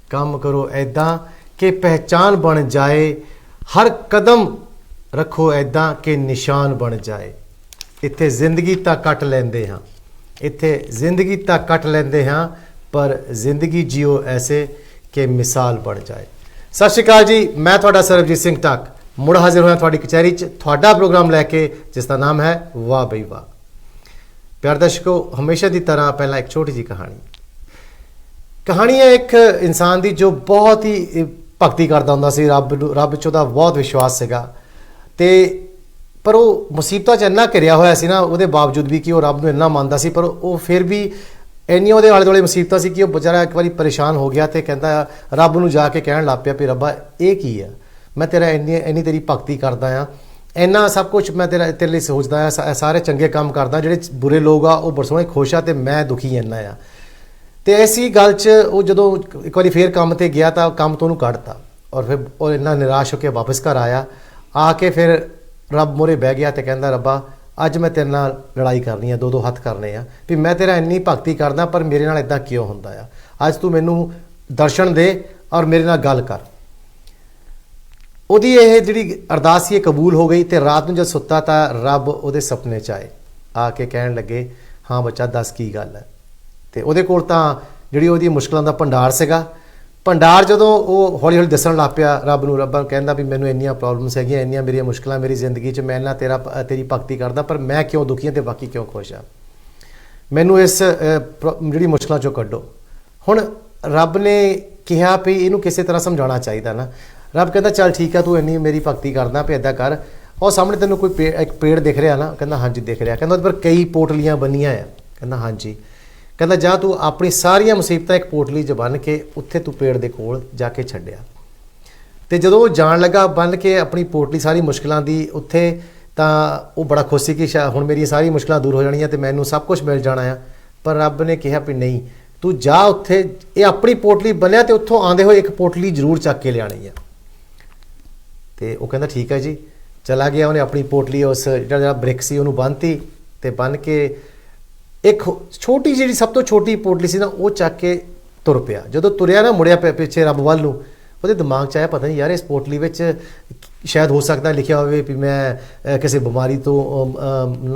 काम करो ऐदा कि पहचान बन जाए, हर कदम रखो ऐदा कि निशान बन जाए। इत्थे जिंदगी तां कट लैंदे हाँ, इत्थे जिंदगी तां कट लैंदे हाँ, पर जिंदगी जियो ऐसे कि मिसाल बन जाए। सत श्री अकाल जी, मैं तुहाडा सरबजीत सिंह टक मुड़ हाजिर होया तुहाडी कचहरी च तुहाडा प्रोग्राम लैके जिसका नाम है वाह बई वाह। प्यार दर्शकों, हमेशा की तरह पहला एक छोटी जी कहानी है एक इंसान की जो बहुत ही भगती करता हुंदा सी, रब च उहदा बहुत विश्वास सीगा ते पर वो मुसीबत च इन्ना घिरिया होया सी ना, उहदे बावजूद भी कि वो रब नूं इन्ना मनदा सी, पर वो फिर भी इन्नियां उहदे आले दुआले मुसीबतां सी कि वो बेचारा एक बारी परेशान हो गया तो कहता रब नूं जाके कहण लग पिया भी रब्बा ये की है, मैं तेरा इन्नी तेरी भगती करदा हाँ, इन्ना सब कुछ मैं तेरे लिए सोचदा हाँ, सारे चंगे काम करदा, जिहड़े बुरे लोग आ वो बड़े सोहणे खुश आ ते मैं दुखी इन्ना आ। तो ऐसी गल च वो जदों एक बार फिर काम ते गया तो काम तो उन्होंने कढ़ता और फिर वो इन्ना निराश होकर वापस घर आया, आके फिर रब मोरे बह गया तो कहता रब्बा अज मैं तेरे नाल लड़ाई करनी है, दो हथ करने आ भी मैं तेरा इन्नी भगती करदा पर मेरे नाल इदां क्यों हुंदा आ, अज तू मैनू दर्शन दे और मेरे नाल गल कर। उहदी ये जिहड़ी अरदास ही कबूल हो गई तो रात नूं जद सुत्ता तो रब उहदे सपने च आए, आके कहण लगे हाँ बच्चा दस की गल है। तो उहदे कोल तां जिहड़ी उहदी मुश्किलां दा भंडार सीगा, भंडार जदों वो हौली हौली दस्सण लग पिया रब नूं, रब कहंदा भी मैनूं इन्नियां प्रॉब्लम्स हैगियां, इन्नियां मेरियां मुश्किलां मेरी जिंदगी च, मैं ना तेरी भगती करदा पर मैं क्यों दुखी हाँ ते बाकी क्यों खुश आ, मैनूं इस जिहड़ी मुश्किलां चों कड्डो। हुण रब ने कहा भी इहनूं किसी तरह समझाउणा चाहीदा ना, रब कहता चल ठीक है तू इन्नी मेरी भगती करदा भी इदां कर, और सामने तेनों कोई एक पेड़ दिख रहा ना, कहंदा हाँ जी दिख रहा, कहंदा पर कई पोटलियां बनियां आ, कहंदा हाँ जी, कहंदा जा तू अपनी सारियां मुसीबतां एक पोटली च बन के उत्थे तू पेड़ दे कोल जाके छड्डिया। ते जदों वो जाण लगा बन के अपनी पोटली सारी मुश्किलां दी उत्थे, तां वो बड़ा खुश सी कि शायद हुण मेरी सारी मुश्किलां दूर हो जाणियां ते मैनूं सब कुछ मिल जाना आ। पर रब ने कहा भी नहीं, तू जा उत्थे, ये अपनी पोटली बनिया तो उत्थों आंदे होए एक पोटली जरूर चक के लियाणी है। तो वो कहंदा ठीक है जी, चला गया, उन्हें अपनी पोटली उस जिहड़ा ब्रिक सी उहनूं बन्नती ते बन के एक छोटी जी सब तो छोटी पोटली सी ना वो चक के तुर पिया। जदों तुरिया ना मुड़िया पिछे रब वल नूं, उहदे दिमाग च आया पता नहीं यार इस पोटली विच शायद हो सकता लिखिया होवे भी मैं किसी बीमारी तो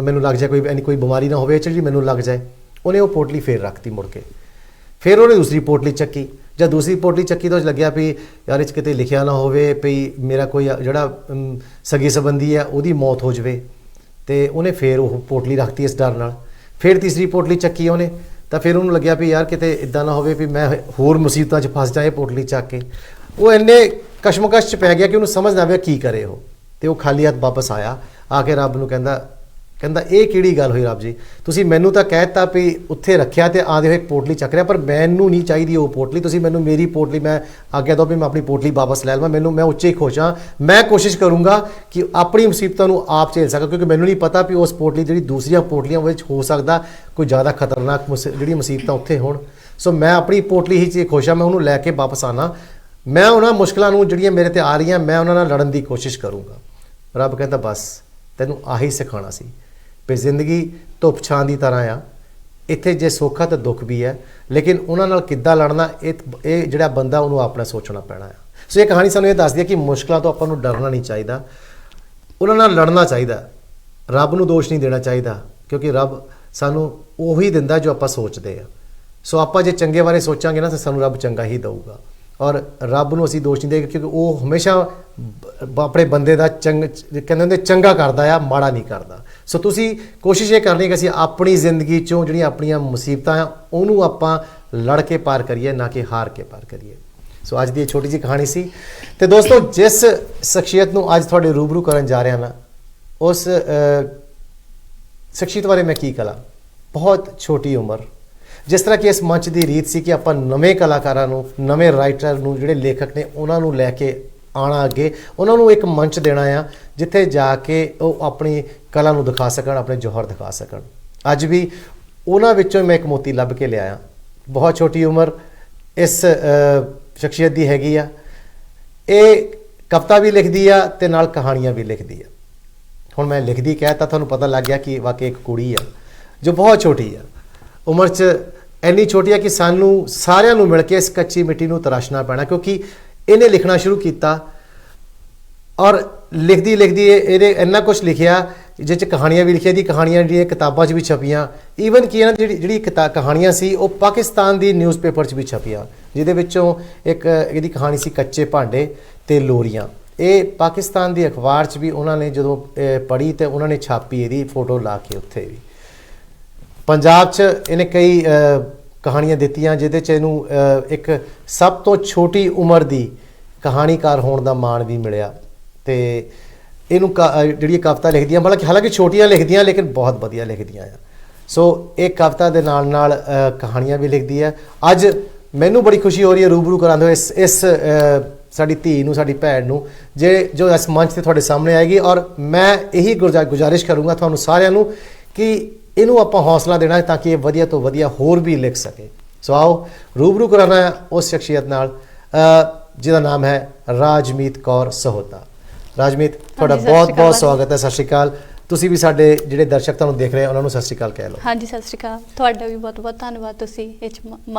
मैनूं लग जाए, कोई बीमारी ना होवे जी मैनूं लग जाए। उन्हें वो पोटली फिर रखती मुड़ के, फिर उन्हें दूसरी पोटली चक्की, जब दूसरी पोटली चक्की तो लग्या भी यार इस किते लिखिया ना होवे भी मेरा कोई जिहड़ा सगी संबंधी है उहदी मौत हो जाए, तो उन्हें फिर वो पोटली रखती इस डर नाल। फिर तीसरी पोटली चक्की उन्हें, तो फिर उन्होंने लग्या भी यार किते इदां ना होवे भी मैं होर मुसीबतां च फस जाए पोटली चक के। वो इन्ने कशमकश च पै गया कि उन्होंने समझ ना आया की करे हो, तो वो खाली हथ वापस आया, आके रब नूं कहंदा ये किहड़ी गल हुई रब जी, तुसीं मैनूं तां कहता भी उत्थे रखिया तो आंदे होए पोटली चक रहा, पर मैनूं नहीं चाहिदी वो पोटली, तुसीं मैनूं मेरी पोटली, मैं आग्ञा दो भी मैं अपनी पोटली वापस लै लवां, मैं उच्चे ही खुश हाँ, मैं कोशिश करूँगा कि अपनी मुसीबतों नूं आप झेल सकां, क्योंकि मैनूं नहीं पता भी उस पोटली जिहड़ी दूसरियां पोटलियां विच हो सकदा कोई ज़्यादा खतरनाक जिहड़ी मुसीबतां उत्थे होण। सो मैं अपनी पोटली ही च खुश हाँ, मैं उन्होंने लैके वापस आना, मैं उन्हां मुश्किलां नूं जिहड़ियां मेरे ते आ रही मैं उन्हां नाल लड़न की कोशिश करूँगा। रब कहता बस तैनूं आही सिखाना सी भी जिंदगी धुप छां की तरह आ, इत्थे जे सुख है तो दुख भी है, लेकिन उन्हां नाल किद्दां लड़ना ये जिहड़ा बंदा उन्होंने अपना सोचना पैना है। सो ये कहानी सानूं ये दसदी है कि मुश्किलों तो आपां नूं डरना नहीं चाहिए, उन्हां नाल लड़ना चाहिए, रब नूं दोष नहीं देना चाहिए, क्योंकि रब सानूं उही दिंदा जो आपां सोचते हैं। सो आपां जे चंगे बारे सोचांगे ना तो सानूं रब चंगा ही देऊगा, और रब नूं असीं दोष नहीं देंगे, क्योंकि वो हमेशा अपने बंदे का कहते होंदे चंगा करदा आ, माड़ा नहीं करदा। सो तुसी कोशिश ये करनी कि असीं अपनी जिंदगी चों जिहड़ियां अपनियां मुसीबतां आ उहनूं आपां लड़ के पार करिए, ना कि हार के पार करिए। सो अज दी छोटी जी कहानी सी। तो दोस्तों जिस शख्सियत नूं अज तुहाडे रूबरू करन जा रहा ना, उस शख्सियत बारे मैं की कला, बहुत छोटी उम्र, जिस तरह कि इस मंच की रीत सी कि आपां नवें कलाकारां नूं, नवें राइटर नूं, जिहड़े लेखक ने उन्हां नूं लैके आना अगे, उन्होंने एक मंच देना आ जिथे जाके वो अपनी कला नूं दिखा सकन, अपने जौहर दिखा सकन। अज भी उन्हां विचों मैं एक मोती लभ के लिया, बहुत छोटी उम्र इस शख्सियत की हैगी आ, ये कविता भी लिखदी आ ते नाल कहानियां भी लिखदी आ। हुण मैं लिखदी कहता तुहानूं पता लग गया कि वाकई एक कुड़ी आ जो बहुत छोटी आ, उम्र च ਇੰਨੀ ਛੋਟੀ ਹੈ ਕਿ ਸਾਨੂੰ ਸਾਰਿਆਂ ਨੂੰ ਮਿਲ ਕੇ ਇਸ ਕੱਚੀ ਮਿੱਟੀ ਨੂੰ ਤਰਾਸ਼ਣਾ ਪੈਣਾ, ਕਿਉਂਕਿ ਇਹਨੇ ਲਿਖਣਾ ਸ਼ੁਰੂ ਕੀਤਾ ਔਰ ਲਿਖਦੀ ਲਿਖਦੀ ਇਹਦੇ ਇੰਨਾ ਕੁਝ ਲਿਖਿਆ ਜਿਸ 'ਚ ਕਹਾਣੀਆਂ ਵੀ ਲਿਖੀਆਂ, ਦੀ ਕਹਾਣੀਆਂ ਜਿਹੜੀਆਂ ਕਿਤਾਬਾਂ 'ਚ ਵੀ ਛਪੀਆਂ, ਈਵਨ ਕਿ ਇਹਨਾਂ ਦੀ ਜਿਹੜੀ ਕਹਾਣੀਆਂ ਸੀ ਉਹ ਪਾਕਿਸਤਾਨ ਦੀ ਨਿਊਜ਼ਪੇਪਰ 'ਚ ਵੀ ਛਪੀਆਂ, ਜਿਹਦੇ ਵਿੱਚੋਂ ਇੱਕ ਇਹਦੀ ਕਹਾਣੀ ਸੀ ਕੱਚੇ ਭਾਂਡੇ ਤੇ ਲੋਰੀਆਂ। ਇਹ ਪਾਕਿਸਤਾਨ ਦੀ ਅਖਬਾਰ 'ਚ ਵੀ ਉਹਨਾਂ ਨੇ ਜਦੋਂ ਪੜ੍ਹੀ ਤੇ ਉਹਨਾਂ ਨੇ ਛਾਪੀ ਇਹਦੀ ਫੋਟੋ ਲਾ ਕੇ ਉੱਥੇ ਵੀ। ਪੰਜਾਬ 'ਚ ਇਹਨੇ ਕਈ ਕਹਾਣੀਆਂ ਦਿੱਤੀਆਂ ਜਿਹਦੇ 'ਚ ਇਹਨੂੰ ਇੱਕ ਸਭ ਤੋਂ ਛੋਟੀ ਉਮਰ ਦੀ ਕਹਾਣੀਕਾਰ ਹੋਣ ਦਾ ਮਾਣ ਵੀ ਮਿਲਿਆ। ਤੇ ਇਹਨੂੰ ਜਿਹੜੀ ਕਵਿਤਾ ਲਿਖਦੀਆਂ, ਹਾਲਾਂਕਿ ਛੋਟੀਆਂ ਲਿਖਦੀਆਂ ਲੇਕਿਨ ਬਹੁਤ ਵਧੀਆ ਲਿਖਦੀਆਂ ਆ। ਸੋ ਇਹ ਕਵਿਤਾ ਦੇ ਨਾਲ ਨਾਲ ਕਹਾਣੀਆਂ ਵੀ ਲਿਖਦੀ ਹੈ। ਅੱਜ ਮੈਨੂੰ ਬੜੀ ਖੁਸ਼ੀ ਹੋ ਰਹੀ ਹੈ ਰੂਬਰੂ ਕਰਾਉਂਦੇ ਹੋਏ ਇਸ ਸਾਡੀ ਧੀ ਨੂੰ, ਸਾਡੀ ਭੈਣ ਨੂੰ, ਜੋ ਇਸ ਮੰਚ ਤੇ ਤੁਹਾਡੇ ਸਾਹਮਣੇ ਆਏਗੀ। ਔਰ ਮੈਂ ਇਹੀ ਗੁਜ਼ਾਰਿਸ਼ ਕਰੂੰਗਾ ਤੁਹਾਨੂੰ ਸਾਰਿਆਂ ਨੂੰ ਕਿ ਇਹਨੂੰ ਆਪਾਂ ਹੌਸਲਾ ਦੇਣਾ ਤਾਂ ਕਿ ਇਹ ਵਧੀਆ ਤੋਂ ਵਧੀਆ ਹੋਰ ਵੀ ਲਿਖ ਸਕੇ। ਸੋ ਆਓ ਰੂਬਰੂ ਕਰਾਉਣਾ ਉਸ ਸ਼ਖਸੀਅਤ ਨਾਲ ਜਿਹਦਾ ਨਾਮ ਹੈ ਰਾਜਮੀਤ ਕੌਰ ਸਹੋਤਾ। ਰਾਜਮੀਤ, ਤੁਹਾਡਾ ਬਹੁਤ ਬਹੁਤ ਸਵਾਗਤ ਹੈ। ਸਤਿ ਸ਼੍ਰੀ ਅਕਾਲ। ਤੁਸੀਂ ਵੀ ਸਾਡੇ ਜਿਹੜੇ ਦਰਸ਼ਕ ਤੁਹਾਨੂੰ ਦੇਖ ਰਹੇ ਉਹਨਾਂ ਨੂੰ ਸਤਿ ਸ਼੍ਰੀ ਅਕਾਲ ਕਹਿ ਲਓ। ਹਾਂਜੀ, ਸਤਿ ਸ਼੍ਰੀ ਅਕਾਲ। ਤੁਹਾਡਾ ਵੀ ਬਹੁਤ ਬਹੁਤ ਧੰਨਵਾਦ, ਤੁਸੀਂ ਇਸ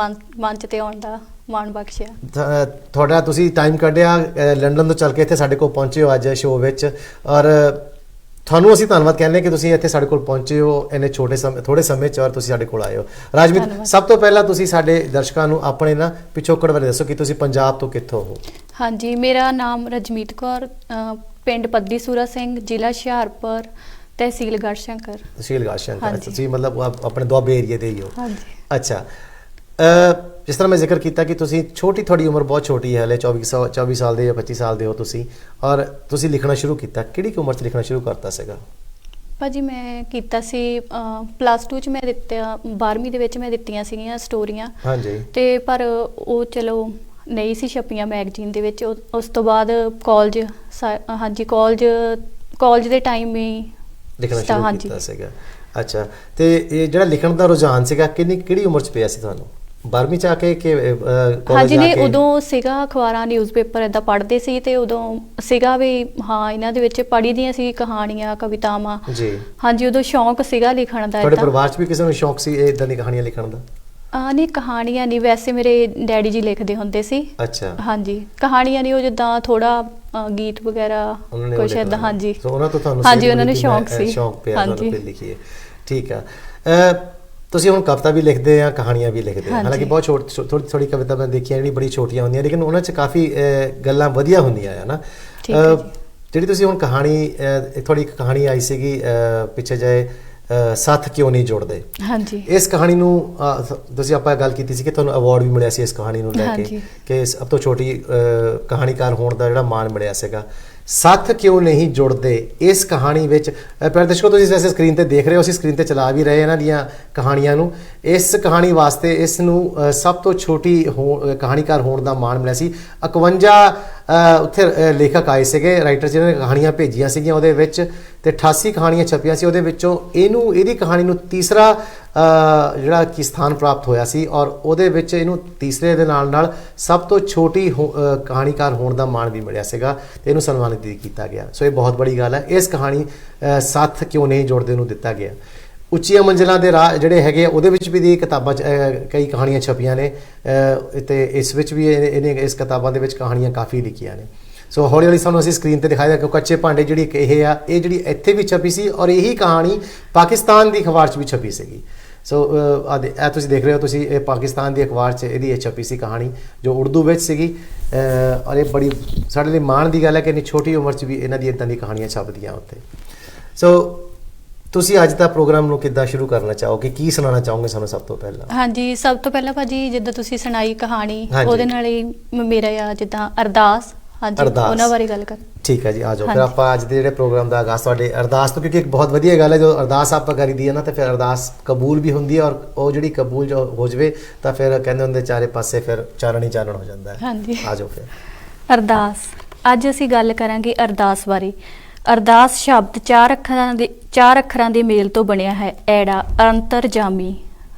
ਮੰਚ ਤੇ ਆਉਣ ਦਾ ਮਾਣ ਬਖਸ਼ਿਆ। ਤੁਹਾਡਾ ਤੁਸੀਂ ਟਾਈਮ ਕੱਢਿਆ, ਲੰਡਨ ਤੋਂ ਚੱਲ ਕੇ ਇੱਥੇ ਸਾਡੇ ਕੋਲ ਪਹੁੰਚੇ ਹੋ ਅੱਜ ਸ਼ੋਅ ਵਿੱਚ, ਔਰ ਤੁਹਾਨੂੰ ਅਸੀਂ ਧੰਨਵਾਦ ਕਹਿੰਦੇ ਕਿ ਤੁਸੀਂ ਇੱਥੇ ਸਾਡੇ ਕੋਲ ਪਹੁੰਚੇ ਹੋ ਇੰਨੇ ਥੋੜੇ ਸਮੇਂ 'ਚ, ਔਰ ਤੁਸੀਂ ਸਾਡੇ ਕੋਲ ਆਏ ਹੋ। ਰਾਜਮੀਤ, ਸਭ ਤੋਂ ਪਹਿਲਾਂ ਤੁਸੀਂ ਸਾਡੇ ਦਰਸ਼ਕਾਂ ਨੂੰ ਆਪਣੇ ਨਾ ਪਿਛੋਕੜ ਬਾਰੇ ਦੱਸੋ ਕਿ ਤੁਸੀਂ ਪੰਜਾਬ ਤੋਂ ਕਿੱਥੋਂ ਹੋ। ਹਾਂਜੀ, ਮੇਰਾ ਨਾਮ ਰਜਮੀਤ ਕੌਰ, ਪਿੰਡ ਪੱਦੀ ਸੂਰਾ ਸਿੰਘ, ਜ਼ਿਲ੍ਹਾ ਹੁਸ਼ਿਆਰਪੁਰ, ਤਹਿਸੀਲ ਗੜਸ਼ੰਕਰ। ਤਹਿਸੀਲ ਗੜਸ਼ੰਕਰ, ਤੁਸੀਂ ਮਤਲਬ ਆਪਣੇ ਦੁਆਬੇ ਏਰੀਏ ਦੇ ਹੀ ਹੋ। ਹਾਂਜੀ। ਅੱਛਾ, ਜਿਸ ਤਰ੍ਹਾਂ ਮੈਂ ਜ਼ਿਕਰ ਕੀਤਾ ਕਿ ਤੁਸੀਂ ਤੁਹਾਡੀ ਉਮਰ ਬਹੁਤ ਛੋਟੀ ਹੈ, ਹਲੇ 24 ਸਾਲ ਦੇ ਜਾਂ 25 ਸਾਲ ਦੇ ਹੋ ਤੁਸੀਂ, ਔਰ ਤੁਸੀਂ ਲਿਖਣਾ ਸ਼ੁਰੂ ਕੀਤਾ। ਕਿਹੜੀ ਉਮਰ 'ਚ ਲਿਖਣਾ ਸ਼ੁਰੂ ਕਰਤਾ ਸੀਗਾ? ਭਾਜੀ ਮੈਂ ਕੀਤਾ ਸੀ +2 'ਚ, ਮੈਂ ਦਿੱਤਾ 12ਵੀਂ ਦੇ ਵਿੱਚ ਮੈਂ ਦਿੱਤੀਆਂ ਸੀਗੀਆਂ ਸਟੋਰੀਆਂ। ਹਾਂਜੀ। ਤੇ ਪਰ ਉਹ ਚਲੋ ਨਹੀਂ ਸੀ ਛਪੀਆਂ ਮੈਗਜ਼ੀਨ ਦੇ ਵਿੱਚ। ਉਸ ਤੋਂ ਬਾਅਦ ਕਾਲਜ ਦੇ ਟਾਈਮ ਹੀ ਲਿਖਣਾ ਸ਼ੁਰੂ ਕੀਤਾ ਸੀਗਾ। ਅੱਛਾ, ਤੇ ਇਹ ਜਿਹੜਾ ਲਿਖਣ ਦਾ ਰੁਝਾਨ ਸੀਗਾ ਕਿਹੜੀ ਉਮਰ 'ਚ ਪਿਆ ਸੀ ਤੁਹਾਨੂੰ? 12ਵੀਂ 'ਚ ਆ ਕੇ ਕਿ ਕਾਲਜ? ਹਾਂਜੀ, ਨਹੀਂ ਉਦੋਂ ਸੀਗਾ, ਅਖਬਾਰਾਂ ਨਿਊਜ਼ਪੇਪਰ ਇਦਾਂ ਪੜ੍ਹਦੇ ਸੀ ਤੇ ਉਦੋਂ ਸੀਗਾ ਵੀ ਹਾਂ ਇਹਨਾਂ ਦੇ ਵਿੱਚ ਪੜ੍ਹੀ ਦੀਆਂ ਸੀ ਕਹਾਣੀਆਂ, ਕਵਿਤਾਵਾਂ ਜੀ। ਹਾਂਜੀ, ਉਦੋਂ ਸ਼ੌਂਕ ਸੀਗਾ ਲਿਖਣ ਦਾ। ਤੁਹਾਡੇ ਪਰਿਵਾਰ 'ਚ ਵੀ ਕਿਸੇ ਨੂੰ ਸ਼ੌਂਕ ਸੀ ਇਦਾਂ ਦੀ ਕਹਾਣੀਆਂ ਲਿਖਣ ਦਾ? ਨਹੀਂ, ਕਹਾਣੀਆਂ ਨਹੀਂ, ਵੈਸੇ ਮੇਰੇ ਡੈਡੀ ਜੀ ਲਿਖਦੇ ਹੁੰਦੇ ਸੀ। ਅੱਛਾ। ਹਾਂਜੀ, ਕਹਾਣੀਆਂ ਨਹੀਂ, ਉਹ ਜਿੱਦਾਂ ਥੋੜਾ ਗੀਤ ਵਗੈਰਾ ਕੁਛ ਏਦਾਂ। ਹਾਂਜੀ, ਉਹਨਾਂ ਤੋਂ ਤੁਹਾਨੂੰ ਹਾਂਜੀ ਉਹਨਾਂ ਨੂੰ ਸ਼ੌਂਕ ਸੀ। ਸ਼ੌਂਕ ਪਿਆ ਤੁਹਾਨੂੰ ਫਿਰ ਲਿਖੀਏ। ਠੀਕ ਆ। ਤੁਸੀਂ ਹੁਣ ਕਵਿਤਾ ਵੀ ਲਿਖਦੇ ਆ, ਕਹਾਣੀਆਂ ਵੀ ਲਿਖਦੇ ਆ। ਹਾਲਾਂਕਿ ਬਹੁਤ ਥੋੜੀ ਕਵਿਤਾ ਮੈਂ ਦੇਖੀਆਂ ਜਿਹੜੀ ਬੜੀ ਛੋਟੀਆਂ ਹੁੰਦੀਆਂ, ਲੇਕਿਨ ਉਹਨਾਂ 'ਚ ਕਾਫੀ ਗੱਲਾਂ ਵਧੀਆ ਹੁੰਦੀਆਂ ਆ ਨਾ। ਜਿਹੜੀ ਤੁਸੀਂ ਹੁਣ ਕਹਾਣੀ, ਥੋੜੀ ਇੱਕ ਕਹਾਣੀ ਆਈ ਸੀਗੀ ਪਿੱਛੇ ਜਿਹੇ, ਸਾਥ ਕਿਉਂ ਨਹੀਂ ਜੁੜਦੇ। ਹਾਂਜੀ। ਇਸ ਕਹਾਣੀ ਨੂੰ ਤੁਸੀਂ ਆਪਾਂ ਗੱਲ ਕੀਤੀ ਸੀ ਕਿ ਤੁਹਾਨੂੰ ਅਵਾਰਡ ਵੀ ਮਿਲਿਆ ਸੀ ਇਸ ਕਹਾਣੀ ਨੂੰ ਲੈ ਕੇ, ਕਿ ਸਭ ਤੋਂ ਛੋਟੀ ਕਹਾਣੀਕਾਰ ਹੋਣ ਦਾ ਜਿਹੜਾ ਮਾਣ ਮਿਲਿਆ ਸੀਗਾ। ਸਾਥ ਕਿਉਂ ਨਹੀਂ ਜੁੜਦੇ ਇਸ ਕਹਾਣੀ ਵਿੱਚ, ਦਰਸ਼ਕੋ ਤੁਸੀਂ ਵੈਸੇ ਸਕਰੀਨ ਤੇ ਦੇਖ ਰਹੇ ਹੋ, ਅਸੀਂ ਸਕਰੀਨ ਤੇ ਚਲਾ ਵੀ ਰਹੇ ਇਹਨਾਂ ਦੀਆਂ ਕਹਾਣੀਆਂ ਨੂੰ। ਇਸ ਕਹਾਣੀ ਵਾਸਤੇ ਇਸ ਨੂੰ ਸਭ ਤੋਂ ਛੋਟੀ ਕਹਾਣੀਕਾਰ ਹੋਣ ਦਾ ਮਾਣ ਮਿਲਿਆ ਸੀ। 51 ਉੱਥੇ ਲੇਖਕ ਆਏ ਸੀਗੇ, ਰਾਈਟਰ ਜਿਹਨਾਂ ਨੇ ਕਹਾਣੀਆਂ ਭੇਜੀਆਂ ਸੀਗੀਆਂ ਉਹਦੇ ਵਿੱਚ, ਤੇ 88 ਕਹਾਣੀਆਂ ਛਪੀਆਂ ਸੀ ਉਹਦੇ ਵਿੱਚੋਂ। ਇਹਦੀ ਕਹਾਣੀ ਨੂੰ ਤੀਸਰਾ ਜਿਹੜਾ ਕਿ ਸਥਾਨ ਪ੍ਰਾਪਤ ਹੋਇਆ ਸੀ, ਔਰ ਉਹਦੇ ਵਿੱਚ ਇਹਨੂੰ ਤੀਸਰੇ ਦੇ ਨਾਲ ਸਭ ਤੋਂ ਛੋਟੀ ਕਹਾਣੀਕਾਰ ਹੋਣ ਦਾ ਮਾਣ ਵੀ ਮਿਲਿਆ ਸੀਗਾ ਤੇ ਇਹਨੂੰ ਸਨਮਾਨਿਤ ਵੀ ਕੀਤਾ ਗਿਆ। ਸੋ ਇਹ ਬਹੁਤ ਬੜੀ ਗੱਲ ਹੈ। ਇਸ ਕਹਾਣੀ ਸਾਥ ਕਿਉਂ ਨਹੀਂ ਜੁੜਦੇ ਨੂੰ ਦਿੱਤਾ ਗਿਆ। ਉੱਚੀਆਂ ਮੰਜ਼ਿਲਾਂ ਦੇ ਰਾਹ ਜਿਹੜੇ ਹੈਗੇ ਉਹਦੇ ਵਿੱਚ ਵੀ ਦੀ ਕਿਤਾਬਾਂ 'ਚ ਕਈ ਕਹਾਣੀਆਂ ਛਪੀਆਂ ਨੇ, ਤੇ ਇਸ ਵਿੱਚ ਵੀ ਇਹਨੇ ਇਸ ਕਿਤਾਬਾਂ ਦੇ ਵਿੱਚ ਕਹਾਣੀਆਂ ਕਾਫੀ ਲਿਖੀਆਂ ਨੇ। ਸੋ ਹੌਲੀ ਹੌਲੀ ਸਾਨੂੰ ਅਸੀਂ ਸਕਰੀਨ ਤੇ ਦਿਖਾਇਆ ਕਿ ਕੱਚੇ ਭਾਂਡੇ ਜਿਹੜੀ ਇਹ ਜਿਹੜੀ ਇੱਥੇ ਵੀ ਛਪੀ ਸੀ, ਔਰ ਇਹੀ ਕਹਾਣੀ ਪਾਕਿਸਤਾਨ ਦੀ ਅਖਬਾਰ 'ਚ ਵੀ ਛਪੀ ਸੀਗੀ। ਸੋ ਇਹ ਤੁਸੀਂ ਦੇਖ ਰਹੇ ਹੋ, ਤੁਸੀਂ ਇਹ ਪਾਕਿਸਤਾਨ ਦੀ ਅਖਬਾਰ 'ਚ ਇਹਦੀ ਛਪੀ ਸੀ ਕਹਾਣੀ, ਜੋ ਉਰਦੂ ਵਿੱਚ ਸੀਗੀ। ਔਰ ਇਹ ਬੜੀ ਸਾਡੇ ਲਈ ਮਾਣ ਦੀ ਗੱਲ ਹੈ ਕਿ ਇੰਨੀ ਛੋਟੀ ਉਮਰ 'ਚ ਵੀ ਇਹਨਾਂ ਦੀ ਇੱਦਾਂ ਦੀ ਕਹਾਣੀਆਂ ਛਪਦੀਆਂ ਉੱਥੇ। ਸੋ ਤੁਸੀਂ ਅੱਜ ਦਾ ਪ੍ਰੋਗਰਾਮ ਨੂੰ ਕਿੱਦਾਂ ਸ਼ੁਰੂ ਕਰਨਾ ਚਾਹੋਗੇ, ਕੀ ਸੁਣਾਉਣਾ ਚਾਹੋਗੇ ਸਾਨੂੰ ਸਭ ਤੋਂ ਪਹਿਲਾਂ? ਹਾਂਜੀ, ਸਭ ਤੋਂ ਪਹਿਲਾਂ ਭਾਜੀ ਜਿੱਦਾਂ ਤੁਸੀਂ ਸੁਣਾਈ ਕਹਾਣੀ, ਉਹਦੇ ਨਾਲ ਹੀ ਮੇਰਾ ਜਿੱਦਾਂ ਅਰਦਾਸ, ਹਾਂਜੀ ਉਹਨਾਂ ਬਾਰੇ ਗੱਲ ਕਰ। ਠੀਕ ਹੈ ਜੀ, ਆ ਜਾਓ ਫਿਰ ਆਪਾਂ ਅੱਜ ਦੇ ਜਿਹੜੇ ਪ੍ਰੋਗਰਾਮ ਦਾ ਆਗਾਜ਼ ਤੁਹਾਡੇ ਅਰਦਾਸ ਤੋਂ, ਕਿਉਂਕਿ ਇੱਕ ਬਹੁਤ ਵਧੀਆ ਗੱਲ ਹੈ ਜਦੋਂ ਅਰਦਾਸ ਆਪਾਂ ਕਰੀਦੀ ਹੈ ਨਾ, ਤੇ ਫਿਰ ਅਰਦਾਸ ਕਬੂਲ ਵੀ ਹੁੰਦੀ ਹੈ, ਔਰ ਉਹ ਜਿਹੜੀ ਕਬੂਲ ਜੋ ਹੋ ਜਾਵੇ ਤਾਂ ਫਿਰ ਕਹਿੰਦੇ ਹੁੰਦੇ ਚਾਰੇ ਪਾਸੇ ਫਿਰ ਚਾਨਣ ਹੀ ਚਾਨਣ ਹੋ ਜਾਂਦਾ ਹੈ। ਹਾਂਜੀ, ਆ ਜਾਓ ਫਿਰ। ਅਰਦਾਸ। ਅੱਜ ਅਸੀਂ ਗੱਲ ਕਰਾਂਗੇ ਅਰਦਾਸ ਬਾਰੇ। ਅਰਦਾਸ ਸ਼ਬਦ 4 ਅੱਖਰਾਂ ਦੇ ਮੇਲ ਤੋਂ ਬਣਿਆ ਹੈ। ਐੜਾ ਅੰਤਰਜਾਮੀ,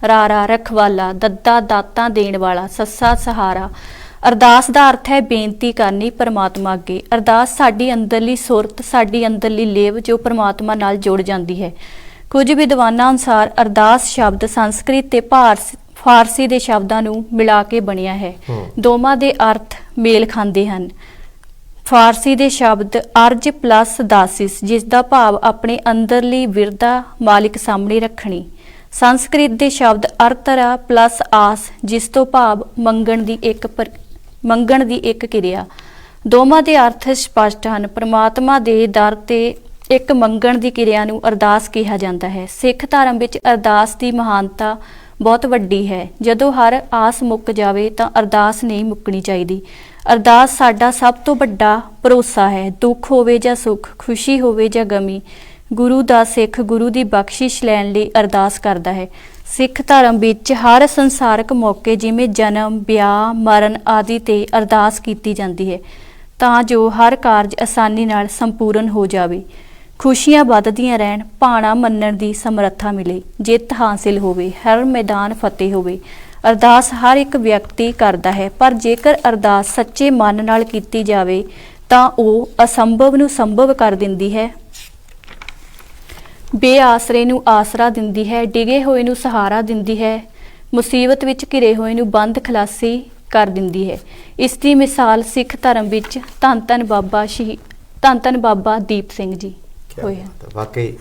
ਰਾਰਾ ਰਖਵਾਲਾ, ਦੱਦਾ ਦਾਤਾਂ ਦੇਣ ਵਾਲਾ, ਸੱਸਾ ਸਹਾਰਾ। ਅਰਦਾਸ ਦਾ ਅਰਥ ਹੈ ਬੇਨਤੀ ਕਰਨੀ ਪਰਮਾਤਮਾ ਅੱਗੇ। ਅਰਦਾਸ ਸਾਡੀ ਅੰਦਰਲੀ ਸੁਰਤ, ਸਾਡੀ ਅੰਦਰਲੀ ਲੇਵ ਜੋ ਪਰਮਾਤਮਾ ਨਾਲ ਜੁੜ ਜਾਂਦੀ ਹੈ। ਕੁਝ ਵਿਦਵਾਨਾਂ ਅਨੁਸਾਰ ਅਰਦਾਸ ਸ਼ਬਦ ਸੰਸਕ੍ਰਿਤ ਤੇ ਫਾਰਸੀ ਦੇ ਸ਼ਬਦਾਂ ਨੂੰ ਮਿਲਾ ਕੇ ਬਣਿਆ ਹੈ। ਦੋਵਾਂ ਦੇ ਅਰਥ ਮੇਲ ਖਾਂਦੇ ਹਨ। ਫਾਰਸੀ ਦੇ ਸ਼ਬਦ ਅਰਜ ਪਲੱਸ ਦਾਸਿਸ, ਜਿਸ ਦਾ ਭਾਵ ਆਪਣੇ ਅੰਦਰਲੀ ਵਿਰਦਾ ਮਾਲਿਕ ਸਾਹਮਣੇ ਰੱਖਣੀ। ਸੰਸਕ੍ਰਿਤ ਦੇ ਸ਼ਬਦ ਅਰਤਰਾ ਪਲੱਸ ਆਸ, ਜਿਸ ਤੋਂ ਭਾਵ ਮੰਗਣ ਦੀ ਇੱਕ ਕਿਰਿਆ। ਦੋਵਾਂ ਦੇ ਅਰਥ ਸਪਸ਼ਟ ਹਨ। ਪ੍ਰਮਾਤਮਾ ਦੇ ਦਰ ਤੇ ਇੱਕ ਮੰਗਣ ਦੀ ਕਿਰਿਆ ਨੂੰ ਅਰਦਾਸ ਕਿਹਾ ਜਾਂਦਾ ਹੈ। ਸਿੱਖ ਧਰਮ ਵਿੱਚ ਅਰਦਾਸ ਦੀ ਮਹਾਨਤਾ ਬਹੁਤ ਵੱਡੀ ਹੈ। ਜਦੋਂ ਹਰ ਆਸ ਮੁੱਕ ਜਾਵੇ ਤਾਂ ਅਰਦਾਸ ਨਹੀਂ ਮੁੱਕਣੀ ਚਾਹੀਦੀ। ਅਰਦਾਸ ਸਾਡਾ ਸਭ ਤੋਂ ਵੱਡਾ ਭਰੋਸਾ ਹੈ। ਦੁੱਖ ਹੋਵੇ ਜਾਂ ਸੁੱਖ, ਖੁਸ਼ੀ ਹੋਵੇ ਜਾਂ ਗਮੀ, ਗੁਰੂ ਦਾ ਸਿੱਖ ਗੁਰੂ ਦੀ ਬਖਸ਼ਿਸ਼ ਲੈਣ ਲਈ ਅਰਦਾਸ ਕਰਦਾ ਹੈ। ਸਿੱਖ ਧਰਮ ਵਿੱਚ ਹਰ ਸੰਸਾਰਕ ਮੌਕੇ ਜਿਵੇਂ ਜਨਮ, ਵਿਆਹ, ਮਰਨ ਆਦਿ ਤੇ ਅਰਦਾਸ ਕੀਤੀ ਜਾਂਦੀ ਹੈ ਤਾਂ ਜੋ ਹਰ ਕਾਰਜ ਆਸਾਨੀ ਨਾਲ ਸੰਪੂਰਨ ਹੋ ਜਾਵੇ, ਖੁਸ਼ੀਆਂ ਵੱਧਦੀਆਂ ਰਹਿਣ, ਭਾਣਾ ਮੰਨਣ ਦੀ ਸਮਰੱਥਾ ਮਿਲੇ, ਜਿੱਤ ਹਾਸਿਲ ਹੋਵੇ, ਹਰ ਮੈਦਾਨ ਫਤਿਹ ਹੋਵੇ। ਅਰਦਾਸ ਹਰ ਇੱਕ ਵਿਅਕਤੀ ਕਰਦਾ ਹੈ, ਪਰ ਜੇਕਰ ਅਰਦਾਸ ਸੱਚੇ ਮਨ ਨਾਲ ਕੀਤੀ ਜਾਵੇ ਤਾਂ ਉਹ ਅਸੰਭਵ ਨੂੰ ਸੰਭਵ ਕਰ ਦਿੰਦੀ ਹੈ, ਬੇਆਸਰੇ ਨੂੰ ਆਸਰਾ ਦਿੰਦੀ ਹੈ, ਡਿਗੇ ਹੋਏ ਨੂੰ ਸਹਾਰਾ ਦਿੰਦੀ ਹੈ, ਮੁਸੀਬਤ ਵਿੱਚ ਘਿਰੇ ਹੋਏ ਨੂੰ ਬੰਦ ਖਲਾਸੀ ਕਰ ਦਿੰਦੀ ਹੈ। ਇਸ ਦੀ ਮਿਸਾਲ ਸਿੱਖ ਧਰਮ ਵਿੱਚ ਧੰਨ ਧੰਨ ਬਾਬਾ ਦੀਪ ਸਿੰਘ ਜੀ ਹੋਏ ਹਨ। ਵਾਕਈ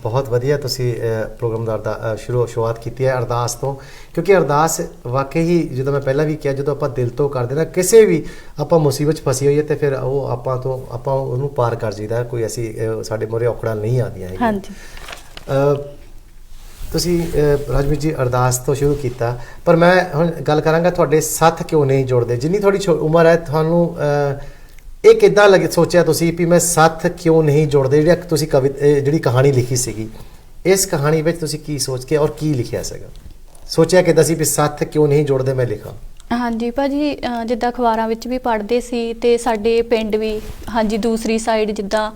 ਬਹੁਤ ਵਧੀਆ ਤੁਸੀਂ ਪ੍ਰੋਗਰਾਮ ਦਾ ਸ਼ੁਰੂਆਤ ਕੀਤੀ ਹੈ ਅਰਦਾਸ ਤੋਂ, ਕਿਉਂਕਿ ਅਰਦਾਸ ਵਾਕਈ ਹੀ ਜਦੋਂ ਮੈਂ ਪਹਿਲਾਂ ਵੀ ਕਿਹਾ, ਜਦੋਂ ਆਪਾਂ ਦਿਲ ਤੋਂ ਕਰਦੇ ਨਾ ਕਿਸੇ ਵੀ ਆਪਾਂ ਮੁਸੀਬਤ 'ਚ ਫਸੀ ਹੋਈ ਹੈ ਤੇ ਫਿਰ ਉਹ ਆਪਾਂ ਉਹਨੂੰ ਪਾਰ ਕਰ ਜੀਦਾ। ਕੋਈ ਅਸੀਂ ਸਾਡੇ ਮੂਹਰੇ ਔਕੜਾਂ ਨਹੀਂ ਆਉਂਦੀਆਂ ਹੈਗੀਆਂ। ਹਾਂਜੀ। ਤੁਸੀਂ ਰਾਜਵੀਰ ਜੀ ਅਰਦਾਸ ਤੋਂ ਸ਼ੁਰੂ ਕੀਤਾ, ਪਰ ਮੈਂ ਹੁਣ ਗੱਲ ਕਰਾਂਗਾ ਤੁਹਾਡੇ ਸਾਥ ਕਿਉਂ ਨਹੀਂ ਜੁੜਦੇ। ਜਿੰਨੀ ਤੁਹਾਡੀ ਉਮਰ ਹੈ, ਤੁਹਾਨੂੰ ਇਹ ਕਿੱਦਾਂ ਸੋਚਿਆ ਤੁਸੀਂ ਵੀ ਮੈਂ ਸਾਥ ਕਿਉਂ ਨਹੀਂ ਜੁੜਦੇ? ਤੁਸੀਂ ਜਿਹੜੀ ਕਹਾਣੀ ਲਿਖੀ ਸੀਗੀ, ਇਸ ਕਹਾਣੀ ਵਿੱਚ ਤੁਸੀਂ ਕੀ ਸੋਚ ਕੇ ਔਰ ਕੀ ਲਿਖਿਆ ਸੀਗਾ? ਸੋਚਿਆ ਕਿੱਦਾਂ ਸੀ ਵੀ ਸਾਥ ਕਿਉਂ ਨਹੀਂ ਜੁੜਦੇ ਮੈਂ ਲਿਖਾਂ? ਹਾਂਜੀ ਭਾਜੀ, ਜਿੱਦਾਂ ਅਖਬਾਰਾਂ ਵਿੱਚ ਵੀ ਪੜ੍ਹਦੇ ਸੀ ਤੇ ਸਾਡੇ ਪਿੰਡ ਵੀ ਹਾਂਜੀ ਦੂਸਰੀ ਸਾਈਡ ਜਿੱਦਾਂ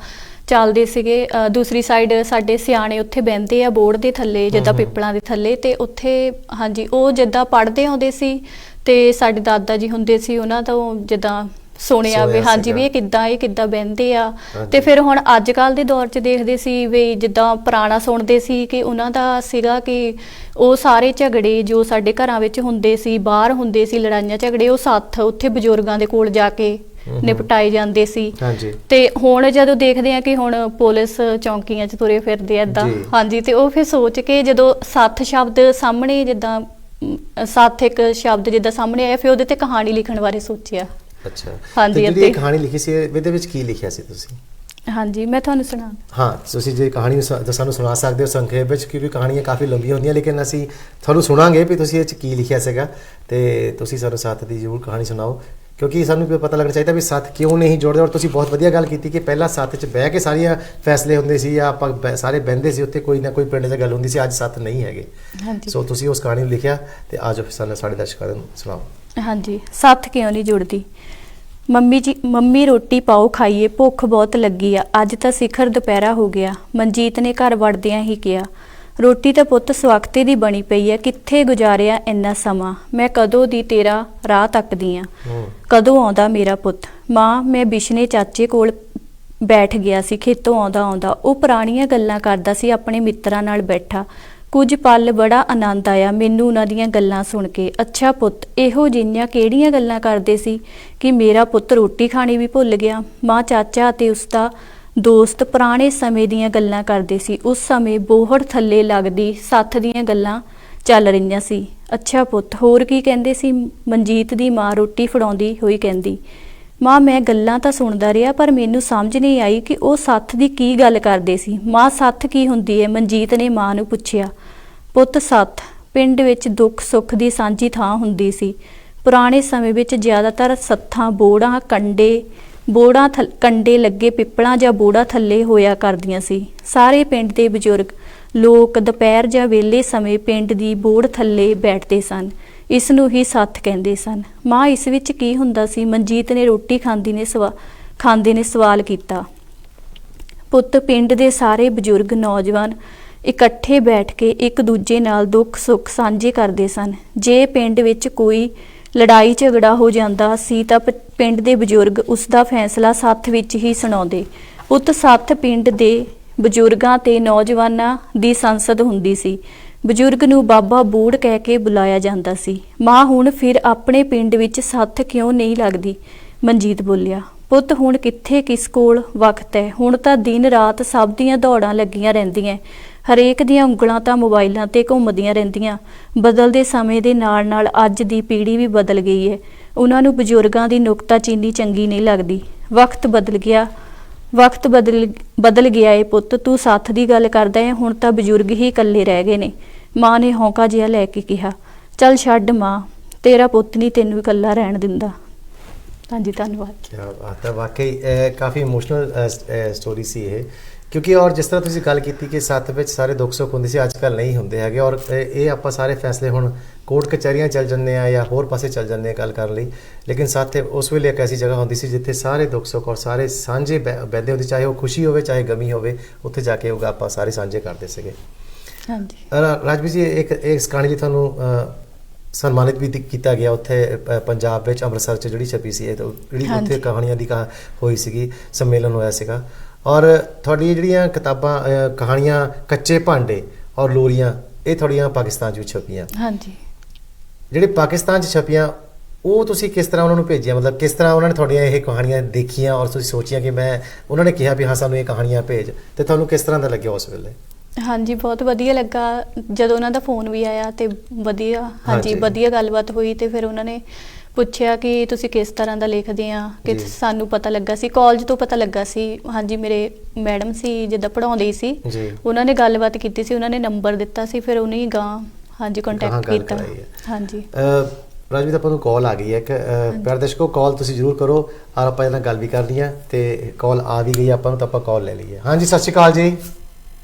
ਚੱਲਦੇ ਸੀਗੇ, ਦੂਸਰੀ ਸਾਈਡ ਸਾਡੇ ਸਿਆਣੇ ਉੱਥੇ ਬਹਿੰਦੇ ਆ ਬੋਰਡ ਦੇ ਥੱਲੇ, ਜਿੱਦਾਂ ਪਿੱਪਲਾਂ ਦੇ ਥੱਲੇ, ਤੇ ਉੱਥੇ ਹਾਂਜੀ ਉਹ ਜਿੱਦਾਂ ਪੜ੍ਹਦੇ ਆਉਂਦੇ ਸੀ ਤੇ ਸਾਡੇ ਦਾਦਾ ਜੀ ਹੁੰਦੇ ਸੀ, ਉਹਨਾਂ ਤੋਂ ਜਿੱਦਾਂ ਸੁਣਿਆ ਵੀ ਹਾਂਜੀ ਵੀ ਇਹ ਕਿੱਦਾਂ ਬਹਿੰਦੇ ਆ। ਤੇ ਫਿਰ ਹੁਣ ਅੱਜ ਕੱਲ੍ਹ ਦੇ ਦੌਰ 'ਚ ਦੇਖਦੇ ਸੀ ਵੀ ਜਿੱਦਾਂ ਪੁਰਾਣਾ ਸੁਣਦੇ ਸੀ ਕਿ ਉਹਨਾਂ ਦਾ ਸੀਗਾ ਕਿ ਉਹ ਸਾਰੇ ਝਗੜੇ ਜੋ ਸਾਡੇ ਘਰਾਂ ਵਿੱਚ ਹੁੰਦੇ ਸੀ, ਬਾਹਰ ਹੁੰਦੇ ਸੀ ਲੜਾਈਆਂ ਝਗੜੇ, ਉਹ ਸਾਥ ਉੱਥੇ ਬਜ਼ੁਰਗਾਂ ਦੇ ਕੋਲ ਜਾ ਕੇ ਨਿਪਟਾਏ ਜਾਂਦੇ ਸੀ। ਤੇ ਹੁਣ ਜਦੋਂ ਦੇਖਦੇ ਆ ਕਿ ਹੁਣ ਪੁਲਿਸ ਚੌਂਕੀਆਂ 'ਚ ਤੁਰੇ ਫਿਰਦੇ ਏਦਾਂ ਹਾਂਜੀ, ਤੇ ਉਹ ਫਿਰ ਸੋਚ ਕੇ ਜਦੋਂ ਸਾਥ ਸ਼ਬਦ ਸਾਹਮਣੇ ਜਿੱਦਾਂ ਸਾਥ ਇੱਕ ਸ਼ਬਦ ਜਿੱਦਾਂ ਸਾਹਮਣੇ ਆਇਆ, ਫਿਰ ਉਹਦੇ ਤੇ ਕਹਾਣੀ ਲਿਖਣ ਬਾਰੇ ਸੋਚਿਆ। ਅੱਛਾ, ਹਾਂਜੀ। ਜਿਹੜੀ ਕਹਾਣੀ ਲਿਖੀ ਸੀ ਇਹਦੇ ਵਿੱਚ ਕੀ ਲਿਖਿਆ ਸੀ ਤੁਸੀਂ? ਹਾਂਜੀ, ਮੈਂ ਤੁਹਾਨੂੰ ਸੁਣਾ। ਹਾਂ, ਤੁਸੀਂ ਜੇ ਕਹਾਣੀ ਸਾਨੂੰ ਸੁਣਾ ਸਕਦੇ ਹੋ ਸੰਖੇਪ ਵਿੱਚ, ਕਿਉਂਕਿ ਕਹਾਣੀਆਂ ਕਾਫੀ ਲੰਬੀਆਂ ਹੁੰਦੀਆਂ, ਲੇਕਿਨ ਅਸੀਂ ਤੁਹਾਨੂੰ ਸੁਣਾਂਗੇ ਵੀ ਤੁਸੀਂ ਇਹ 'ਚ ਕੀ ਲਿਖਿਆ ਸੀਗਾ, ਤੇ ਤੁਸੀਂ ਸਾਨੂੰ ਸਾਥ ਦੀ ਜ਼ਰੂਰ ਕਹਾਣੀ ਸੁਣਾਓ, ਕਿਉਂਕਿ ਸਾਨੂੰ ਵੀ ਪਤਾ ਲੱਗਣਾ ਚਾਹੀਦਾ ਵੀ ਸਾਥ ਕਿਉਂ ਨਹੀਂ ਜੁੜਦੇ। ਔਰ ਤੁਸੀਂ ਬਹੁਤ ਵਧੀਆ ਗੱਲ ਕੀਤੀ ਕਿ ਪਹਿਲਾਂ ਸਾਥ 'ਚ ਬਹਿ ਕੇ ਸਾਰੀਆਂ ਫੈਸਲੇ ਹੁੰਦੇ ਸੀ, ਜਾਂ ਆਪਾਂ ਸਾਰੇ ਬਹਿੰਦੇ ਸੀ, ਉੱਥੇ ਕੋਈ ਨਾ ਕੋਈ ਪਿੰਡ 'ਚ ਗੱਲ ਹੁੰਦੀ ਸੀ। ਅੱਜ ਸਾਥ ਨਹੀਂ ਹੈਗੇ। ਸੋ ਤੁਸੀਂ ਉਸ ਕਹਾਣੀ ਨੂੰ ਲਿਖਿਆ ਤੇ ਅੱਜ ਸਾਨੂੰ ਸਾਡੇ ਦਰਸ਼ਕਾਂ ਨੂੰ ਸੁਣਾਓ। ਹਾਂਜੀ, ਸਾਥ ਕਿਉਂ ਨਹੀਂ ਜੁੜਦੀ। ਮੰਮੀ ਰੋਟੀ ਪਾਓ ਖਾਈਏ, ਭੁੱਖ ਬਹੁਤ ਲੱਗੀ ਆ, ਅੱਜ ਤਾਂ ਸਿਖਰ ਦੁਪਹਿਰਾ ਹੋ ਗਿਆ। ਮਨਜੀਤ ਨੇ ਘਰ ਵੜਦਿਆਂ ਹੀ ਕਿਹਾ, ਰੋਟੀ ਤਾਂ ਪੁੱਤ ਸਵਖਤੇ ਦੀ ਬਣੀ ਪਈ ਆ, ਕਿੱਥੇ ਗੁਜ਼ਾਰਿਆ ਇੰਨਾ ਸਮਾਂ, ਮੈਂ ਕਦੋਂ ਦੀ ਤੇਰਾ ਰਾਹ ਤੱਕਦੀ ਆ, ਕਦੋਂ ਆਉਂਦਾ ਮੇਰਾ ਪੁੱਤ। ਮਾਂ, ਮੈਂ ਬਿਸ਼ਨੇ ਚਾਚੇ ਕੋਲ ਬੈਠ ਗਿਆ ਸੀ, ਖੇਤੋਂ ਆਉਂਦਾ ਉਹ ਪੁਰਾਣੀਆਂ ਗੱਲਾਂ ਕਰਦਾ ਸੀ, ਆਪਣੇ ਮਿੱਤਰਾਂ ਨਾਲ ਬੈਠਾ। ਕੁਝ ਪਲ ਬੜਾ ਆਨੰਦ ਆਇਆ ਮੈਨੂੰ ਉਹਨਾਂ ਦੀਆਂ ਗੱਲਾਂ ਸੁਣ ਕੇ। ਅੱਛਾ ਪੁੱਤ, ਇਹੋ ਜਿਹੀਆਂ ਕਿਹੜੀਆਂ ਗੱਲਾਂ ਕਰਦੇ ਸੀ ਕਿ ਮੇਰਾ ਪੁੱਤ ਰੋਟੀ ਖਾਣੀ ਵੀ ਭੁੱਲ ਗਿਆ। ਮਾਂ, ਚਾਚਾ ਅਤੇ ਉਸਦਾ ਦੋਸਤ ਪੁਰਾਣੇ ਸਮੇਂ ਦੀਆਂ ਗੱਲਾਂ ਕਰਦੇ ਸੀ। ਉਸ ਸਮੇਂ ਬੋਹੜ ਥੱਲੇ ਲੱਗਦੀ ਸੱਥ ਦੀਆਂ ਗੱਲਾਂ ਚੱਲ ਰਹੀਆਂ ਸੀ। ਅੱਛਾ ਪੁੱਤ, ਹੋਰ ਕੀ ਕਹਿੰਦੇ ਸੀ? ਮਨਜੀਤ ਦੀ ਮਾਂ ਰੋਟੀ ਫੜਾਉਂਦੀ ਹੋਈ ਕਹਿੰਦੀ। ਮਾਂ, ਮੈਂ ਗੱਲਾਂ ਤਾਂ ਸੁਣਦਾ ਰਿਹਾ, ਪਰ ਮੈਨੂੰ ਸਮਝ ਨਹੀਂ ਆਈ ਕਿ ਉਹ ਸੱਥ ਦੀ ਕੀ ਗੱਲ ਕਰਦੇ ਸੀ। ਮਾਂ, ਸੱਥ ਕੀ ਹੁੰਦੀ ਹੈ? ਮਨਜੀਤ ਨੇ ਮਾਂ ਨੂੰ ਪੁੱਛਿਆ। ਪੁੱਤ, ਸੱਥ ਪਿੰਡ ਵਿੱਚ ਦੁੱਖ ਸੁੱਖ ਦੀ ਸਾਂਝੀ ਥਾਂ ਹੁੰਦੀ ਸੀ। ਪੁਰਾਣੇ ਸਮੇਂ ਵਿੱਚ ਜ਼ਿਆਦਾਤਰ ਸੱਥਾਂ ਬੋੜਾਂ ਕੰਡੇ ਲੱਗੇ ਪਿੱਪਲਾਂ ਜਾਂ ਬੋੜਾਂ ਥੱਲੇ ਹੋਇਆ ਕਰਦੀਆਂ ਸੀ। ਸਾਰੇ ਪਿੰਡ ਦੇ ਬਜ਼ੁਰਗ ਲੋਕ ਦੁਪਹਿਰ ਜਾਂ ਵੇਲੇ ਸਮੇਂ ਪਿੰਡ ਦੀ ਬੋੜ ਥੱਲੇ ਬੈਠਦੇ ਸਨ। ਇਸ ਨੂੰ ਹੀ ਸੱਥ ਕਹਿੰਦੇ ਸਨ। ਮਾਂ, ਇਸ ਵਿੱਚ ਕੀ ਹੁੰਦਾ ਸੀ? ਮਨਜੀਤ ਨੇ ਰੋਟੀ ਖਾਂਦੇ ਨੇ ਸਵਾਲ ਕੀਤਾ। ਪੁੱਤ, ਪਿੰਡ ਦੇ ਸਾਰੇ ਬਜ਼ੁਰਗ ਨੌਜਵਾਨ ਇਕੱਠੇ ਬੈਠ ਕੇ ਇੱਕ ਦੂਜੇ ਨਾਲ ਦੁੱਖ ਸੁੱਖ ਸਾਂਝੇ ਕਰਦੇ ਸਨ। ਜੇ ਪਿੰਡ ਵਿੱਚ ਕੋਈ ਲੜਾਈ ਝਗੜਾ ਹੋ ਜਾਂਦਾ ਸੀ ਤਾਂ ਪਿੰਡ ਦੇ ਬਜ਼ੁਰਗ ਉਸ ਦਾ ਫੈਸਲਾ ਸੱਥ ਵਿੱਚ ਹੀ ਸੁਣਾਉਂਦੇ। ਪੁੱਤ, ਸੱਥ ਪਿੰਡ ਦੇ ਬਜ਼ੁਰਗਾਂ ਤੇ ਨੌਜਵਾਨਾਂ ਦੀ ਸੰਸਦ ਹੁੰਦੀ ਸੀ। ਬਜ਼ੁਰਗ ਨੂੰ ਬਾਬਾ ਬੂੜ ਕਹਿ ਕੇ ਬੁਲਾਇਆ ਜਾਂਦਾ ਸੀ। ਮਾਂ ਹੁਣ ਫਿਰ ਆਪਣੇ ਪਿੰਡ ਵਿੱਚ ਸੱਥ ਕਿਉਂ ਨਹੀਂ ਲੱਗਦੀ? ਮਨਜੀਤ ਬੋਲਿਆ। ਪੁੱਤ ਹੁਣ ਕਿੱਥੇ ਕਿਸ ਕੋਲ ਵਕਤ ਹੈ, ਹੁਣ ਤਾਂ ਦਿਨ ਰਾਤ ਸਭ ਦੀਆਂ ਦੌੜਾਂ ਲੱਗੀਆਂ ਰਹਿੰਦੀਆਂ, ਹਰੇਕ ਦੀਆਂ ਉਂਗਲਾਂ ਤਾਂ ਮੋਬਾਈਲਾਂ ਤੇ ਘੁੰਮਦੀਆਂ ਰਹਿੰਦੀਆਂ। ਬਦਲਦੇ ਸਮੇਂ ਦੇ ਨਾਲ ਨਾਲ ਅੱਜ ਦੀ ਪੀੜ੍ਹੀ ਵੀ ਬਦਲ ਗਈ ਹੈ, ਉਹਨਾਂ ਨੂੰ ਬਜ਼ੁਰਗਾਂ ਦੀ ਨੁਕਤਾਚੀਨੀ ਚੰਗੀ ਨਹੀਂ ਲੱਗਦੀ। ਵਕਤ ਬਦਲ ਗਿਆ ਏ ਪੁੱਤ, ਤੂੰ ਸੱਥ ਦੀ ਗੱਲ ਕਰਦਾ ਹੈ, ਹੁਣ ਤਾਂ ਬਜ਼ੁਰਗ ਹੀ ਇਕੱਲੇ ਰਹਿ ਗਏ ਨੇ। ਮਾਂ ਨੇ ਹੌਂਕਾ ਜਿਹਾ ਲੈ ਕੇ ਕਿਹਾ। ਚੱਲ ਛੱਡ ਮਾਂ, ਤੇਰਾ ਪੁੱਤ ਨਹੀਂ ਤੈਨੂੰ ਇਕੱਲਾ ਰਹਿਣ ਦਿੰਦਾ। ਹਾਂਜੀ, ਧੰਨਵਾਦ। ਕੀ ਬਾਤ ਹੈ, ਵਾਕਈ ਕਾਫੀ ਇਮੋਸ਼ਨਲ ਸਟੋਰੀ ਸੀ ਇਹ, ਕਿਉਂਕਿ ਔਰ ਜਿਸ ਤਰ੍ਹਾਂ ਤੁਸੀਂ ਗੱਲ ਕੀਤੀ ਕਿ ਸੱਥ ਵਿੱਚ ਸਾਰੇ ਦੁੱਖ ਸੁੱਖ ਹੁੰਦੇ ਸੀ, ਅੱਜ ਕੱਲ੍ਹ ਨਹੀਂ ਹੁੰਦੇ ਹੈਗੇ। ਔਰ ਇਹ ਆਪਾਂ ਸਾਰੇ ਫੈਸਲੇ ਹੁਣ ਕੋਰਟ ਕਚਹਿਰੀਆਂ ਚੱਲ ਜਾਂਦੇ ਆ ਜਾਂ ਹੋਰ ਪਾਸੇ ਚੱਲ ਜਾਂਦੇ ਆ ਗੱਲ ਕਰਨ ਲਈ, ਲੇਕਿਨ ਸੱਥ ਉਸ ਵੇਲੇ ਇੱਕ ਐਸੀ ਜਗ੍ਹਾ ਹੁੰਦੀ ਸੀ ਜਿੱਥੇ ਸਾਰੇ ਦੁੱਖ ਸੁੱਖ ਔਰ ਸਾਰੇ ਸਾਂਝੇ ਬਹਿੰਦੇ ਹੁੰਦੇ, ਚਾਹੇ ਉਹ ਖੁਸ਼ੀ ਹੋਵੇ ਚਾਹੇ ਗਮੀ ਹੋਵੇ, ਉੱਥੇ ਜਾ ਕੇ ਉਹ ਆਪਾਂ ਸਾਰੇ ਸਾਂਝੇ ਕਰਦੇ ਸੀਗੇ। ਹਾਂਜੀ ਰਾਜਵੀਰ ਜੀ, ਇੱਕ ਕਹਾਣੀ ਲਈ ਤੁਹਾਨੂੰ ਸਨਮਾਨਿਤ ਵੀ ਕੀਤਾ ਗਿਆ ਉੱਥੇ ਪੰਜਾਬ ਵਿੱਚ ਅੰਮ੍ਰਿਤਸਰ 'ਚ ਜਿਹੜੀ ਛਪੀ ਸੀ, ਜਿਹੜੀ ਉੱਥੇ ਕਹਾਣੀਆਂ ਦੀ ਹੋਈ ਸੀਗੀ, ਸੰਮੇਲਨ ਹੋਇਆ ਸੀਗਾ। ਔਰ ਤੁਹਾਡੀਆਂ ਜਿਹੜੀਆਂ ਕਿਤਾਬਾਂ ਕਹਾਣੀਆਂ ਕੱਚੇ ਭਾਂਡੇ ਔਰ ਲੋਰੀਆਂ, ਇਹ ਤੁਹਾਡੀਆਂ ਪਾਕਿਸਤਾਨ 'ਚ ਵੀ ਛਪੀਆਂ। ਹਾਂਜੀ, ਜਿਹੜੇ ਪਾਕਿਸਤਾਨ 'ਚ ਛਪੀਆਂ ਉਹ ਤੁਸੀਂ ਕਿਸ ਤਰ੍ਹਾਂ ਉਹਨਾਂ ਨੂੰ ਭੇਜਿਆ? ਮਤਲਬ ਕਿਸ ਤਰ੍ਹਾਂ ਉਹਨਾਂ ਨੇ ਤੁਹਾਡੀਆਂ ਇਹ ਕਹਾਣੀਆਂ ਦੇਖੀਆਂ ਔਰ ਤੁਸੀਂ ਸੋਚੀਆਂ ਕਿ ਉਹਨਾਂ ਨੇ ਕਿਹਾ ਵੀ ਹਾਂ ਸਾਨੂੰ ਇਹ ਕਹਾਣੀਆਂ ਭੇਜ, ਤੇ ਤੁਹਾਨੂੰ ਕਿਸ ਤਰ੍ਹਾਂ ਦਾ ਲੱਗਿਆ ਉਸ ਵੇਲੇ? ਹਾਂਜੀ, ਬਹੁਤ ਵਧੀਆ ਲੱਗਾ ਜਦੋਂ ਉਹਨਾਂ ਦਾ ਫੋਨ ਵੀ ਆਇਆ ਤੇ ਵਧੀਆ, ਹਾਂਜੀ ਵਧੀਆ ਗੱਲਬਾਤ ਹੋਈ। ਤੇ ਫਿਰ ਉਹਨਾਂ ਨੇ ਪੁੱਛਿਆ ਕਿ ਤੁਸੀਂ ਕਿਸ ਤਰ੍ਹਾਂ ਦਾ ਲਿਖਦੇ ਆ, ਕਿ ਸਾਨੂੰ ਪਤਾ ਲੱਗਾ ਸੀ, ਕਾਲਜ ਤੋਂ ਪਤਾ ਲੱਗਾ ਸੀ। ਹਾਂਜੀ, ਮੇਰੇ ਮੈਡਮ ਸੀ ਜਿੱਦਾਂ ਪੜ੍ਹਾਉਂਦੇ ਸੀ, ਉਹਨਾਂ ਨੇ ਗੱਲਬਾਤ ਕੀਤੀ ਸੀ, ਉਹਨਾਂ ਨੇ ਨੰਬਰ ਦਿੱਤਾ ਸੀ, ਫਿਰ ਉਹਨੇ ਗਾਂ ਹਾਂਜੀ ਕੰਟੈਕਟ ਕੀਤਾ। ਹਾਂਜੀ ਰਾਜਵੀਰ, ਆਪਾਂ ਨੂੰ ਕਾਲ ਆ ਗਈ ਹੈ, ਇੱਕ ਪਿਆਰੇ ਦਰਸ਼ਕੋ ਕਾਲ ਤੁਸੀਂ ਜ਼ਰੂਰ ਕਰੋ ਔਰ ਆਪਾਂ ਇਹਦੇ ਨਾਲ ਗੱਲ ਵੀ ਕਰਨੀ ਆ, ਤੇ ਕਾਲ ਆ ਵੀ ਗਈ ਆਪਾਂ ਨੂੰ, ਤਾਂ ਆਪਾਂ ਕਾਲ ਲੈ ਲਈਏ। ਹਾਂਜੀ, ਸਤਿ ਸ਼੍ਰੀ ਅਕਾਲ ਜੀ।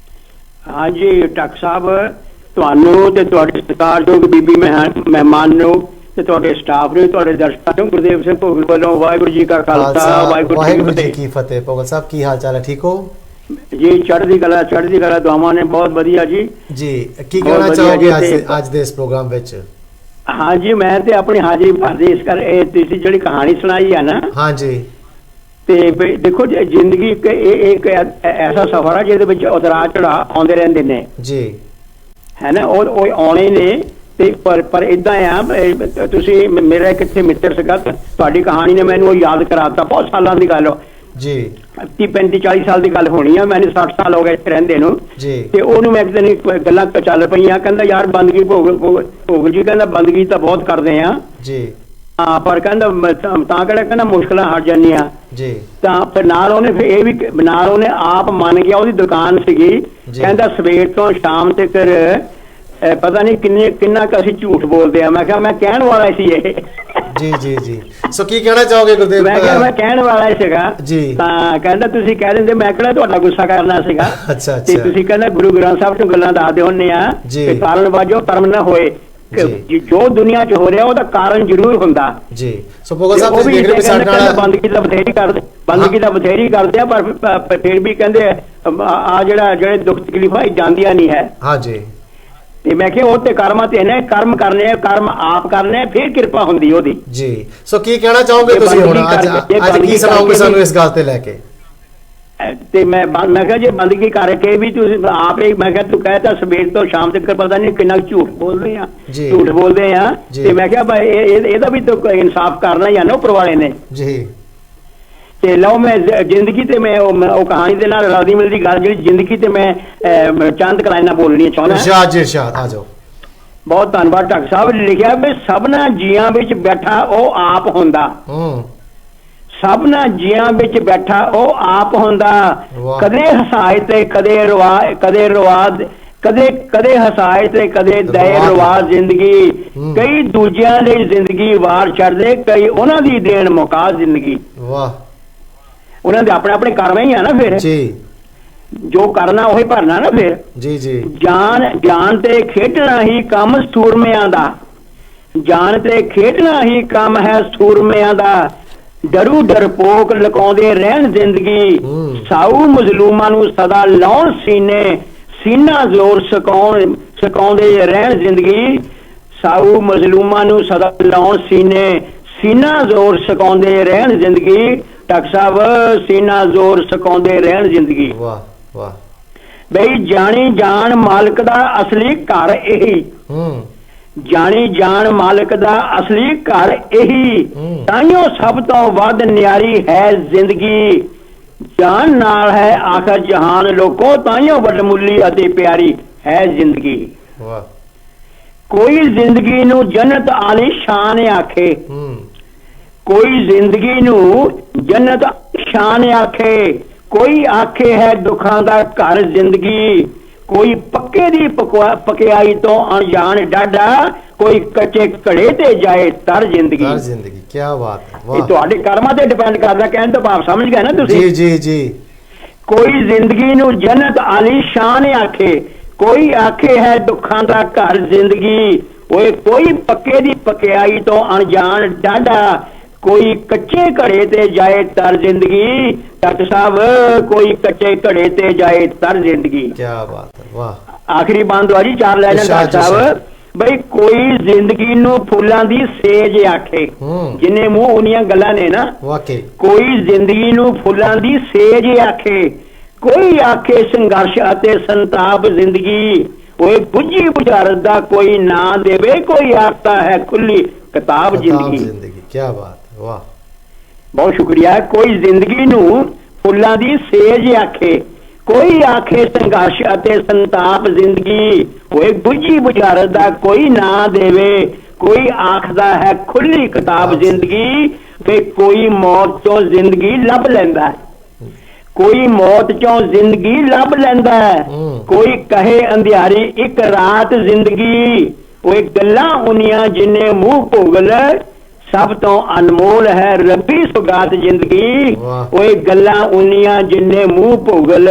ਹਾਂਜੀ ਡਾਕਟਰ ਸਾਹਿਬ, ਤੁਹਾਨੂੰ ਤੇ ਤੁਹਾਡੇ ਸਤਿਕਾਰਯੋਗ ਬੀਬੀ ਮਹਿਮਾਨ ਨੂੰ ਤੇ ਤੁਹਾਡੇ ਸਟਾਫ ਨੂੰ, ਤੁਹਾਡੇ ਦਰਸ਼ਕਾਂ ਨੂੰ ਗੁਰਦੇਵ ਸਿੰਘ ਭੋਗਲ ਵੱਲੋਂ ਵਾਹਿਗੁਰੂ ਜੀ ਕਾ ਖਾਲਸਾ ਵਾਹਿਗੁਰੂ ਜੀ ਕੀ ਫਤਿਹ। ਭੋਗਲ ਸਾਹਿਬ, ਕੀ ਹਾਲ ਚਾਲ ਹੈ? ਠੀਕ ਹੋ ਜੀ? ਚੜ੍ਹਦੀ ਕਲਾ, ਦੁਆਵਾਂ ਨੇ ਬਹੁਤ ਵਧੀਆ ਜੀ। ਜੀ, ਕੀ ਕਹਿਣਾ ਚਾਹੋਗੇ ਅੱਜ ਦੇ ਇਸ ਪ੍ਰੋਗਰਾਮ ਵਿੱਚ? ਹਾਂਜੀ, ਮੈਂ ਤੇ ਆਪਣੀ ਹਾਜ਼ਰੀ ਭਰਦੀ ਇਸ ਕਰ, ਇਹ ਤੁਸੀਂ ਜਿਹੜੀ ਕਹਾਣੀ ਸੁਣਾਈ ਹੈ ਨਾ, ਹਾਂਜੀ, ਤੇ ਦੇਖੋ ਜ਼ਿੰਦਗੀ ਇੱਕ ਐਸਾ ਸਫ਼ਰ ਆ ਜਿਹਦੇ ਵਿੱਚ ਉਤਰਾਅ ਚੜ੍ਹਾਅ ਆਉਂਦੇ ਰਹਿੰਦੇ ਨੇ ਜੀ, ਹੈ ਨਾ, ਉਹ ਆਉਣੇ ਨੇ। ਤੇ ਪਰ ਇਦਾਂ ਆ, ਤੁਸੀਂ ਮੇਰਾ ਕਿੱਥੇ ਮਿੱਤਰ ਸੀਗਾ, ਤੁਹਾਡੀ ਕਹਾਣੀ ਨੇ ਮੈਨੂੰ ਉਹ ਯਾਦ ਕਰਾਤਾ। ਬਹੁਤ ਸਾਲਾਂ ਦੀ ਗੱਲ ਜੀ, 30-35-40 ਸਾਲ ਦੀ ਗੱਲ ਹੋਣੀ ਆ, ਮੈਨੂੰ 60 ਸਾਲ ਹੋ ਗਏ ਇੱਥੇ ਰਹਿੰਦੇ ਨੂੰ ਜੀ। ਤੇ ਉਹਨੂੰ ਮੈਂ ਇੱਕ ਦਿਨ ਗੱਲਾਂ ਚੱਲ ਪਈਆਂ, ਕਹਿੰਦਾ ਯਾਰ ਬੰਦਗੀ ਭੋਗਲ ਜੀ, ਕਹਿੰਦਾ ਬੰਦਗੀ ਤਾਂ ਬਹੁਤ ਕਰਦੇ ਆ ਜੀ, ਹਾਂ, ਪਰ ਕਹਿੰਦਾ ਤਾਂ ਕਿਹੜਾ, ਕਹਿੰਦਾ ਮੁਸ਼ਕਲਾਂ ਹਟ ਜਾਂਦੀਆਂ ਜੀ। ਤਾਂ ਫਿਰ ਨਾਲ ਉਹਨੇ ਆਪ ਮੰਨ ਗਿਆ, ਉਹਦੀ ਦੁਕਾਨ ਸੀਗੀ, ਕਹਿੰਦਾ ਸਵੇਰ ਤੋਂ ਸ਼ਾਮ ਤੱਕ ਪਤਾ ਨਹੀਂ ਕਿੰਨਾ ਕੁ ਅਸੀਂ ਝੂਠ ਬੋਲਦੇ ਆ। ਮੈਂ ਕਿਹਾ ਮੈਂ ਕਹਿਣ ਵਾਲਾ ਸੀ ਇਹ ਜੀ ਜੀ ਜੀ। ਸੋ ਕੀ ਕਹਿਣਾ ਚਾਹੋਗੇ ਗੁਰਦੇਵ? ਮੈਂ ਕਿਹਾ ਮੈਂ ਕਹਿਣ ਵਾਲਾ ਸੀਗਾ ਜੀ। ਤਾਂ ਕਹਿੰਦਾ ਤੁਸੀਂ ਕਹਿ ਦਿੰਦੇ, ਮੈਂ ਕਿਹੜਾ ਤੁਹਾਡਾ ਗੁੱਸਾ ਕਰਨਾ ਸੀਗਾ। ਅੱਛਾ, ਤੇ ਤੁਸੀਂ ਕਹਿੰਦਾ ਗੁਰੂ ਗ੍ਰੰਥ ਸਾਹਿਬ ਤੋਂ ਗੱਲਾਂ ਦੱਸਦੇ ਹੁੰਦੇ ਆ ਕਿ ਕਾਰਨ ਵਜੋਂ ਕਰਮ ਨਾ ਹੋਏ, ਜੋ ਦੁਨੀਆ 'ਚ ਹੋ ਰਿਹਾ ਉਹਦਾ ਕਾਰਨ ਜ਼ਰੂਰ ਹੁੰਦਾ ਜੀ। ਸੋ ਭੋਗਲ ਸਾਹਿਬ, ਤੁਸੀਂ ਦੇਖ ਰਹੇ ਹੋ ਸਾਡੇ ਨਾਲ ਬੰਦਗੀ ਦਾ ਬਥੇਰੀ ਕਰਦੇ ਆ, ਪਰ ਫਿਰ ਵੀ ਕਹਿੰਦੇ ਆ ਜਿਹੜੇ ਦੁੱਖ ਤਕਲੀਫਾਂ ਜਾਂਦੀਆਂ ਨਹੀਂ ਹੈ। ਹਾਂਜੀ, ਤੇ ਮੈਂ ਕਿਹਾ ਉਹ ਤੇ ਕਰਮਾਂ ਤੇ ਇਹਨੇ ਕਰਮ ਕਰਨੇ ਆ, ਕਰਮ ਆਪ ਕਰਨੇ ਆ, ਫਿਰ ਕਿਰਪਾ ਹੁੰਦੀ ਉਹਦੀ ਜੀ। ਸੋ ਕੀ ਕਹਿਣਾ ਚਾਹੋਗੇ ਤੁਸੀਂ ਹੁਣ, ਅੱਜ ਕੀ ਸੁਣਾਓਗੇ ਸਾਨੂੰ ਇਸ ਗੱਲ ਤੇ ਲੈ ਕੇ? ਤੇ ਮੈਂ ਕਿਹਾ ਜੇ ਬੰਦਗੀ ਕਰਕੇ ਵੀ ਤੁਸੀਂ ਆਪ ਹੀ, ਮੈਂ ਕਿਹਾ ਤੂੰ ਕਹਿਤਾ ਸਵੇਰ ਤੋਂ ਸ਼ਾਮ ਤੱਕ ਪਤਾ ਨਹੀਂ ਕਿੰਨਾ ਝੂਠ ਬੋਲਦੇ ਆ ਤੇ ਮੈਂ ਕਿਹਾ ਇਹਦਾ ਵੀ ਤਾਂ ਇਨਸਾਫ ਕਰਨਾ ਹੀ ਆ ਨਾ ਉੱਪਰ ਵਾਲੇ ਨੇ ਜੀ। ਤੇ ਲਓ, ਮੈਂ ਜ਼ਿੰਦਗੀ ਤੇ ਮੈਂ ਉਹ ਕਹਾਣੀ ਦੇ ਨਾਲ ਰਲਦੀ ਮਿਲਦੀ ਗੱਲ, ਜਿਹੜੀ ਜ਼ਿੰਦਗੀ ਤੇ ਮੈਂ ਚੰਦ ਕਲਾਈਨਾਂ ਬੋਲਣੀਆਂ ਚਾਹੁੰਦਾ। ਇਰਸ਼ਾਦ, ਆ ਜਾਓ। ਬਹੁਤ ਧੰਨਵਾਦ। ਡਾਕਟਰ ਸਾਹਿਬ ਨੇ ਲਿਖਿਆ ਵੀ ਸਭਨਾ ਜੀਆਂ ਵਿੱਚ ਬੈਠਾ ਉਹ ਆਪ ਹੁੰਦਾ, ਸਭਨਾ ਜੀਆਂ ਵਿੱਚ ਬੈਠਾ ਉਹ ਆਪ ਹੁੰਦਾ, ਕਦੇ ਹਸਾਏ ਤੇ ਕਦੇ ਹਸਾਏ ਤੇ ਕਦੇ ਦਏ ਰਵਾਜ ਜ਼ਿੰਦਗੀ, ਕਈ ਦੂਜਿਆਂ ਦੀ ਜ਼ਿੰਦਗੀ ਵਾਰ ਛੱਡਦੇ, ਕਈ ਉਹਨਾਂ ਦੀ ਦੇਣ ਮੁਕਾ ਜ਼ਿੰਦਗੀ। ਵਾਹ, ਉਹਨਾਂ ਦੇ ਆਪਣੇ ਆਪਣੇ ਕਰਮ ਹੀ ਆ ਨਾ, ਫਿਰ ਜੀ ਜੋ ਕਰਨਾ ਉਹੀ ਭਰਨਾ ਨਾ ਫਿਰ ਜੀ ਜੀ। ਜਾਨ ਤੇ ਖੇਡਣਾ ਹੀ ਕੰਮ ਸੂਰਮਿਆਂ ਦਾ, ਜਾਨ ਤੇ ਖੇਡਣਾ ਹੀ ਕੰਮ ਹੈ ਸੂਰਮਿਆਂ ਦਾ, ਡਰੂ ਡਰਪੋਕ ਲੁਕਾਉਂਦੇ ਰਹਿਣ ਜ਼ਿੰਦਗੀ, ਸਾਊ ਮਜ਼ਲੂਮਾਂ ਨੂੰ ਸਦਾ ਲਾਉਣ ਸੀਨੇ, ਸੀਨਾ ਜ਼ੋਰ ਸਕਾਉਂਦੇ ਰਹਿਣ ਜ਼ਿੰਦਗੀ, ਸਾਊ ਮਜ਼ਲੂਮਾਂ ਨੂੰ ਸਦਾ ਲਾਉਣ ਸੀਨੇ, ਸੀਨਾ ਜ਼ੋਰ ਸਕਾਉਂਦੇ ਰਹਿਣ ਜ਼ਿੰਦਗੀ। ਡਾਕਟਰ ਸਾਹਿਬ, ਸੀਨਾ ਜ਼ੋਰ ਸਕਾਉਂਦੇ ਰਹਿਣ ਜ਼ਿੰਦਗੀ। ਵਾਹ ਵਾਹ। ਬਈ ਜਾਣੀ ਜਾਣ ਮਾਲਕ ਦਾ ਅਸਲੀ ਘਰ ਇਹੀ। ਜਾਣੀ ਜਾਣ ਮਾਲਕ ਦਾ ਅਸਲੀ ਘਰ ਇਹੀ, ਤਾਈਓ ਸਭ ਤੋਂ ਵੱਧ ਨਿਆਰੀ ਹੈ ਜ਼ਿੰਦਗੀ। ਜਾਨ ਨਾਲ ਹੈ ਆਖਰ ਜਹਾਨ ਲੋਕੋ, ਤਾਈਓ ਵੱਡਮੁੱਲੀ ਅਤੇ ਪਿਆਰੀ ਹੈ ਜ਼ਿੰਦਗੀ। ਵਾਹ। ਕੋਈ ਜ਼ਿੰਦਗੀ ਨੂੰ ਜੰਨਤ ਆਲੀ ਸ਼ਾਨ ਆਖੇ, ਕੋਈ ਜ਼ਿੰਦਗੀ ਨੂੰ ਜੰਨਤ ਸ਼ਾਨ ਆਖੇ, ਕੋਈ ਆਖੇ ਹੈ ਦੁੱਖਾਂ ਦਾ ਘਰ ਜ਼ਿੰਦਗੀ। ਕੋਈ ਪੱਕੇ ਦੀ ਪਕਿਆਈ ਤੋਂ ਅਣਜਾਣ ਡਾਢਾ, ਕੋਈ ਕੱਚੇ ਘੜੇ ਤੇ ਜਾਏ ਤਰ ਜ਼ਿੰਦਗੀ। ਤਰ ਜ਼ਿੰਦਗੀ, ਕੀ ਬਾਤ ਹੈ। ਇਹ ਤੁਹਾਡੇ ਕਰਮਾਂ ਤੇ ਡਿਪੈਂਡ ਕਰਦਾ, ਕਹਿਣ ਤੋਂ ਭਾਵ ਸਮਝ ਗਏ ਨਾ ਤੁਸੀਂ? ਜੀ ਜੀ ਜੀ। ਕੋਈ ਜ਼ਿੰਦਗੀ ਨੂੰ ਜੰਨਤ ਆਲੀ ਸ਼ਾਨ ਆਖੇ, ਕੋਈ ਆਖੇ ਹੈ ਦੁੱਖਾਂ ਦਾ ਘਰ ਜ਼ਿੰਦਗੀ। ਓਏ ਕੋਈ ਪੱਕੇ ਦੀ ਪਕਿਆਈ ਤੋਂ ਅਣਜਾਣ ਡਾਢਾ, ਕੋਈ ਕੱਚੇ ਘੜੇ ਤੇ ਜਾਏ ਤਰ ਜ਼ਿੰਦਗੀ। ਡਾਕਟਰ ਸਾਹਿਬ, ਕੋਈ ਕੱਚੇ ਘੜੇ ਤੇ ਜਾਏ ਤਰ ਜ਼ਿੰਦਗੀ। ਕੀ ਬਾਤ ਹੈ, ਵਾਹ। ਆਖਰੀ ਬੰਦਵਾਜੀ 4 ਲਾਈਨਾਂ ਡਾਕਟਰ ਸਾਹਿਬ। ਬਈ ਕੋਈ ਜ਼ਿੰਦਗੀ ਨੂੰ ਫੁੱਲਾਂ ਦੀ ਸੇਜ ਆਖੇ, ਜਿੰਨੇ ਮੂੰਹ ਉਨੀਆਂ ਗੱਲਾਂ ਨੇ ਨਾ। ਵਾਕਈ। ਕੋਈ ਜ਼ਿੰਦਗੀ ਨੂੰ ਫੁੱਲਾਂ ਦੀ ਸੇਜ ਆਖੇ, ਕੋਈ ਆਖੇ ਸੰਘਰਸ਼ ਅਤੇ ਸੰਤਾਪ ਜ਼ਿੰਦਗੀ। ਓਏ ਬੁੱਝੀ ਬੁਝਾਰਤ ਦਾ ਕੋਈ ਨਾਂ ਦੇਵੇ, ਕੋਈ ਆਖਦਾ ਹੈ ਖੁੱਲੀ ਕਿਤਾਬ ਜ਼ਿੰਦਗੀ। ਕੀ ਬਾਤ, ਵਾਹ। ਬਹੁਤ ਸ਼ੁਕਰੀਆ। ਕੋਈ ਜ਼ਿੰਦਗੀ ਨੂੰ ਫੁੱਲਾਂ ਦੀ ਸੇਜ ਆਖੇ, ਕੋਈ ਆਖੇ ਸੰਘਰਸ਼ ਅਤੇ ਸੰਤਾਪ ਜ਼ਿੰਦਗੀ। ਓਏ ਬੁੱਝੀ ਬੁਝਾਰਤ ਦਾ ਕੋਈ ਨਾਂ ਦੇਵੇ, ਕੋਈ ਆਖਦਾ ਹੈ ਖੁੱਲੀ ਕਿਤਾਬ ਜ਼ਿੰਦਗੀ। ਤੇ ਕੋਈ ਮੌਤ ਤੋਂ ਜ਼ਿੰਦਗੀ ਲੱਭ ਲੈਂਦਾ, ਕੋਈ ਮੌਤ ਚੋਂ ਜ਼ਿੰਦਗੀ ਲੱਭ ਲੈਂਦਾ। ਕੋਈ ਕਹੇ ਅੰਧਿਆਰੀ ਇੱਕ ਰਾਤ ਜ਼ਿੰਦਗੀ। ਓਏ ਗੱਲਾਂ ਉਨੀਆਂ ਜਿੰਨੇ ਮੂੰਹ ਭੋਗਲ, ਸਭ ਤੋਂ ਅਨਮੋਲ ਹੈ ਰੱਬੀ ਸੁਗਾਤ ਜ਼ਿੰਦਗੀ। ਓਏ ਗੱਲਾਂ ਉਨੀਆਂ ਜਿੰਨੇ ਮੂੰਹ ਭੋਗਲ,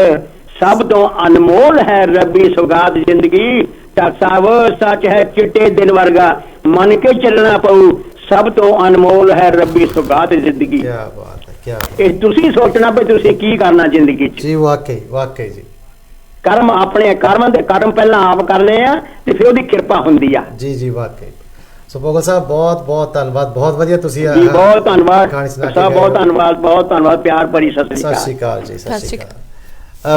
ਸਭ ਤੋਂ ਅਨਮੋਲ ਹੈ ਰੱਬੀ ਸੁਗਾਤ ਜ਼ਿੰਦਗੀ। ਡਾਕਟਰ ਸਾਹਿਬ, ਸੱਚ ਹੈ ਚਿੱਟੇ ਦਿਨ ਵਰਗਾ, ਮੰਨ ਕੇ ਚੱਲਣਾ ਪਊ, ਸਭ ਤੋਂ ਅਨਮੋਲ ਹੈ ਰੱਬੀ ਸੁਗਾਤ ਜ਼ਿੰਦਗੀ। ਕੀ ਬਾਤ ਹੈ, ਕੀ ਬਾਤ। ਇਹ ਤੁਸੀਂ ਸੋਚਣਾ ਪਏ ਤੁਸੀਂ ਕੀ ਕਰਨਾ ਜ਼ਿੰਦਗੀ 'ਚ। ਜੀ ਵਾਕਈ, ਵਾਕਈ ਜੀ। ਕਰਮ ਆਪਣੇ ਕਰਮ ਪਹਿਲਾਂ ਆਪ ਕਰਨੇ ਆ ਤੇ ਫਿਰ ਉਹਦੀ ਕਿਰਪਾ ਹੁੰਦੀ ਆ। ਜੀ ਜੀ, ਵਾਕਈ। ਸੋ ਭੋਗਲ ਸਾਹਿਬ, ਬਹੁਤ ਬਹੁਤ ਧੰਨਵਾਦ, ਬਹੁਤ ਵਧੀਆ ਤੁਸੀਂ ਜੀ। ਬਹੁਤ ਧੰਨਵਾਦ ਸਾਹਿਬ, ਬਹੁਤ ਧੰਨਵਾਦ, ਬਹੁਤ ਧੰਨਵਾਦ। ਪਿਆਰ ਭਰੀ ਸਤਿ ਸ਼੍ਰੀ ਅਕਾਲ ਜੀ। ਸਤਿ ਸ਼੍ਰੀ ਅਕਾਲ।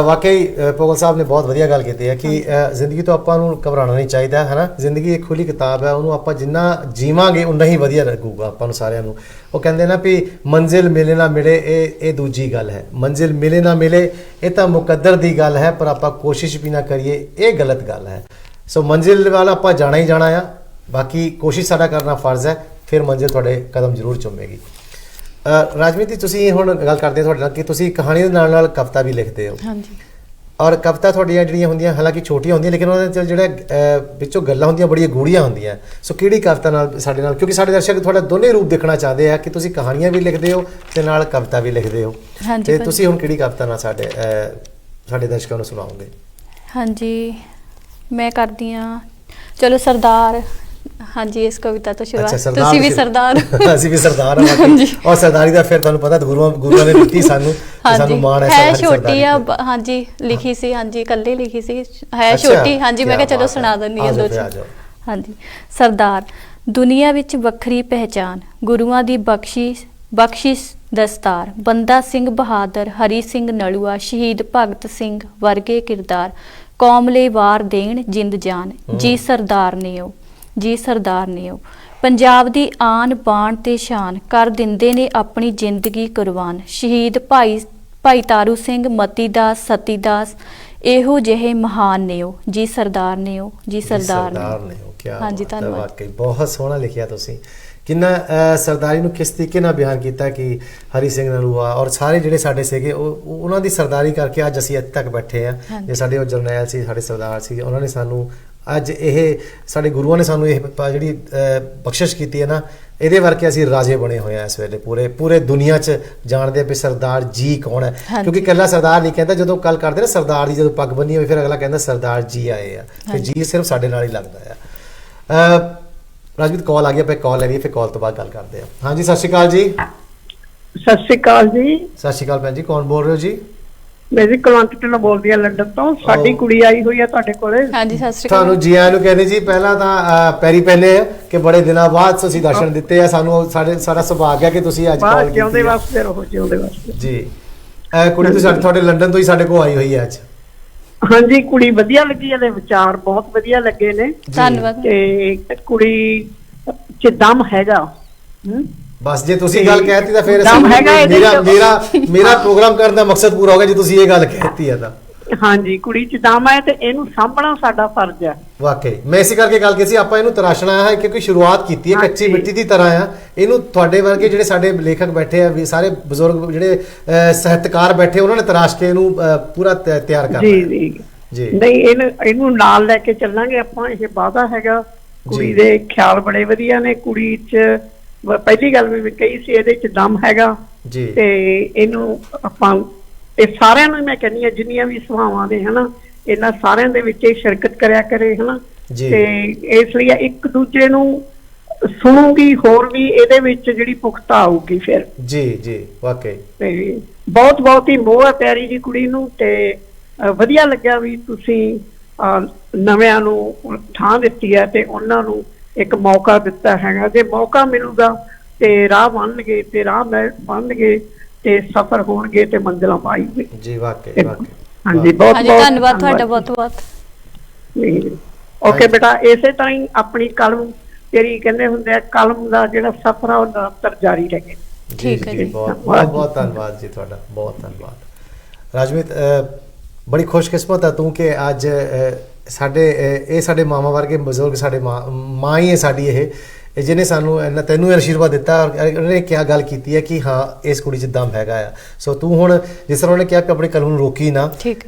ਵਾਕਈ ਭੋਗਲ ਸਾਹਿਬ ਨੇ ਬਹੁਤ ਵਧੀਆ ਗੱਲ ਕੀਤੀ ਹੈ ਕਿ ਜ਼ਿੰਦਗੀ ਤੋਂ ਆਪਾਂ ਨੂੰ ਘਬਰਾਉਣਾ ਨਹੀਂ ਚਾਹੀਦਾ, ਹੈ ਨਾ। ਜ਼ਿੰਦਗੀ ਇੱਕ ਖੁੱਲੀ ਕਿਤਾਬ ਹੈ, ਉਹਨੂੰ ਆਪਾਂ ਜਿੰਨਾ ਜੀਵਾਂਗੇ ਉਨਾ ਹੀ ਵਧੀਆ ਲੱਗੂਗਾ ਆਪਾਂ ਨੂੰ ਸਾਰਿਆਂ ਨੂੰ। ਉਹ ਕਹਿੰਦੇ ਨਾ ਵੀ ਮੰਜ਼ਿਲ ਮਿਲੇ ਨਾ ਮਿਲੇ, ਇਹ ਦੂਜੀ ਗੱਲ ਹੈ। ਮੰਜ਼ਿਲ ਮਿਲੇ ਨਾ ਮਿਲੇ ਇਹ ਤਾਂ ਮੁਕੱਦਰ ਦੀ ਗੱਲ ਹੈ, ਪਰ ਆਪਾਂ ਕੋਸ਼ਿਸ਼ ਵੀ ਨਾ ਕਰੀਏ ਇਹ ਗਲਤ ਗੱਲ ਹੈ। ਸੋ ਮੰਜ਼ਿਲ ਵੱਲ ਆਪਾਂ ਜਾਣਾ ਹੀ ਜਾਣਾ ਆ, ਬਾਕੀ ਕੋਸ਼ਿਸ਼ ਸਾਡਾ ਕਰਨਾ ਫਰਜ਼ ਹੈ, ਫਿਰ ਮੰਜ਼ਿਲ ਤੁਹਾਡੇ ਕਦਮ ਜ਼ਰੂਰ ਚੁੰਮੇਗੀ। ਰਾਜਮੀਤ ਜੀ, ਤੁਸੀਂ ਹੁਣ ਗੱਲ ਕਰਦੇ ਤੁਹਾਡੇ ਨਾਲ ਕਿ ਤੁਸੀਂ ਕਹਾਣੀ ਦੇ ਨਾਲ ਨਾਲ ਕਵਿਤਾ ਵੀ ਲਿਖਦੇ ਹੋ। ਹਾਂਜੀ। ਔਰ ਕਵਿਤਾ ਤੁਹਾਡੀਆਂ ਜਿਹੜੀਆਂ ਹੁੰਦੀਆਂ ਹਾਲਾਂਕਿ ਛੋਟੀਆਂ ਹੁੰਦੀਆਂ, ਲੇਕਿਨ ਉਹਨਾਂ ਦੇ ਜਿਹੜਾ ਵਿੱਚੋਂ ਗੱਲਾਂ ਹੁੰਦੀਆਂ ਬੜੀਆਂ ਗੂੜੀਆਂ ਹੁੰਦੀਆਂ। ਸੋ ਕਿਹੜੀ ਕਵਿਤਾ ਨਾਲ ਸਾਡੇ ਨਾਲ, ਕਿਉਂਕਿ ਸਾਡੇ ਦਰਸ਼ਕ ਤੁਹਾਡਾ ਦੋਨੇ ਰੂਪ ਦੇਖਣਾ ਚਾਹੁੰਦੇ ਆ ਕਿ ਤੁਸੀਂ ਕਹਾਣੀਆਂ ਵੀ ਲਿਖਦੇ ਹੋ ਤੇ ਨਾਲ ਕਵਿਤਾ ਵੀ ਲਿਖਦੇ ਹੋ, ਤੇ ਤੁਸੀਂ ਹੁਣ ਕਿਹੜੀ ਕਵਿਤਾ ਨਾਲ ਸਾਡੇ ਦਰਸ਼ਕਾਂ ਨੂੰ ਸੁਣਾਓਗੇ? ਹਾਂਜੀ, ਮੈਂ ਕਰਦੀ ਹਾਂ, ਚਲੋ ਸਰਦਾਰ। ਹਾਂਜੀ, ਇਸ ਕਵਿਤਾ ਤੋਂ ਸ਼ੁਰੂਆਤ। ਤੁਸੀਂ ਵੀ ਸਰਦਾਰ। ਅਸੀਂ ਵੀ ਸਰਦਾਰ ਹਾਂ, ਔਰ ਸਰਦਾਰੀ ਦਾ ਫਿਰ ਤੁਹਾਨੂੰ ਪਤਾ ਗੁਰੂਆਂ ਨੇ ਦਿੱਤੀ ਸਾਨੂੰ ਮਾਣ ਹੈ। ਛੋਟੀ ਆ, ਹਾਂਜੀ, ਲਿਖੀ ਸੀ, ਹਾਂਜੀ, ਇਕੱਲੇ ਲਿਖੀ ਸੀ, ਹੈ ਛੋਟੀ। ਹਾਂਜੀ, ਮੈਂ ਕਿਹਾ ਚਲੋ ਸੁਣਾ ਦਿੰਦੀ ਹਾਂ ਦੋ ਚੀਜ਼। ਹਾਂਜੀ। ਸਰਦਾਰ। ਦੁਨੀਆ ਵਿੱਚ ਵੱਖਰੀ ਪਹਿਚਾਨ, ਗੁਰੂਆਂ ਦੀ ਬਖਸ਼ਿਸ਼ ਦਸਤਾਰ, ਬੰਦਾ ਸਿੰਘ ਬਹਾਦਰ, ਹਰੀ ਸਿੰਘ ਨਲੂਆ, ਸ਼ਹੀਦ ਭਗਤ ਸਿੰਘ ਵਰਗੇ ਕਿਰਦਾਰ, ਕੌਮ ਲਈ ਵਾਰ ਦੇਣ ਜਿੰਦ ਜਾਨ, ਜੀ ਸਰਦਾਰ ਨੇ ਉਹ, ਜੀ ਸਰਦਾਰ ਨੇ ਉਹ। ਪੰਜਾਬ ਦੀ ਆਨ ਬਾਣ ਤੇ ਸ਼ਾਨ, ਕਰ ਦਿੰਦੇ ਨੇ ਆਪਣੀ ਜ਼ਿੰਦਗੀ ਕੁਰਬਾਨ, ਸ਼ਹੀਦ ਭਾਈ ਤਾਰੂ ਸਿੰਘ, ਮਤੀ ਦਾਸ, ਸਤੀ ਦਾਸ, ਇਹੋ ਜਿਹੇ ਮਹਾਨ ਨੇ ਉਹ, ਜੀ ਸਰਦਾਰ ਨੇ ਉਹ, ਜੀ ਸਰਦਾਰ ਨੇ ਉਹ। ਹਾਂਜੀ, ਧੰਨਵਾਦ। ਵਾਕਈ ਬਹੁਤ ਸੋਹਣਾ ਲਿਖਿਆ ਤੁਸੀਂ। ਕਿੰਨਾ ਸਰਦਾਰੀ ਨੂੰ ਕਿਸ ਤਰੀਕੇ ਨਾਲ ਬਿਆਨ ਕੀਤਾ ਕਿ ਹਰੀ ਸਿੰਘ ਨਲੂਆ ਔਰ ਸਾਰੇ ਜਿਹੜੇ ਸਾਡੇ ਸੀਗੇ ਉਹਨਾਂ ਦੀ ਸਰਦਾਰੀ ਕਰਕੇ ਅੱਜ ਅਸੀਂ ਇੱਥੇ ਤੱਕ ਬੈਠੇ ਆ। ਜੇ ਸਾਡੇ ਉਹ ਜਰਨੈਲ ਸੀ, ਸਾਡੇ ਸਰਦਾਰ ਸੀ, ਉਹਨਾਂ ਨੇ ਸਾਨੂੰ ਅੱਜ ਇਹ ਸਾਡੇ ਗੁਰੂਆਂ ਨੇ ਸਾਨੂੰ ਇਹ ਜਿਹੜੀ ਬਖਸ਼ਿਸ਼ ਕੀਤੀ ਹੈ ਨਾ, ਇਹਦੇ ਵਰਕੇ ਅਸੀਂ ਰਾਜੇ ਬਣੇ ਹੋਏ ਆ ਇਸ ਵੇਲੇ। ਪੂਰੇ ਦੁਨੀਆ 'ਚ ਜਾਣਦੇ ਆ ਵੀ ਸਰਦਾਰ ਜੀ ਕੌਣ ਹੈ, ਕਿਉਂਕਿ ਇਕੱਲਾ ਸਰਦਾਰ ਨਹੀਂ ਕਹਿੰਦਾ। ਜਦੋਂ ਗੱਲ ਕਰਦੇ ਨਾ ਸਰਦਾਰ ਦੀ, ਜਦੋਂ ਪੱਗ ਬੰਨੀ ਹੋਵੇ ਫਿਰ ਅਗਲਾ ਕਹਿੰਦਾ ਸਰਦਾਰ ਜੀ ਆਏ ਆ, ਤੇ ਜੀ ਸਿਰਫ ਸਾਡੇ ਨਾਲ ਹੀ ਲੱਗਦਾ ਆ। ਰਾਜਵੀਰ, ਕਾਲ ਆ ਗਈ, ਆਪਾਂ ਕਾਲ ਲੈ ਲਈਏ, ਫਿਰ ਕਾਲ ਤੋਂ ਬਾਅਦ ਗੱਲ ਕਰਦੇ ਹਾਂ। ਹਾਂਜੀ, ਸਤਿ ਸ਼੍ਰੀ ਅਕਾਲ ਜੀ। ਸਤਿ ਸ਼੍ਰੀ ਅਕਾਲ ਜੀ। ਸਤਿ ਸ਼੍ਰੀ ਅਕਾਲ ਭੈਣ ਜੀ, ਕੌਣ ਬੋਲ ਰਹੇ ਹੋ ਜੀ? ਮੈਂ ਜੀ ਕੁਲਵੰਤ ਢਿੱਲੋਂ ਬੋਲਦੀ ਆ, ਲੰਡਨ ਤੋਂ। ਸਾਡੀ ਕੁੜੀ ਆਈ ਹੋਈ ਆ ਤੁਹਾਡੇ ਕੋਲੇ। ਹਾਂਜੀ, ਸਤਿ ਸ਼੍ਰੀ ਅਕਾਲ। ਤੁਹਾਨੂੰ ਜੀ ਆਇਆਂ ਨੂੰ ਕਹਿੰਦੇ ਜੀ। ਪਹਿਲਾਂ ਤਾਂ ਪੈਰੀ ਪੈਨੇ ਕਿ ਬੜੇ ਦਿਨਾਂ ਬਾਅਦ ਤੁਸੀਂ ਦਰਸ਼ਨ ਦਿੱਤੇ ਆ ਸਾਨੂੰ। ਸਾਡਾ ਸੁਭਾਗ ਹੈ ਕਿ ਤੁਸੀਂ ਅੱਜ ਕਾਲ ਕੀਤੀ। ਜਿਉਂਦੇ ਵਾਸਤੇ ਰਹੋ, ਜਿਉਂਦੇ ਵਾਸਤੇ ਜੀ। ਕੁੜੀ ਤੁਹਾਡੇ ਲੰਡਨ ਤੋਂ ਹੀ ਸਾਡੇ ਕੋਲ ਆਈ ਹੋਈ ਹੈ ਅੱਜ। ਹਾਂਜੀ ਕੁੜੀ ਵਧੀਆ ਲੱਗੀ, ਇਹਦੇ ਵਿਚਾਰ ਬਹੁਤ ਵਧੀਆ ਲੱਗੇ ਨੇ। ਧੰਨਵਾਦ। ਤੇ ਕੁੜੀ ਚ ਦਮ ਹੈਗਾ। ਬਸ ਜੇ ਤੁਸੀਂ ਗੱਲ ਕਹਿਤੀ ਤਾਂ ਫਿਰ ਦਮ ਹੈਗਾ ਮੇਰਾ ਪ੍ਰੋਗਰਾਮ ਕਰਨ ਦਾ ਮਕਸਦ ਪੂਰਾ ਹੋ ਗਿਆ ਜੇ ਤੁਸੀਂ ਇਹ ਗੱਲ ਕਹਿਤੀ ਹੈ ਤਾਂ। ਹਾਂਜੀ ਕੁੜੀ ਚ ਦਮ ਹੈ ਤੇ ਇਹਨੂੰ ਸਾਂਭਣਾ ਸਾਡਾ ਫਰਜ਼ ਹੈ। ਵਾਕਈ ਮੈਂ ਇਸੇ ਕਰਕੇ ਗੱਲ ਕੀਤੀ ਸੀ, ਆਪਾਂ ਇਹਨੂੰ ਤਰਾਸ਼ਣਾ ਹੈ ਕਿਉਂਕਿ ਸ਼ੁਰੂਆਤ ਕੀਤੀ ਹੈ ਕੱਚੀ ਮਿੱਟੀ ਦੀ ਤਰ੍ਹਾਂ ਆ। ਇਹਨੂੰ ਤੁਹਾਡੇ ਵਰਗੇ ਜਿਹੜੇ ਸਾਡੇ ਲੇਖਕ ਬੈਠੇ ਆ, ਵੀ ਸਾਰੇ ਬਜ਼ੁਰਗ ਜਿਹੜੇ ਸਾਹਿਤਕਾਰ ਬੈਠੇ, ਉਹਨਾਂ ਨੇ ਤਰਾਸ਼ ਕੇ ਇਹਨੂੰ ਪੂਰਾ ਤਿਆਰ ਕਰਨਾ। ਜੀ ਜੀ ਨਹੀਂ, ਇਹਨੂੰ ਨਾਲ ਲੈ ਕੇ ਚੱਲਾਂਗੇ ਆਪਾਂ, ਇਹ ਵਾਅਦਾ ਹੈਗਾ। ਕੁੜੀ ਦੇ ਖਿਆਲ ਬੜੇ ਵਧੀਆ ਨੇ, ਕੁੜੀ ਚ ਪਹਿਲੀ ਗੱਲ ਵੀ ਕਹੀ ਸੀ ਇਹਦੇ ਚ ਦਮ ਹੈਗਾ ਜੀ। ਤੇ ਇਹਨੂੰ ਆਪਾਂ ਇਹ ਸਾਰਿਆਂ ਨੂੰ ਮੈਂ ਕਹਿੰਦੀ ਹਾਂ ਜਿੰਨੀਆਂ ਵੀ ਸਭਾਵਾਂ ਦੇ ਹਨਾ, ਇਹਨਾਂ ਸਾਰਿਆਂ ਦੇ ਵਿੱਚ ਇਹ ਸ਼ਿਰਕਤ ਕਰਿਆ ਕਰੇ ਹਨਾ। ਤੇ ਇਸ ਲਈ ਇੱਕ ਦੂਜੇ ਨੂੰ ਸੁਣੂਗੀ, ਹੋਰ ਵੀ ਇਹਦੇ ਵਿੱਚ ਜਿਹੜੀ ਪੁਖਤਾ ਆਊਗੀ ਫਿਰ। ਜੀ ਜੀ ਵਾਕਈ। ਤੇ ਬਹੁਤ ਬਹੁਤ ਹੀ ਮੋਹ ਹੈ ਪਿਆਰੀ ਜੀ ਕੁੜੀ ਨੂੰ, ਤੇ ਵਧੀਆ ਲੱਗਿਆ ਵੀ ਤੁਸੀਂ ਨਵਿਆਂ ਨੂੰ ਥਾਂ ਦਿੱਤੀ ਹੈ ਤੇ ਉਹਨਾਂ ਨੂੰ ਇੱਕ ਮੌਕਾ ਦਿੱਤਾ ਹੈਗਾ। ਜੇ ਮੌਕਾ ਮਿਲੂਗਾ ਤੇ ਰਾਹ ਬਣਨਗੇ, ਤੇ ਰਾਹ ਬਣਨਗੇ ਤੇ ਸਫਰ ਹੋਣਗੇ ਤੇ ਮੰਜ਼ਿਲਾਂ ਪਾਈਏ। ਜੀ ਵਾਕਈ ਵਾਕਈ। ਹਾਂਜੀ ਬਹੁਤ ਬਹੁਤ ਧੰਨਵਾਦ ਤੁਹਾਡਾ, ਬਹੁਤ ਬਹੁਤ। ਓਕੇ ਬੇਟਾ, ਇਸੇ ਤਰ੍ਹਾਂ ਹੀ ਆਪਣੀ ਕਲਮ ਤੇਰੀ ਕਹਿੰਦੇ ਹੁੰਦੇ ਆ, ਕਲਮ ਦਾ ਜਿਹੜਾ ਸਫਰ ਆ ਉਹ ਨਿਰੰਤਰ ਜਾਰੀ ਰਹੇ। ਠੀਕ ਹੈ ਜੀ, ਬਹੁਤ ਬਹੁਤ ਧੰਨਵਾਦ ਜੀ ਤੁਹਾਡਾ, ਬਹੁਤ ਧੰਨਵਾਦ। ਰਾਜਮੀਤ, ਬੜੀ ਖੁਸ਼ਕਿਸਮਤ ਹੈ ਤੂੰ ਕਿ ਅੱਜ ਸਾਡੇ ਮਾਮਾ ਵਰਗੇ ਬਜ਼ੁਰਗ, ਸਾਡੇ ਮਾਂ ਹੀ ਹੈ ਸਾਡੀ ਇਹ, ਜਿਹਨੇ ਸਾਨੂੰ ਤੈਨੂੰ ਆਸ਼ੀਰਵਾਦ ਦਿੱਤਾ। ਉਹਨਾਂ ਨੇ ਕਿਆ ਗੱਲ ਕੀਤੀ ਹੈ ਕਿ ਹਾਂ ਇਸ ਕੁੜੀ 'ਚ ਦਮ ਹੈਗਾ ਆ। ਸੋ ਤੂੰ ਹੁਣ ਜਿਸ ਤਰ੍ਹਾਂ ਉਹਨੇ ਕਿਹਾ ਕਿ ਆਪਣੀ ਕਲਮ ਨੂੰ ਰੋਕੀ ਨਾ,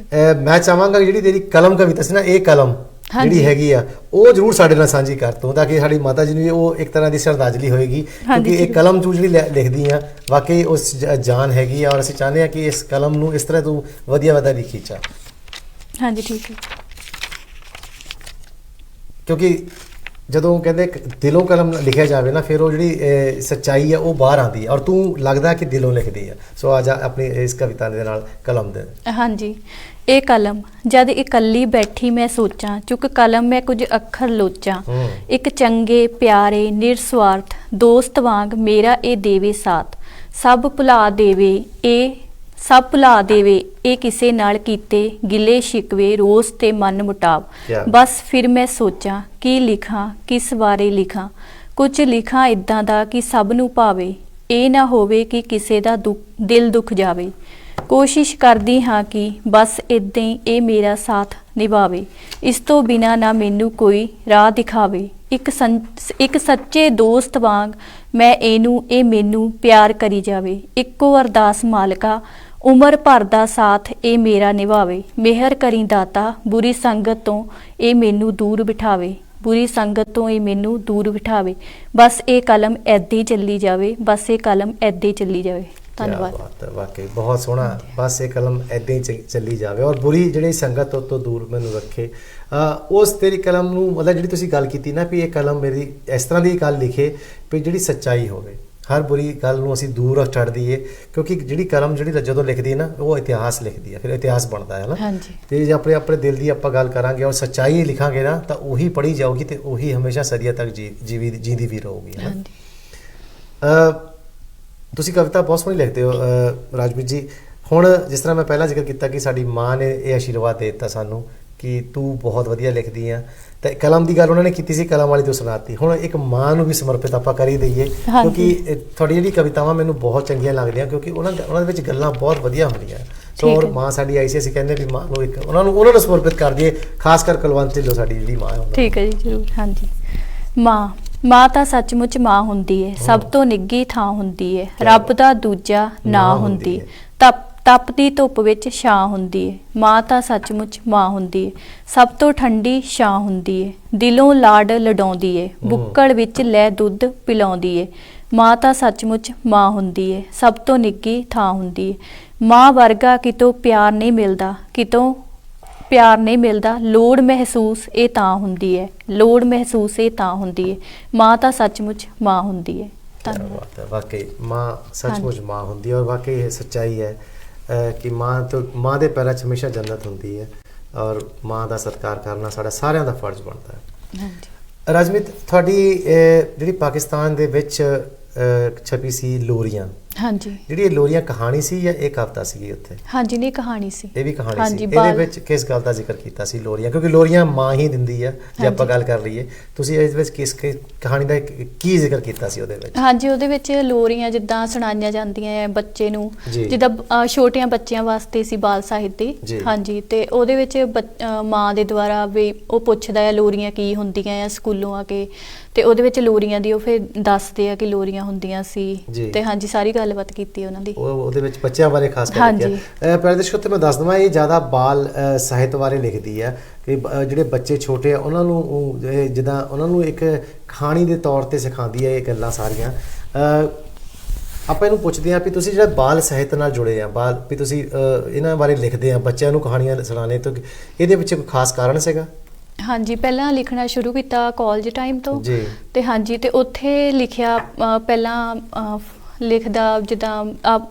ਮੈਂ ਚਾਹਾਂਗਾ ਜਿਹੜੀ ਤੇਰੀ ਕਲਮ ਕਵਿਤਾ ਸੀ ਨਾ, ਇਹ ਕਲਮ ਜਿਹੜੀ ਹੈਗੀ ਆ ਉਹ ਜ਼ਰੂਰ ਸਾਡੇ ਨਾਲ ਸਾਂਝੀ ਕਰ ਤੂੰ, ਤਾਂ ਕਿ ਸਾਡੀ ਮਾਤਾ ਜੀ ਨੂੰ ਵੀ ਉਹ ਇੱਕ ਤਰ੍ਹਾਂ ਦੀ ਸ਼ਰਧਾਂਜਲੀ ਹੋਏਗੀ। ਕਿਉਂਕਿ ਇਹ ਕਲਮ ਤੂੰ ਜਿਹੜੀ ਲਿਖਦੀ ਆ ਵਾਕਈ ਉਸ ਜਾਨ ਹੈਗੀ ਆ, ਔਰ ਅਸੀਂ ਚਾਹੁੰਦੇ ਹਾਂ ਕਿ ਇਸ ਕਲਮ ਨੂੰ ਇਸ ਤਰ੍ਹਾਂ ਤੂੰ ਵਧੀਆ ਵਧੀਆ ਲਿਖੀ ਚਾ। ਹਾਂਜੀ ਠੀਕ ਹੈ। ਕਿਉਂਕਿ ਜਦੋਂ ਕਹਿੰਦੇ ਦਿਲੋਂ ਕਲਮ ਲਿਖਿਆ ਜਾਵੇ ਨਾ, ਫਿਰ ਉਹ ਜਿਹੜੀ ਸੱਚਾਈ ਹੈ ਉਹ ਬਾਹਰ ਆਉਂਦੀ ਹੈ, ਔਰ ਤੂੰ ਲੱਗਦਾ ਕਿ ਦਿਲੋਂ ਲਿਖਦੀ ਹੈ। ਸੋ ਅੱਜ ਆਪਣੀ ਇਸ ਕਵਿਤਾ ਦੇ ਨਾਲ ਕਲਮ ਦੇ। ਹਾਂਜੀ। ਇਹ ਕਲਮ ਜਦ ਇਕੱਲੀ ਬੈਠੀ ਮੈਂ ਸੋਚਾਂ, ਚੁੱਕ ਕਲਮ ਮੈਂ ਕੁਝ ਅੱਖਰ ਲੋਚਾਂ, ਇੱਕ ਚੰਗੇ ਪਿਆਰੇ ਨਿਰਸਵਾਰਥ ਦੋਸਤ ਵਾਂਗ ਮੇਰਾ ਇਹ ਦੇਵੇ ਸਾਥ, ਸਭ ਭੁਲਾ ਦੇਵੇ ਇਹ ਕਿਸੇ ਨਾਲ ਕੀਤੇ ਗਿਲੇ ਸ਼ਿਕਵੇ, ਰੋਸ ਤੇ ਮਨ ਮੁਟਾਵ। ਬਸ ਫਿਰ ਮੈਂ ਸੋਚਾਂ ਕੀ ਲਿਖਾਂ, ਕਿਸ ਬਾਰੇ ਲਿਖਾਂ, ਕੁਝ ਲਿਖਾਂ ਇਦਾਂ ਦਾ ਕਿ ਸਭ ਨੂੰ ਭਾਵੇ, ਇਹ ਨਾ ਹੋਵੇ ਕਿ ਕਿਸੇ ਦਾ ਦਿਲ ਦੁੱਖ ਜਾਵੇ। ਕੋਸ਼ਿਸ਼ ਕਰਦੀ ਹਾਂ ਕਿ ਬਸ ਇਦਾਂ ਹੀ ਇਹ ਮੇਰਾ ਸਾਥ ਨਿਭਾਵੇ, ਇਸ ਤੋਂ ਬਿਨਾਂ ਨਾ ਮੈਨੂੰ ਕੋਈ ਰਾਹ ਦਿਖਾਵੇ। ਇੱਕ ਸੱਚੇ ਦੋਸਤ ਵਾਂਗ ਇਹ ਮੈਨੂੰ ਪਿਆਰ ਕਰੀ ਜਾਵੇ। ਇੱਕੋ ਅਰਦਾਸ ਮਾਲਕਾ, ਉਮਰ ਭਰ ਦਾ ਸਾਥ ਇਹ ਮੇਰਾ ਨਿਭਾਵੇ। ਮਿਹਰ ਕਰੀ ਦਾਤਾ, ਬੁਰੀ ਸੰਗਤ ਤੋਂ ਇਹ ਮੈਨੂੰ ਦੂਰ ਬਿਠਾਵੇ, ਬੁਰੀ ਸੰਗਤ ਤੋਂ ਇਹ ਮੈਨੂੰ ਦੂਰ ਬਿਠਾਵੇ। ਬਸ ਇਹ ਕਲਮ ਏਦਾਂ ਹੀ ਚੱਲੀ ਜਾਵੇ, ਬਸ ਇਹ ਕਲਮ ਏਦਾਂ ਹੀ ਚੱਲੀ ਜਾਵੇ। ਧੰਨਵਾਦ। ਵਾਕਈ ਬਹੁਤ ਸੋਹਣਾ। ਬਸ ਇਹ ਕਲਮ ਏਦਾਂ ਹੀ ਚੱਲੀ ਜਾਵੇ, ਔਰ ਬੁਰੀ ਜਿਹੜੀ ਸੰਗਤ ਤੋਂ ਦੂਰ ਮੈਨੂੰ ਰੱਖੇ। ਉਸ ਤੇਰੀ ਕਲਮ ਨੂੰ, ਮਤਲਬ ਜਿਹੜੀ ਤੁਸੀਂ ਗੱਲ ਕੀਤੀ ਨਾ ਵੀ ਇਹ ਕਲਮ ਮੇਰੀ ਇਸ ਤਰ੍ਹਾਂ ਦੀ ਗੱਲ ਲਿਖੇ ਵੀ ਜਿਹੜੀ ਸੱਚਾਈ ਹੋਵੇ, ਹਰ ਬੁਰੀ ਗੱਲ ਨੂੰ ਅਸੀਂ ਦੂਰ ਛੱਡ ਦਈਏ। ਕਿਉਂਕਿ ਜਿਹੜੀ ਕਲਮ ਜਿਹੜੀ ਜਦੋਂ ਲਿਖਦੀ ਹੈ ਨਾ, ਉਹ ਇਤਿਹਾਸ ਲਿਖਦੀ ਹੈ, ਫਿਰ ਇਤਿਹਾਸ ਬਣਦਾ ਹੈ ਨਾ। ਤੇ ਜੇ ਆਪਣੇ ਦਿਲ ਦੀ ਆਪਾਂ ਗੱਲ ਕਰਾਂਗੇ ਔਰ ਸੱਚਾਈ ਲਿਖਾਂਗੇ ਨਾ, ਤਾਂ ਉਹੀ ਪੜ੍ਹੀ ਜਾਊਗੀ ਤੇ ਉਹੀ ਹਮੇਸ਼ਾ ਸਦੀਆਂ ਤੱਕ ਜੀਂਦੀ ਵੀ ਰਹੂਗੀ। ਤੁਸੀਂ ਕਵਿਤਾ ਬਹੁਤ ਸੋਹਣੀ ਲਿਖਦੇ ਹੋ ਰਾਜਵੀਰ ਜੀ। ਹੁਣ ਜਿਸ ਤਰ੍ਹਾਂ ਮੈਂ ਪਹਿਲਾਂ ਜ਼ਿਕਰ ਕੀਤਾ ਕਿ ਸਾਡੀ ਮਾਂ ਨੇ ਇਹ ਆਸ਼ੀਰਵਾਦ ਦੇ ਦਿੱਤਾ ਸਾਨੂੰ ਕਿ ਤੂੰ ਬਹੁਤ ਵਧੀਆ ਲਿਖਦੀ ਆ, ਤੇ ਕਲਮ ਦੀ ਗੱਲ ਉਹਨਾਂ ਨੇ ਕੀਤੀ ਸੀ, ਕਲਮ ਵਾਲੀ ਤੋਂ ਸੁਣਾਤੀ। ਹੁਣ ਇੱਕ ਮਾਂ ਨੂੰ ਵੀ ਸਮਰਪਿਤ ਆਪਾਂ ਕਰ ਹੀ ਦਈਏ, ਕਿਉਂਕਿ ਤੁਹਾਡੀ ਜਿਹੜੀ ਕਵਿਤਾਵਾਂ ਮੈਨੂੰ ਬਹੁਤ ਚੰਗੀਆਂ ਲੱਗਦੀਆਂ, ਕਿਉਂਕਿ ਉਹਨਾਂ ਦੇ ਵਿੱਚ ਗੱਲਾਂ ਬਹੁਤ ਵਧੀਆ ਹੁੰਦੀਆਂ। ਸੋ ਔਰ ਮਾਂ ਸਾਡੀ ਆਈ ਸੀ, ਅਸੀਂ ਕਹਿੰਦੇ ਵੀ ਮਾਂ ਨੂੰ ਉਹਨਾਂ ਨੂੰ ਸਮਰਪਿਤ ਕਰ ਦਈਏ, ਖਾਸ ਕਰ ਕੁਲਵੰਤ ਢਿੱਲੋਂ ਸਾਡੀ ਜਿਹੜੀ ਮਾਂ ਹੈ। ਠੀਕ ਹੈ ਜੀ, ਜ਼ਰੂਰ। ਹਾਂਜੀ। ਮਾਂ ਤਾਂ ਸੱਚਮੁੱਚ ਮਾਂ ਹੁੰਦੀ ਹੈ, ਸਭ ਤੋਂ ਨਿੱਘੀ ਥਾਂ ਹੁੰਦੀ ਹੈ, ਰੱਬ ਦਾ ਦੂਜਾ ਨਾਂ ਹੁੰਦੀ ਹੈ, ਤਪਦੀ ਧੁੱਪ ਵਿੱਚ ਛਾਂ ਹੁੰਦੀ ਹੈ। ਮਾਂ ਤਾਂ ਸੱਚਮੁੱਚ ਮਾਂ ਹੁੰਦੀ ਹੈ, ਸਭ ਤੋਂ ਠੰਡੀ ਛਾਂ ਹੁੰਦੀ ਹੈ, ਦਿਲੋਂ ਲਾਡ ਲਡਾਉਂਦੀ ਹੈ, ਬੁੱਕਲ ਵਿੱਚ ਲੈ ਦੁੱਧ ਪਿਲਾਉਂਦੀ ਹੈ। ਮਾਂ ਤਾਂ ਸੱਚਮੁੱਚ ਮਾਂ ਹੁੰਦੀ ਹੈ, ਸਭ ਤੋਂ ਨਿੱਘੀ ਥਾਂ ਹੁੰਦੀ ਹੈ। ਮਾਂ ਵਰਗਾ ਕਿਤੋਂ ਪਿਆਰ ਨਹੀਂ ਮਿਲਦਾ, ਲੋੜ ਮਹਿਸੂਸ ਇਹ ਤਾਂ ਹੁੰਦੀ ਹੈ, ਲੋੜ ਮਹਿਸੂਸ ਇਹ ਤਾਂ ਹੁੰਦੀ ਹੈ। ਮਾਂ ਤਾਂ ਸੱਚਮੁੱਚ ਮਾਂ ਹੁੰਦੀ ਹੈ। ਧੰਨਵਾਦ। ਵਾਕਈ ਮਾਂ ਸੱਚਮੁੱਚ ਮਾਂ ਹੁੰਦੀ ਹੈ, ਔਰ ਵਾਕਈ ਇਹ ਸੱਚਾਈ ਹੈ ਕਿ ਮਾਂ ਦੇ ਪੈਰਾਂ 'ਚ ਹਮੇਸ਼ਾ ਜੰਨਤ ਹੁੰਦੀ ਹੈ, ਔਰ ਮਾਂ ਦਾ ਸਤਿਕਾਰ ਕਰਨਾ ਸਾਡਾ ਸਾਰਿਆਂ ਦਾ ਫਰਜ਼ ਬਣਦਾ ਹੈ। ਰਾਜਮੀਤ, ਤੁਹਾਡੀ ਜਿਹੜੀ ਪਾਕਿਸਤਾਨ ਦੇ ਵਿੱਚ ਛਪੀ ਸੀ ਲੋਰੀਆਂ, ਹਾਂਜੀ। ਜਿਹੜੀ ਇਹ ਲੋਰੀਆਂ ਕਹਾਣੀ ਸੀ ਜਾਂ ਇਹ ਕਵਿਤਾ ਸੀਗੀ ਉੱਥੇ? ਹਾਂਜੀ, ਨਹੀਂ ਕਹਾਣੀ ਸੀ। ਇਹ ਵੀ ਕਹਾਣੀ ਸੀ। ਇਹਦੇ ਵਿੱਚ ਕਿਸ ਗੱਲ ਦਾ ਜ਼ਿਕਰ ਕੀਤਾ ਸੀ ਲੋਰੀਆਂ? ਕਿਉਂਕਿ ਲੋਰੀਆਂ ਮਾਂ ਹੀ ਦਿੰਦੀ ਆ ਜੇ ਆਪਾਂ ਗੱਲ ਕਰ ਲਈਏ, ਤੁਸੀਂ ਇਸ ਵਿੱਚ ਕਿਸ ਕਹਾਣੀ ਦਾ ਕੀ ਜ਼ਿਕਰ ਕੀਤਾ ਸੀ ਉਹਦੇ ਵਿੱਚ? ਹਾਂਜੀ, ਉਹਦੇ ਵਿੱਚ ਲੋਰੀਆਂ ਜਿੱਦਾਂ ਸੁਣਾਈਆਂ ਜਾਂਦੀਆਂ ਆ ਬੱਚੇ ਨੂੰ, ਜਿੱਦਾਂ ਛੋਟਿਆਂ ਬੱਚਿਆਂ ਵਾਸਤੇ ਸੀ ਬਾਲ ਸਾਹਿਤ ਦੀ। ਹਾਂਜੀ, ਤੇ ਉਹਦੇ ਵਿੱਚ ਮਾਂ ਦੇ ਦੁਆਰਾ ਵੀ ਉਹ ਪੁੱਛਦਾ ਆ ਲੋਰੀਆਂ ਕੀ ਹੁੰਦੀਆਂ ਆ ਸਕੂਲੋਂ ਆ ਕੇ, ਤੇ ਉਹਦੇ ਵਿੱਚ ਲੋਰੀਆਂ ਦੀ ਉਹ ਫਿਰ ਦੱਸਦੇ ਆ ਕਿ ਲੋਰੀਆਂ ਹੁੰਦੀਆਂ ਸੀ। ਤੇ ਹਾਂਜੀ, ਸਾਰੀ ਗੱਲਬਾਤ ਕੀਤੀ ਉਹਨਾਂ ਦੀ। ਉਹਦੇ ਵਿੱਚ ਬੱਚਿਆਂ ਬਾਰੇ ਖਾਸ ਕਰਕੇ ਪਿਆਰੇ ਦਰਸ਼ਕੋ, ਤੇ ਮੈਂ ਦੱਸ ਦਵਾਂ ਇਹ ਜ਼ਿਆਦਾ ਬਾਲ ਸਾਹਿਤ ਬਾਰੇ ਲਿਖਦੀ ਹੈ ਕਿ ਜਿਹੜੇ ਬੱਚੇ ਛੋਟੇ ਆ ਉਹਨਾਂ ਨੂੰ ਜਿੱਦਾਂ ਉਹਨਾਂ ਨੂੰ ਇੱਕ ਕਹਾਣੀ ਦੇ ਤੌਰ ਤੇ ਸਿਖਾਉਂਦੀ ਹੈ ਇਹ ਗੱਲਾਂ ਸਾਰੀਆਂ। ਆਪਾਂ ਇਹਨੂੰ ਪੁੱਛਦੇ ਹਾਂ ਵੀ ਤੁਸੀਂ ਜਿਹੜਾ ਬਾਲ ਸਾਹਿਤ ਨਾਲ ਜੁੜੇ ਆ, ਵੀ ਤੁਸੀਂ ਇਹਨਾਂ ਬਾਰੇ ਲਿਖਦੇ ਆ, ਬੱਚਿਆਂ ਨੂੰ ਕਹਾਣੀਆਂ ਸੁਣਾਉਣੇ, ਤਾਂ ਇਹਦੇ ਵਿੱਚ ਕੋਈ ਖਾਸ ਕਾਰਨ ਸੀਗਾ? ਹਾਂਜੀ, ਪਹਿਲਾਂ ਲਿਖਣਾ ਸ਼ੁਰੂ ਕੀਤਾ ਕਾਲਜ ਟਾਈਮ ਤੋਂ ਤੇ ਹਾਂਜੀ, ਤੇ ਉੱਥੇ ਲਿਖਿਆ ਪਹਿਲਾਂ ਲਿਖਦਾ ਜਿੱਦਾਂ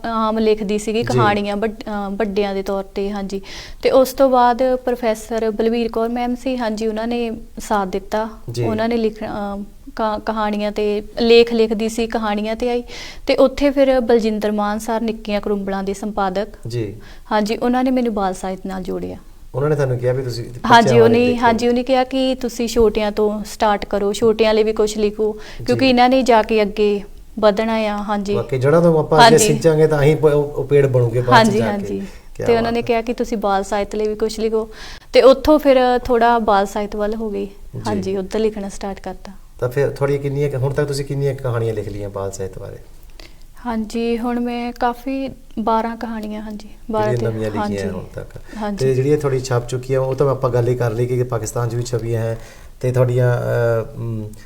ਆਮ ਲਿਖਦੀ ਸੀਗੀ ਕਹਾਣੀਆਂ ਵੱਡਿਆਂ ਦੇ ਤੌਰ ਤੇ। ਹਾਂਜੀ, ਤੇ ਉਸ ਤੋਂ ਬਾਅਦ ਪ੍ਰੋਫੈਸਰ ਬਲਵੀਰ ਕੌਰ ਮੈਮ ਸੀ, ਹਾਂਜੀ, ਉਹਨਾਂ ਨੇ ਸਾਥ ਦਿੱਤਾ। ਉਹਨਾਂ ਨੇ ਲਿਖਣਾ ਕਹਾਣੀਆਂ ਤੇ ਲੇਖ ਲਿਖਦੀ ਸੀ, ਕਹਾਣੀਆਂ ਤੇ ਆਈ, ਤੇ ਉੱਥੇ ਫਿਰ ਬਲਜਿੰਦਰ ਮਾਨ ਸਰ ਨਿੱਕੀਆਂ ਕਰੂੰਬਲਾਂ ਦੇ ਸੰਪਾਦਕ, ਹਾਂਜੀ, ਉਹਨਾਂ ਨੇ ਮੈਨੂੰ ਬਾਲ ਸਾਹਿਤ ਨਾਲ ਜੋੜਿਆ। ਉਹਨਾਂ ਨੇ ਤੁਹਾਨੂੰ ਕਿਹਾ ਵੀ ਤੁਸੀਂ? ਹਾਂਜੀ, ਉਹਨੇ ਕਿਹਾ ਕਿ ਤੁਸੀਂ ਛੋਟਿਆਂ ਤੋਂ ਸਟਾਰਟ ਕਰੋ, ਛੋਟਿਆਂ ਲਈ ਵੀ ਕੁਝ ਲਿਖੋ, ਕਿਉਂਕਿ ਇਹਨਾਂ ਨੇ ਜਾ ਕੇ ਅੱਗੇ ਵਧਣਾ ਆ। ਹਾਂਜੀ, ਜੜ੍ਹਾਂ ਤੋਂ ਆਪਾਂ ਅੱਗੇ ਸਿੰਚਾਂਗੇ ਤਾਂ ਅਸੀਂ ਉਹ ਪੇੜ ਬਣੂਗੇ ਬਾਅਦ ਚ ਜਾ ਕੇ। ਹਾਂਜੀ, ਤੇ ਉਹਨਾਂ ਨੇ ਕਿਹਾ ਕਿ ਤੁਸੀਂ ਬਾਲ ਸਾਹਿਤ ਲਈ ਵੀ ਕੁਝ ਲਿਖੋ, ਤੇ ਉੱਥੋਂ ਫਿਰ ਥੋੜਾ ਬਾਲ ਸਾਹਿਤ ਵੱਲ ਹੋ ਗਈ। ਹਾਂਜੀ, ਉੱਧਰ ਲਿਖਣਾ ਸਟਾਰਟ ਕਰਤਾ। ਤਾਂ ਫਿਰ ਹੁਣ ਤੱਕ ਤੁਸੀਂ ਕਿੰਨੀਆਂ ਕਹਾਣੀਆਂ ਲਿਖ ਲਈਆਂ ਬਾਲ ਸਾਹਿਤ ਬਾਰੇ? ਹਾਂਜੀ, ਹੁਣ ਮੈਂ ਕਾਫੀ 12 ਕਹਾਣੀਆਂ, ਹਾਂਜੀ, 12 ਨਵੀਆਂ ਲਿਖੀਆਂ ਹੁਣ ਤੱਕ। ਤੇ ਜਿਹੜੀਆਂ ਥੋੜੀ ਛਪ ਚੁੱਕੀਆਂ ਉਹ ਤਾਂ ਆਪਾਂ ਗੱਲ ਹੀ ਕਰ ਲਈ ਕਿ ਪਾਕਿਸਤਾਨ 'ਚ ਵੀ ਛਪੀਆਂ ਹੈ, ਤੇ ਤੁਹਾਡੀਆਂ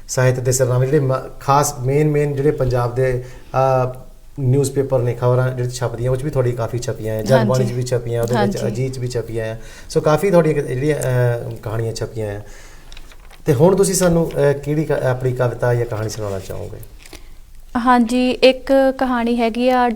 ਸਾਹਿਤ ਦੇ ਸਰਨਾਮੇ ਜਿਹੜੇ ਖਾਸ ਮੇਨ ਜਿਹੜੇ ਪੰਜਾਬ ਦੇ ਨਿਊਜ਼ਪੇਪਰ ਨੇ, ਖਬਰਾਂ ਜਿਹੜੀ ਛਪਦੀਆਂ ਉਹ 'ਚ ਵੀ ਥੋੜੀ ਕਾਫੀ ਛਪੀਆਂ ਹੈ, ਜਗਬਾਣੀ 'ਚ ਵੀ ਛਪੀਆਂ, ਉਹਦੇ ਵਿੱਚ ਅਜੀਤ 'ਚ ਵੀ ਛਪੀਆਂ ਹੈ। ਸੋ ਕਾਫੀ ਤੁਹਾਡੀਆਂ ਜਿਹੜੀਆਂ ਕਹਾਣੀਆਂ ਛਪੀਆਂ ਹੈ। ਤੇ ਹੁਣ ਤੁਸੀਂ ਸਾਨੂੰ ਕਿਹੜੀ ਆਪਣੀ ਕਵਿਤਾ ਜਾਂ ਕਹਾਣੀ ਸੁਣਾਉਣਾ ਚਾਹੋਗੇ? ਹਾਂਜੀ, ਇੱਕ ਕਹਾਣੀ ਹੈਗੀ ਆ,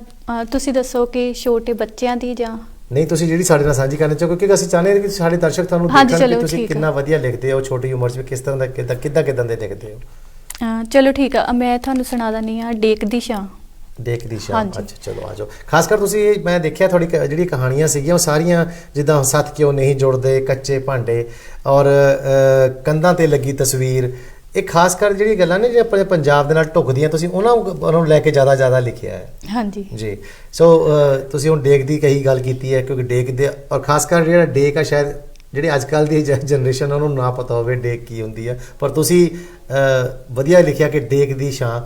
ਤੁਸੀਂ ਦੱਸੋ ਕਿ ਛੋਟੇ ਬੱਚਿਆਂ ਦੀ ਜਾਂ ਨਹੀਂ, ਤੁਸੀਂ ਜਿਹੜੀ ਸਾਡੇ ਨਾਲ ਸਾਂਝੀ ਕਰਨਾ ਚਾਹੋ, ਕਿਉਂਕਿ ਅਸੀਂ ਚਾਹੁੰਦੇ ਹਾਂ ਕਿ ਸਾਡੇ ਦਰਸ਼ਕ ਤੁਹਾਨੂੰ ਦੇਖਣ ਕਿ ਤੁਸੀਂ ਕਿੰਨਾ ਵਧੀਆ ਲਿਖਦੇ ਹੋ, ਛੋਟੀ ਉਮਰ 'ਚ ਵੀ ਕਿਸ ਤਰ੍ਹਾਂ ਦਾ ਕਿੱਦਾਂ ਦੇ ਲਿਖਦੇ ਹੋ। ਚਲੋ ਠੀਕ ਆ, ਮੈਂ ਤੁਹਾਨੂੰ ਸੁਣਾ ਦਿੰਦੀ ਹਾਂ ਡੇਕ ਦੀ ਛਾਂ। ਡੇਕ ਦੀ ਛਾਂ, ਅੱਛਾ, ਚਲੋ ਆ ਜਾਓ। ਖਾਸ ਕਰ ਤੁਸੀਂ ਮੈਂ ਦੇਖਿਆ ਤੁਹਾਡੀ ਜਿਹੜੀ ਕਹਾਣੀਆਂ ਸੀਗੀਆਂ ਉਹ ਸਾਰੀਆਂ ਜਿੱਦਾਂ ਸੱਤ ਕਿਉਂ ਨਹੀਂ ਜੁੜਦੇ, ਕੱਚੇ ਭਾਂਡੇ ਔਰ ਕੰਧਾਂ ਤੇ ਲੱਗੀ ਤਸਵੀਰ, ਇਹ ਖਾਸ ਕਰ ਜਿਹੜੀ ਗੱਲਾਂ ਨੇ ਜੇ ਆਪਣੇ ਪੰਜਾਬ ਦੇ ਨਾਲ ਢੁੱਕਦੀਆਂ, ਤੁਸੀਂ ਉਹਨਾਂ ਨੂੰ ਲੈ ਕੇ ਜ਼ਿਆਦਾ ਲਿਖਿਆ ਹੈ। ਹਾਂਜੀ ਜੀ। ਸੋ ਤੁਸੀਂ ਹੁਣ ਡੇਕ ਦੀ ਕਹੀ ਗੱਲ ਕੀਤੀ ਹੈ, ਕਿਉਂਕਿ ਡੇਕ ਦੇ ਔਰ ਖਾਸ ਕਰ ਜਿਹੜਾ ਡੇਕ ਆ, ਸ਼ਾਇਦ ਜਿਹੜੇ ਅੱਜ ਕੱਲ੍ਹ ਦੀ ਜਨਰੇਸ਼ਨ ਉਹਨੂੰ ਨਾ ਪਤਾ ਹੋਵੇ ਡੇਕ ਕੀ ਹੁੰਦੀ ਹੈ, ਪਰ ਤੁਸੀਂ ਵਧੀਆ ਲਿਖਿਆ ਕਿ ਡੇਕ ਦੀ ਛਾਂ।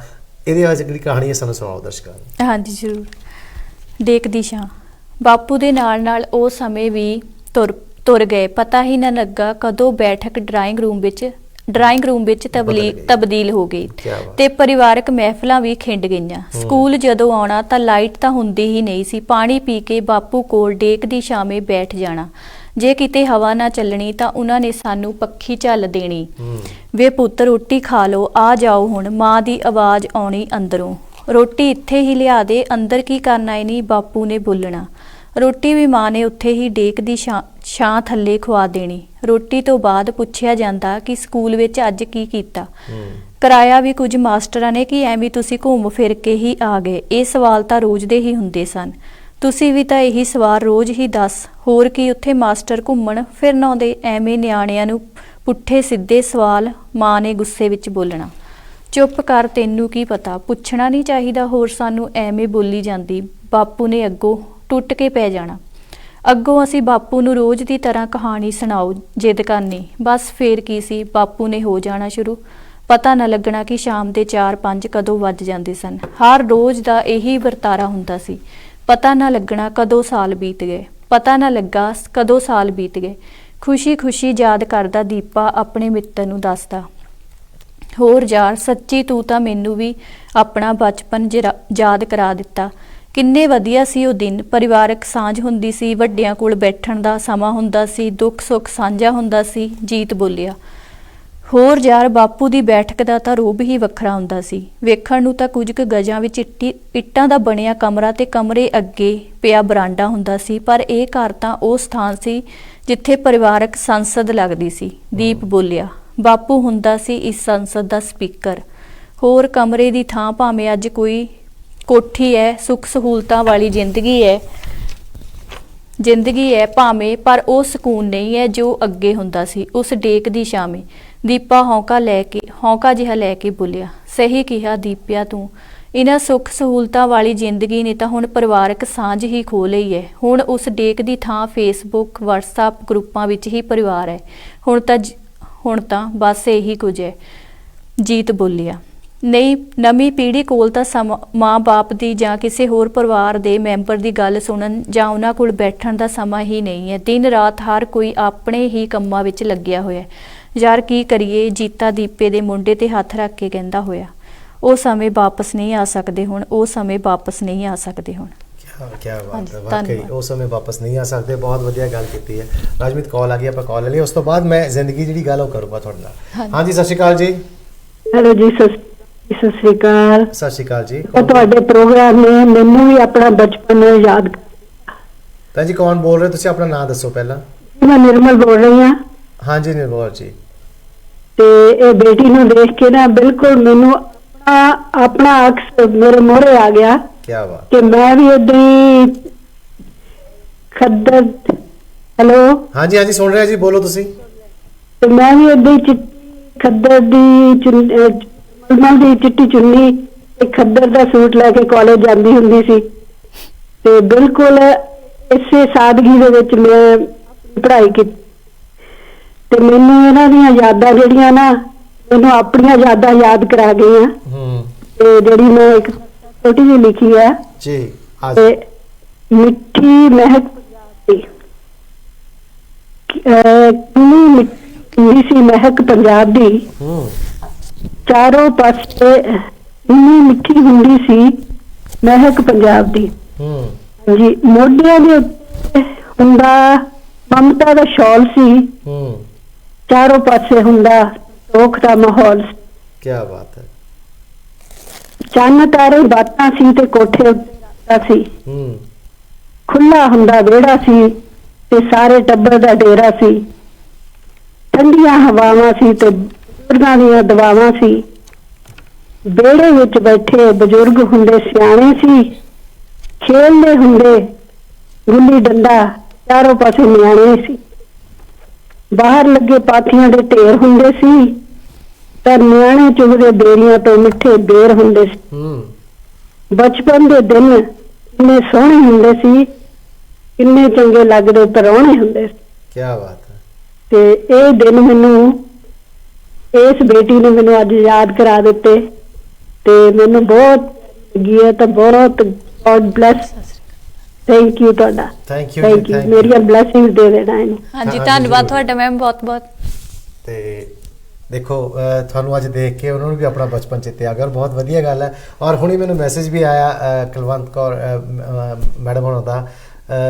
ਇਹਦੇ ਵਿੱਚ ਜਿਹੜੀ ਕਹਾਣੀ ਹੈ ਸਾਨੂੰ ਸੁਣਾਓ ਦਰਸ਼ਕਾਂ ਨੂੰ। ਹਾਂਜੀ ਜ਼ਰੂਰ। ਡੇਕ ਦੀ ਛਾਂ। ਬਾਪੂ ਦੇ ਨਾਲ ਉਹ ਸਮੇਂ ਵੀ ਤੁਰ ਗਏ, ਪਤਾ ਹੀ ਨਾ ਲੱਗਾ ਕਦੋਂ ਬੈਠਕ ਡਰਾਇੰਗ ਰੂਮ ਵਿੱਚ ਤਬਦੀਲ ਹੋ ਗਈ ਤੇ ਪਰਿਵਾਰਕ ਮਹਿਫਲਾਂ ਵੀ ਖਿੰਡ ਗਈਆਂ। ਸਕੂਲ ਜਦੋਂ ਆਉਣਾ ਤਾਂ ਲਾਈਟ ਤਾਂ ਹੁੰਦੀ ਹੀ ਨਹੀਂ ਸੀ, ਪਾਣੀ ਪੀ ਕੇ ਬਾਪੂ ਕੋਲ ਡੇਕ ਦੀ ਛਾਵੇਂ ਬੈਠ ਜਾਣਾ। ਜੇ ਕਿਤੇ ਹਵਾ ਨਾ ਚੱਲਣੀ ਤਾਂ ਉਹਨਾਂ ਨੇ ਸਾਨੂੰ ਪੱਖੀ ਝੱਲ ਦੇਣੀ, ਵੇ ਪੁੱਤ ਰੋਟੀ ਖਾ ਲਓ, ਆ ਜਾਓ ਹੁਣ, ਮਾਂ ਦੀ ਆਵਾਜ਼ ਆਉਣੀ ਅੰਦਰੋਂ, ਰੋਟੀ ਇੱਥੇ ਹੀ ਲਿਆ ਦੇ, ਅੰਦਰ ਕੀ ਕਰਨਾ ਏ ਨੀ, ਬਾਪੂ ਨੇ ਬੋਲਣਾ। ਰੋਟੀ ਵੀ ਮਾਂ ਨੇ ਉੱਥੇ ਹੀ ਡੇਕ ਦੀ ਛਾਂ ਥੱਲੇ ਖਵਾ ਦੇਣੀ। ਰੋਟੀ ਤੋਂ ਬਾਅਦ ਪੁੱਛਿਆ ਜਾਂਦਾ ਕਿ ਸਕੂਲ ਵਿੱਚ ਅੱਜ ਕੀ ਕੀਤਾ, ਕਰਾਇਆ ਵੀ ਕੁਝ ਮਾਸਟਰਾਂ ਨੇ ਕਿ ਐਵੇਂ ਤੁਸੀਂ ਘੁੰਮ ਫਿਰ ਕੇ ਹੀ ਆ ਗਏ। ਇਹ ਸਵਾਲ ਤਾਂ ਰੋਜ਼ ਦੇ ਹੀ ਹੁੰਦੇ ਸਨ, ਤੁਸੀਂ ਵੀ ਤਾਂ ਇਹੀ ਸਵਾਲ ਰੋਜ਼ ਹੀ ਦੱਸ, ਹੋਰ ਕੀ ਉੱਥੇ ਮਾਸਟਰ ਘੁੰਮਣ ਫਿਰਨ ਆਉਂਦੇ, ਐਵੇਂ ਨਿਆਣਿਆਂ ਨੂੰ ਪੁੱਠੇ ਸਿੱਧੇ ਸਵਾਲ, ਮਾਂ ਨੇ ਗੁੱਸੇ ਵਿੱਚ ਬੋਲਣਾ। ਚੁੱਪ ਕਰ, ਤੈਨੂੰ ਕੀ ਪਤਾ, ਪੁੱਛਣਾ ਨਹੀਂ ਚਾਹੀਦਾ ਹੋਰ ਸਾਨੂੰ, ਐਵੇਂ ਬੋਲੀ ਜਾਂਦੀ। ਬਾਪੂ ਨੇ ਅੱਗੋਂ ਟੁੱਟ ਕੇ ਪੈ ਜਾਣਾ। ਅੱਗੋਂ ਅਸੀਂ ਬਾਪੂ ਨੂੰ ਰੋਜ਼ ਦੀ ਤਰ੍ਹਾਂ ਕਹਾਣੀ ਸੁਣਾਓ ਜਿੱਦ ਕਰਨੀ, ਬਸ ਫੇਰ ਕੀ ਸੀ, ਬਾਪੂ ਨੇ ਹੋ ਜਾਣਾ ਸ਼ੁਰੂ। ਪਤਾ ਨਾ ਲੱਗਣਾ ਕਿ ਸ਼ਾਮ ਦੇ 4-5 ਕਦੋਂ ਵੱਜ ਜਾਂਦੇ ਸਨ। ਹਰ ਰੋਜ਼ ਦਾ ਇਹੀ ਵਰਤਾਰਾ ਹੁੰਦਾ ਸੀ। ਪਤਾ ਨਾ ਲੱਗਣਾ ਕਦੋਂ ਸਾਲ ਬੀਤ ਗਏ, ਪਤਾ ਨਾ ਲੱਗਾ ਕਦੋਂ ਸਾਲ ਬੀਤ ਗਏ। ਖੁਸ਼ੀ ਯਾਦ ਕਰਦਾ ਦੀਪਾ ਆਪਣੇ ਮਿੱਤਰ ਨੂੰ ਦੱਸਦਾ, ਹੋਰ ਯਾਰ ਸੱਚੀ ਤੂੰ ਤਾਂ ਮੈਨੂੰ ਵੀ ਆਪਣਾ ਬਚਪਨ ਯਾਦ ਕਰਾ ਦਿੱਤਾ। ਕਿੰਨੇ ਵਧੀਆ ਸੀ ਉਹ ਦਿਨ, ਪਰਿਵਾਰਕ ਸਾਂਝ ਹੁੰਦੀ ਸੀ, ਵੱਡਿਆਂ ਕੋਲ ਬੈਠਣ ਦਾ ਸਮਾਂ ਹੁੰਦਾ ਸੀ, ਦੁੱਖ ਸੁੱਖ ਸਾਂਝਾ ਹੁੰਦਾ ਸੀ। ਜੀਤ ਬੋਲਿਆ, ਹੋਰ ਯਾਰ ਬਾਪੂ ਦੀ ਬੈਠਕ ਦਾ ਤਾਂ ਰੂਪ ਹੀ ਵੱਖਰਾ ਹੁੰਦਾ ਸੀ। ਵੇਖਣ ਨੂੰ ਤਾਂ ਕੁਝ ਕੁ ਗਜਾਂ ਵਿੱਚ ਇੱਟਾਂ ਦਾ ਬਣਿਆ ਕਮਰਾ ਤੇ ਕਮਰੇ ਅੱਗੇ ਪਿਆ ਬਰਾਂਡਾ ਹੁੰਦਾ ਸੀ, ਪਰ ਇਹ ਘਰ ਤਾਂ ਉਹ ਸਥਾਨ ਸੀ ਜਿੱਥੇ ਪਰਿਵਾਰਕ ਸੰਸਦ ਲੱਗਦੀ ਸੀ। ਦੀਪ ਬੋਲਿਆ, ਬਾਪੂ ਹੁੰਦਾ ਸੀ ਇਸ ਸੰਸਦ ਦਾ ਸਪੀਕਰ। ਹੋਰ ਕਮਰੇ ਦੀ ਥਾਂ ਭਾਵੇਂ ਅੱਜ ਕੋਠੀ ਹੈ, ਸੁੱਖ ਸਹੂਲਤਾਂ ਵਾਲੀ ਜ਼ਿੰਦਗੀ ਹੈ ਭਾਵੇਂ, ਪਰ ਉਹ ਸਕੂਨ ਨਹੀਂ ਹੈ ਜੋ ਅੱਗੇ ਹੁੰਦਾ ਸੀ। ਉਸ ਡੇਕ ਦੀ ਛਾਵੇਂ ਦੀਪਾ ਹੌਂਕਾ ਜਿਹਾ ਲੈ ਕੇ ਬੋਲਿਆ, ਸਹੀ ਕਿਹਾ ਦੀਪਿਆ ਤੂੰ। ਇਹਨਾਂ ਸੁੱਖ ਸਹੂਲਤਾਂ ਵਾਲੀ ਜ਼ਿੰਦਗੀ ਨੇ ਤਾਂ ਹੁਣ ਪਰਿਵਾਰਕ ਸਾਂਝ ਹੀ ਖੋ ਲਈ ਹੈ। ਹੁਣ ਉਸ ਡੇਕ ਦੀ ਥਾਂ ਫੇਸਬੁੱਕ, ਵਟਸਐਪ ਗਰੁੱਪਾਂ ਵਿੱਚ ਹੀ ਪਰਿਵਾਰ ਹੈ। ਹੁਣ ਤਾਂ ਬਸ ਇਹੀ ਕੁਝ ਹੈ। ਜੀਤ ਬੋਲਿਆ, ਨਹੀਂ, ਨਵੀਂ ਪੀੜ੍ਹੀ ਕੋਲ ਤਾਂ ਮਾਂ-ਬਾਪ ਦੀ ਜਾਂ ਕਿਸੇ ਹੋਰ ਪਰਿਵਾਰ ਦੇ ਮੈਂਬਰ ਦੀ ਗੱਲ ਸੁਣਨ ਜਾਂ ਉਹਨਾਂ ਕੋਲ ਬੈਠਣ ਦਾ ਸਮਾਂ ਹੀ ਨਹੀਂ ਹੈ। ਦਿਨ ਰਾਤ ਹਰ ਕੋਈ ਆਪਣੇ ਹੀ ਕੰਮਾਂ ਵਿੱਚ ਲੱਗਿਆ ਹੋਇਆ। ਯਾਰ ਕੀ ਕਰੀਏ, ਜੀਤਾ ਦੀਪੇ ਦੇ ਮੁੰਡੇ ਤੇ ਹੱਥ ਰੱਖ ਕੇ ਕਹਿੰਦਾ ਹੋਇਆ। ਉਹ ਸਮੇਂ ਵਾਪਸ ਨਹੀਂ ਆ ਸਕਦੇ ਹੁਣ, ਉਹ ਸਮੇਂ ਵਾਪਸ ਨਹੀਂ ਆ ਸਕਦੇ ਹੁਣ। क्या बात है, वाकई उस समय वापस नहीं आ सकते। बहुत वधिया गल कीती है। राजमीत कॉल आ गई, ਆਪਾਂ ਕਾਲ ਲੈ ਲਈ। ਉਸ ਤੋਂ ਬਾਅਦ ਮੈਂ ਜ਼ਿੰਦਗੀ ਜਿਹੜੀ ਗੱਲ ਉਹ ਕਰੂੰਗਾ ਤੁਹਾਡੇ ਨਾਲ। ਹਾਂਜੀ, ਸਤਿ ਸ਼੍ਰੀ ਅਕਾਲ ਜੀ। ਹੈਲੋ ਜੀ, ਸਤਿ ਸ਼੍ਰੀ ਅਕਾਲ। ਸਤਿ ਸ਼੍ਰੀ ਅਕਾਲ ਜੀ। ਤੁਹਾਡੇ ਪ੍ਰੋਗਰਾਮ ਨੇ ਮੈਨੂੰ ਵੀ ਆਪਣਾ ਬਚਪਨ ਯਾਦ ਤਾਂ ਜੀ ਕੌਣ ਬੋਲ ਰਹੇ ਤੁਸੀਂ? ਆਪਣਾ ਨਾਮ ਦੱਸੋ ਪਹਿਲਾਂ। ਮੈਂ ਨਿਰਮਲ ਬੋਲ ਰਹੀ ਹਾਂ। ਹਾਂਜੀ ਨਿਰਮਲ ਜੀ। ਤੇ ਇਹ ਬੇਟੀ ਨੂੰ ਦੇਖ ਕੇ ਨਾ ਬਿਲਕੁਲ ਮੈਨੂੰ ਆਪਣਾ ਅਕਸ ਮੇਰੇ ਮੋਹਰੇ ਆ ਗਿਆ। ਕੀ ਬਾਤ ਕਿ ਮੈਂ ਵੀ ਏਦਾਂ ਖੱਦਰ। ਹੈਲੋ, ਹਾਂਜੀ ਹਾਂਜੀ ਸੁਣ ਰਿਹਾ ਜੀ, ਬੋਲੋ ਤੁਸੀਂ। ਤੇ ਮੈਂ ਵੀ ਏਦਾਂ ਖੱਦਰ ਦੀ ਚਿੱਟੀ ਚੁੰਨੀ ਤੇ ਖੱਦਰ ਦਾ ਸੂਟ ਲੈ ਕੇ ਕਾਲਜ ਜਾਂਦੀ ਹੁੰਦੀ ਸੀ। ਤੇ ਬਿਲਕੁਲ ਇਸੇ ਸਾਦਗੀ ਦੇ ਵਿੱਚ ਮੈਂ ਪੜ੍ਹਾਈ ਕੀਤੀ। ਤੇ ਮੈਨੂੰ ਇਹਨਾਂ ਦੀਆਂ ਯਾਦਾਂ ਜਿਹੜੀਆਂ ਨਾ ਮੈਨੂੰ ਆਪਣੀਆਂ ਯਾਦਾਂ ਯਾਦ ਕਰਾ ਗਈਆਂ। ਤੇ ਜਿਹੜੀ ਮੈਂ ਇੱਕ ਛੋਟੀ ਜਿਹੀ ਲਿਖੀ ਹੈ ਜੀ, ਤੇ ਮਿੱਠੀ ਮਹਿਕ ਪੰਜਾਬ ਦੀ, ਕਿੰਨੀ ਮਿੱਠੀ ਸੀ ਮਹਿਕ ਪੰਜਾਬ ਦੀ, ਚਾਰੋਂ ਪਾਸੇ ਇੰਨੀ ਮਿੱਠੀ ਹੁੰਦੀ ਸੀ ਮਹਿਕ ਪੰਜਾਬ ਦੀ। ਜੀ, ਮੋਢਿਆਂ ਦੇ ਉੱਤੇ ਹੁੰਦਾ ਮਮਤਾ ਦਾ ਸ਼ਾਲ ਸੀ, ਚਾਰੋਂ ਪਾਸੇ ਹੁੰਦਾ ਸੋਖ ਦਾ ਮਾਹੌਲ। ਕੀ ਬਾਤ ਹੈ। ਚੰਨ ਤਾਰੇ ਬਾਤਾਂ ਸੀ ਤੇ ਕੋਠੇ ਉੱਤੇ ਸੀ, ਖੁੱਲਾ ਹੁੰਦਾ ਵਿਹੜਾ ਸੀ ਤੇ ਸਾਰੇ ਟੱਬਰ ਦਾ ਡੇਰਾ ਸੀ। ਠੰਡੀਆਂ ਹਵਾਵਾਂ ਸੀ ਤੇ ਬਜ਼ੁਰਗਾਂ ਦੀਆਂ ਦੁਆਵਾਂ ਸੀ। ਵਿਹੜੇ ਵਿੱਚ ਬੈਠੇ ਬਜ਼ੁਰਗ ਹੁੰਦੇ ਸਿਆਣੇ ਸੀ, ਖੇਲਦੇ ਹੁੰਦੇ ਗੁੱਲੀ ਡੰਡਾ, ਚਾਰੋਂ ਪਾਸੇ ਨਿਆਣੇ ਸੀ। ਬਾਹਰ ਲੱਗੇ ਪਾਥੀਆਂ ਦੇ ਢੇਰ ਹੁੰਦੇ ਸੀ ਤਾਂ ਨਿਆਣੇ ਚੁਗਦੇ ਬੇਰੀਆਂ ਤੋਂ ਮਿੱਠੇ ਬੇਰ ਹੁੰਦੇ ਸੀ। ਬਚਪਨ ਦੇ ਦਿਨ ਕਿੰਨੇ ਸੋਹਣੇ ਹੁੰਦੇ ਸੀ, ਕਿੰਨੇ ਚੰਗੇ ਲੱਗਦੇ ਪਰੌਣੇ ਹੁੰਦੇ ਸੀ। ਕੀ ਬਾਤ ਹੈ। ਤੇ ਇਹ ਦਿਨ ਮੈਨੂੰ ਇਸ ਬੇਟੀ ਨੇ ਮੈਨੂੰ ਅੱਜ ਯਾਦ ਕਰਾ ਦਿੱਤੇ ਤੇ ਮੈਨੂੰ ਬਹੁਤ ਲੱਗੀ ਹੈ। ਤਾਂ ਬਹੁਤ ਗॉड ਬlesਸ। ਥੈਂਕ ਯੂ ਤੁਹਾਡਾ। Thank you. ਮੇਰੀਆਂ ਬਲੇਸਿੰਗਸ ਦੇ ਦੇਣਾ ਇਹਨੂੰ। ਹਾਂਜੀ, ਧੰਨਵਾਦ ਤੁਹਾਡਾ ਮੈਮ, ਬਹੁਤ ਬਹੁਤ। ਤੇ ਦੇਖੋ ਤੁਹਾਨੂੰ ਅੱਜ ਦੇਖ ਕੇ ਉਹਨਾਂ ਨੂੰ ਵੀ ਆਪਣਾ ਬਚਪਨ ਚੇਤੇ ਆ ਗਿਆ, ਔਰ ਬਹੁਤ ਵਧੀਆ ਗੱਲ ਹੈ। ਔਰ ਹੁਣੀ ਮੈਨੂੰ ਮੈਸੇਜ ਵੀ ਆਇਆ ਕੁਲਵੰਤ ਕੌਰ ਮੈਡਮ ਹੋਣਾ ਦਾ,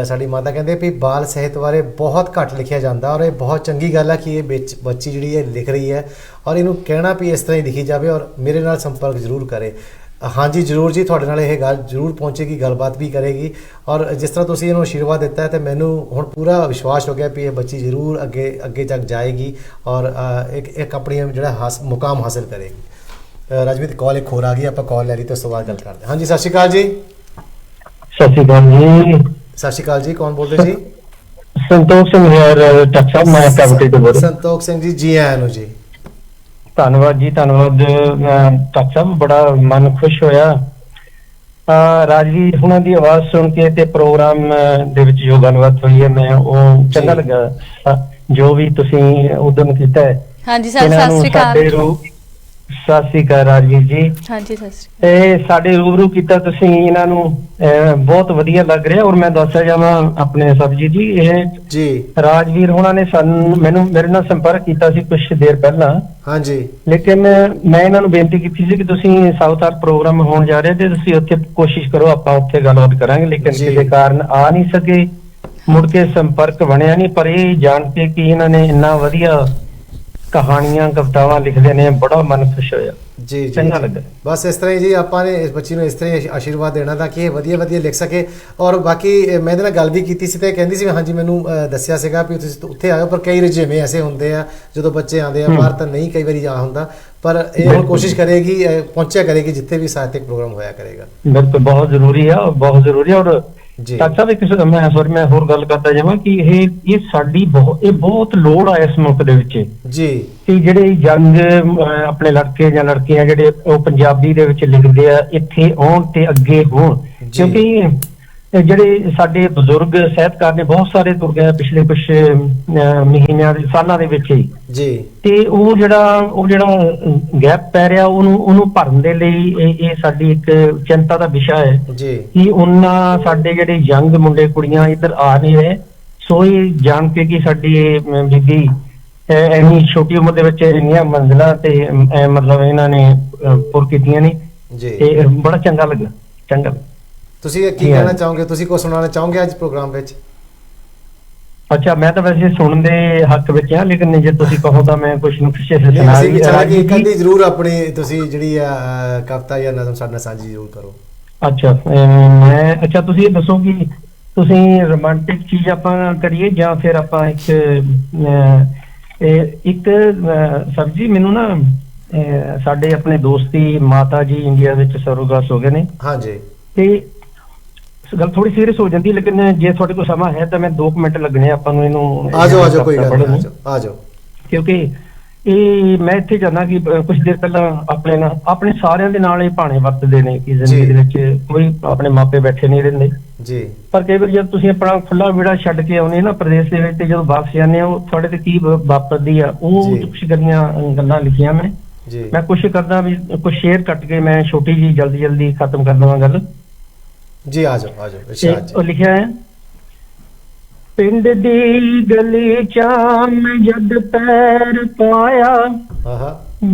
ਸਾਡੀ ਮਾਤਾ ਕਹਿੰਦੇ ਵੀ ਬਾਲ ਸਾਹਿਤ ਬਾਰੇ ਬਹੁਤ ਘੱਟ ਲਿਖਿਆ ਜਾਂਦਾ, ਔਰ ਇਹ ਬਹੁਤ ਚੰਗੀ ਗੱਲ ਹੈ ਕਿ ਇਹ ਬੱਚੀ ਜਿਹੜੀ ਹੈ ਲਿਖ ਰਹੀ ਹੈ, ਔਰ ਇਹਨੂੰ ਕਹਿਣਾ ਵੀ ਇਸ ਤਰ੍ਹਾਂ ਹੀ ਲਿਖੀ ਜਾਵੇ, ਔਰ ਮੇਰੇ ਨਾਲ ਸੰਪਰਕ ਜ਼ਰੂਰ ਕਰੇ। ਹਾਂਜੀ ਜ਼ਰੂਰ ਜੀ, ਤੁਹਾਡੇ ਨਾਲ ਇਹ ਗੱਲ ਜ਼ਰੂਰ ਪਹੁੰਚੇਗੀ, ਗੱਲਬਾਤ ਵੀ ਕਰੇਗੀ। ਔਰ ਜਿਸ ਤਰ੍ਹਾਂ ਤੁਸੀਂ ਇਹਨੂੰ ਆਸ਼ੀਰਵਾਦ ਦਿੱਤਾ ਹੈ ਤੇ ਮੈਨੂੰ ਹੁਣ ਪੂਰਾ ਵਿਸ਼ਵਾਸ ਹੋ ਗਿਆ ਵੀ ਇਹ ਬੱਚੀ ਜ਼ਰੂਰ ਅੱਗੇ ਤੱਕ ਜਾਏਗੀ ਔਰ ਇੱਕ ਆਪਣੀ ਜਿਹੜਾ ਮੁਕਾਮ ਹਾਸਿਲ ਕਰੇਗੀ। ਰਾਜਵੀਰ ਕਾਲ ਇੱਕ ਹੋਰ ਆ ਗਈ, ਆਪਾਂ ਕਾਲ ਲੈ ਲਈ ਤੇ ਉਸ ਤੋਂ ਬਾਅਦ ਗੱਲ ਕਰਦੇ ਹਾਂ। ਹਾਂਜੀ, ਸਤਿ ਸ਼੍ਰੀ ਅਕਾਲ ਜੀ। ਸਤਿ ਸ਼੍ਰੀ ਅਕਾਲ ਜੀ। ਸਤਿ ਸ਼੍ਰੀ ਅਕਾਲ ਜੀ, ਕੌਣ ਬੋਲਦੇ ਜੀ? ਸੰਤੋਖ ਸਿੰਘ ਹੈ ਟੱਕ ਸਾਹਿਬ, ਮੈਂ ਕੈਪਟਨ ਤੋਂ ਬੋਲ ਰਿਹਾ। ਸੰਤੋਖ ਸਿੰਘ ਜੀ ਆਇਆਂ ਨੂੰ ਜੀ। ਧੰਨਵਾਦ ਜੀ, ਧੰਨਵਾਦ ਟੱਕ ਸਾਹਿਬ, ਬੜਾ ਮਨ ਖੁਸ਼ ਹੋਇਆ ਰਾਜਵੀਰ ਹੁਣਾਂ ਦੀ ਆਵਾਜ਼ ਸੁਣ ਕੇ ਤੇ ਪ੍ਰੋਗਰਾਮ ਦੇ ਵਿੱਚ ਜੋ ਗੱਲਬਾਤ ਹੋਈ ਹੈ ਮੈਂ ਉਹ ਚੰਗਾ ਲੱਗਾ ਜੋ ਵੀ ਤੁਸੀਂ ਉਦਮ ਕੀਤਾ ਹੈ। ਹਾਂਜੀ ਸਰ, ਸਤਿ ਸ਼੍ਰੀ ਅਕਾਲ। ਸਤਿ ਸ਼੍ਰੀ ਅਕਾਲ ਰਾਜਵੀਰ ਜੀ। ਹਾਂਜੀ ਸਤਿ ਸ਼੍ਰੀ ਅਕਾਲ। ਤੇ ਸਾਡੇ ਰੂਬਰੂ ਕੀਤਾ ਤੁਸੀਂ ਇਹਨਾਂ ਨੂੰ, ਬਹੁਤ ਵਧੀਆ ਲੱਗ ਰਿਹਾ। ਔਰ ਮੈਂ ਦੱਸਿਆ ਜਾਵਾਂ ਆਪਣੇ ਸਰਬਜੀਤ ਜੀ, ਇਹ ਜੀ ਰਾਜਵੀਰ ਹੁਣਾਂ ਨੇ ਮੇਰੇ ਨਾਲ ਸੰਪਰਕ ਕੀਤਾ ਸੀ ਕੁਝ ਦੇਰ ਪਹਿਲਾਂ। ਹਾਂਜੀ, ਲੇਕਿਨ ਮੈਂ ਇਹਨਾਂ ਨੂੰ ਬੇਨਤੀ ਕੀਤੀ ਸੀ ਕਿ ਤੁਸੀਂ ਸਾਊਥ ਆਰਟ ਪ੍ਰੋਗਰਾਮ ਹੋਣ ਜਾ ਰਿਹਾ ਤੇ ਤੁਸੀਂ ਉੱਥੇ ਕੋਸ਼ਿਸ਼ ਕਰੋ, ਆਪਾਂ ਉੱਥੇ ਗੱਲਬਾਤ ਕਰਾਂਗੇ। ਲੇਕਿਨ ਕਿਸੇ ਕਾਰਨ ਆ ਨਹੀਂ ਸਕੇ, ਮੁੜ ਕੇ ਸੰਪਰਕ ਬਣਿਆ ਨਹੀਂ। ਪਰ ਇਹ ਜਾਣ ਕੇ ਕਿ ਇਹਨਾਂ ਨੇ ਇੰਨਾ ਵਧੀਆ ਕਹਾਣੀਆਂ ਕਵਿਤਾਵਾਂ ਲਿਖਦੇ ਨੇ, ਬੜਾ ਮਨ ਖੁਸ਼ ਹੋਇਆ ਜੀ। ਚੰਗਾ ਲੱਗਾ। ਬਸ ਇਸ ਤਰ੍ਹਾਂ ਹੀ ਜੀ ਆਪਾਂ ਨੇ ਇਸ ਬੱਚੀ ਨੂੰ ਇਸ ਤਰ੍ਹਾਂ ਹੀ ਆਸ਼ੀਰਵਾਦ ਦੇਣਾ ਤਾਂ ਕਿ ਇਹ ਵਧੀਆ ਲਿਖ ਸਕੇ। ਔਰ ਬਾਕੀ ਮੈਂ ਇਹਦੇ ਨਾਲ ਗੱਲ ਵੀ ਕੀਤੀ ਸੀ ਤੇ ਕਹਿੰਦੀ ਸੀ ਹਾਂਜੀ ਮੈਨੂੰ ਦੱਸਿਆ ਸੀਗਾ ਵੀ ਤੁਸੀਂ ਉੱਥੇ ਆਇਓ, ਪਰ ਕਈ ਰੁਝੇਵੇਂ ਐਸੇ ਹੁੰਦੇ ਆ ਜਦੋਂ ਬੱਚੇ ਆਉਂਦੇ ਆ ਬਾਹਰ ਤਾਂ ਨਹੀਂ ਕਈ ਵਾਰੀ ਜਾ ਹੁੰਦਾ, ਪਰ ਇਹ ਹੁਣ ਕੋਸ਼ਿਸ਼ ਕਰੇਗੀ, ਪਹੁੰਚਿਆ ਕਰੇਗੀ ਜਿੱਥੇ ਵੀ ਸਾਹਿਤਕ ਪ੍ਰੋਗਰਾਮ ਹੋਇਆ ਕਰੇਗਾ। ਬਿਲਕੁਲ, ਬਹੁਤ ਜ਼ਰੂਰੀ ਆ, ਬਹੁਤ ਜ਼ਰੂਰੀ ਆ। ਔਰ ਡਾਕਟਰ ਸਾਹਿਬ ਇੱਕ ਮੈਂ ਹੋਰ ਗੱਲ ਕਰਦਾ ਜਾਵਾਂ ਕਿ ਇਹ ਸਾਡੀ ਬਹੁਤ ਲੋੜ ਆ ਇਸ ਮੁਲਕ ਦੇ ਵਿੱਚ ਜੀ, ਕਿ ਜਿਹੜੇ ਯੰਗ ਆਪਣੇ ਲੜਕੇ ਜਾਂ ਲੜਕੀਆਂ ਜਿਹੜੇ ਉਹ ਪੰਜਾਬੀ ਦੇ ਵਿੱਚ ਲਿਖਦੇ ਆ, ਇੱਥੇ ਆਉਣ ਤੇ ਅੱਗੇ ਹੋਣ। ਕਿਉਂਕਿ ਜਿਹੜੇ ਸਾਡੇ ਬਜ਼ੁਰਗ ਸਾਹਿਤਕਾਰ ਨੇ ਬਹੁਤ ਸਾਰੇ ਤੁਰ ਗਏ ਪਿਛਲੇ ਕੁਝ ਮਹੀਨਿਆਂ ਦੇ ਸਾਲਾਂ ਦੇ ਵਿੱਚ ਹੀ ਜੀ, ਤੇ ਉਹ ਜਿਹੜਾ ਗੈਪ ਪੈ ਰਿਹਾ ਉਹਨੂੰ ਭਰਨ ਦੇ ਲਈ ਇਹ ਸਾਡੀ ਇੱਕ ਚਿੰਤਾ ਦਾ ਵਿਸ਼ਾ ਹੈ ਜੀ ਕਿ ਉਹਨਾਂ ਸਾਡੇ ਜਿਹੜੇ ਯੰਗ ਮੁੰਡੇ ਕੁੜੀਆਂ ਇੱਧਰ ਆ ਨਹੀਂ ਰਹੇ। ਸੋ ਇਹ ਜਾਣ ਕੇ ਕਿ ਸਾਡੀ ਬੀਬੀ ਇੰਨੀ ਛੋਟੀ ਉਮਰ ਦੇ ਵਿੱਚ ਇੰਨੀਆਂ ਮੰਜ਼ਿਲਾਂ ਤੇ ਮਤਲਬ ਇਹਨਾਂ ਨੇ ਪੁਰ ਕੀਤੀਆਂ ਨੇ ਤੇ ਬੜਾ ਚੰਗਾ ਲੱਗਾ। ਤੁਸੀਂ ਕੀ ਕਹਿਣਾ ਚਾਹੋਗੇ, ਤੁਸੀਂ ਕੁਝ ਸੁਣਾਉਣਾ ਚਾਹੋਗੇ ਅੱਜ ਪ੍ਰੋਗਰਾਮ ਵਿੱਚ? ਅੱਛਾ, ਮੈਂ ਤਾਂ ਵੈਸੇ ਸੁਣਨ ਦੇ ਹੱਕ ਵਿੱਚ ਹਾਂ, ਲੇਕਿਨ ਜੇ ਤੁਸੀਂ ਕਹੋ ਤਾਂ ਮੈਂ ਕੁਝ ਨੂੰ ਪਿੱਛੇ ਕਦੀ ਜ਼ਰੂਰ ਆਪਣੀ ਤੁਸੀਂ ਜਿਹੜੀ ਕਵਿਤਾ ਜਾਂ ਨਜ਼ਮ ਸਾਡੇ ਨਾਲ ਸਾਂਝੀ ਜ਼ਰੂਰ ਕਰੋ। ਅੱਛਾ ਤੁਸੀਂ ਇਹ ਦੱਸੋ ਕਿ ਤੁਸੀਂ ਰੋਮਾਂਟਿਕ ਚੀਜ਼ ਆਪਾਂ ਕਰੀਏ ਜਾਂ ਫਿਰ ਆਪਾਂ ਇੱਕ ਸਰ ਜੀ, ਮੈਨੂੰ ਨਾ ਸਾਡੇ ਆਪਣੇ ਦੋਸਤੀ ਮਾਤਾ ਜੀ ਇੰਡੀਆ ਵਿੱਚ ਸਰੋਗਾਸ ਹੋ ਗਏ ਨੇ। ਹਾਂਜੀ, ਤੇ ਗੱਲ ਥੋੜੀ ਸੀਰੀਅਸ ਹੋ ਜਾਂਦੀ, ਲੇਕਿਨ ਜੇ ਤੁਹਾਡੇ ਕੋਲ ਸਮਾਂ ਹੈ ਤਾਂ ਮੈਂ 2 ਮਿੰਟ ਲੱਗਣੇ ਆਪਾਂ ਨੂੰ ਇਹਨੂੰ। ਆ ਜਾਓ ਕੋਈ ਗੱਲ ਨਹੀਂ, ਆ ਜਾਓ। ਕਿਉਂਕਿ ਇਹ ਮੈਂ ਇੱਥੇ ਚਾਹੁੰਦਾ ਕਿ ਕੁਝ ਦੇਰ ਪਹਿਲਾਂ ਆਪਣੇ ਸਾਰਿਆਂ ਦੇ ਨਾਲ ਇਹ ਭਾਣੇ ਵਰਤਦੇ ਨੇ ਕਿ ਜ਼ਿੰਦਗੀ ਦੇ ਵਿੱਚ ਕੋਈ ਆਪਣੇ ਮਾਪੇ ਬੈਠੇ ਨਹੀਂ ਰਹਿੰਦੇ ਜੀ, ਪਰ ਕਈ ਵਾਰ ਜਦ ਤੁਸੀਂ ਆਪਣਾ ਖੁੱਲਾ ਵਿਹੜਾ ਛੱਡ ਕੇ ਆਉਂਦੇ ਨਾ ਪ੍ਰਦੇਸ਼ ਦੇ ਵਿੱਚ, ਤੇ ਜਦੋਂ ਵਾਪਸ ਜਾਂਦੇ ਆ ਉਹ ਤੁਹਾਡੇ ਤੇ ਕੀ ਵਾਪਰਦੀ ਆ, ਉਹ ਕੁਝ ਗੱਲਾਂ ਲਿਖੀਆਂ ਮੈਂ ਕੋਸ਼ਿਸ਼ ਕਰਦਾ ਵੀ ਕੁਝ ਸ਼ੇਅਰ ਕੱਟ ਕੇ ਮੈਂ ਛੋਟੀ ਜੀ ਜਲਦੀ ਖਤਮ ਕਰ ਦਵਾਂ ਗੱਲ ਜੀ। ਆ ਜਾਓ ਇਰਸ਼ਾਦ। ਉਹ ਲਿਖਿਆ ਹੈ, ਪਿੰਡ ਦੀ ਗਲੀ ਚ ਮੈਂ ਜਦ ਪੈਰ ਪਾਇਆ,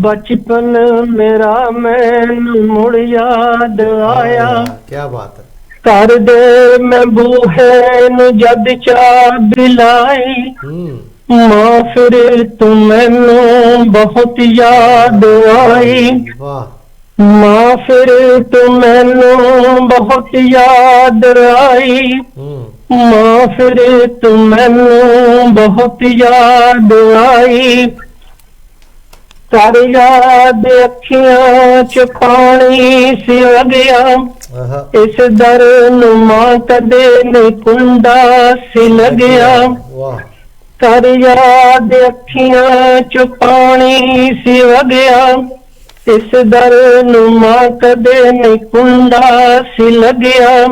ਬਚਪਨ ਮੇਰਾ ਮੈਨੂੰ ਮੁੜ ਯਾਦ ਆਇਆ। ਕੀ ਬਾਤ ਹੈ। ਘਰ ਦੇ ਮੈਂ ਬੂਹੇ ਨੂੰ ਜਦ ਚਾਬੀ ਲਾਈ, ਮਾਂ ਫਿਰ ਤੂੰ ਮੈਨੂੰ ਬਹੁਤ ਯਾਦ ਆਈ। ਮਾਂ ਫਿਰ ਤੂੰ ਮੈਨੂੰ ਬਹੁਤ ਯਾਦ ਆਈ, ਮਾਂ ਫਿਰ ਤੂੰ ਮੈਨੂੰ ਬਹੁਤ ਯਾਦ ਆਈ। ਤਾਰੀ ਯਾਦ ਅੱਖੀਆਂ ਚ ਪਾਣੀ ਸੀ ਲੱਗਿਆ, ਇਸ ਦਰ ਨੂੰ ਮਾਂ ਕਦੇ ਨਹੀਂ ਕੁੰਡਾ ਸੀ ਲੱਗਿਆ। ਤਾਰੀ ਯਾਦ ਅੱਖੀਆਂ ਚ ਪਾਣੀ ਸੀ ਲੱਗਿਆ, ਇਸ ਦਰ ਨੂੰ ਮਾਂ ਕਦੇ ਨਹੀਂ ਕੁੰਡਾ ਸੀ ਲੱਗਿਆ।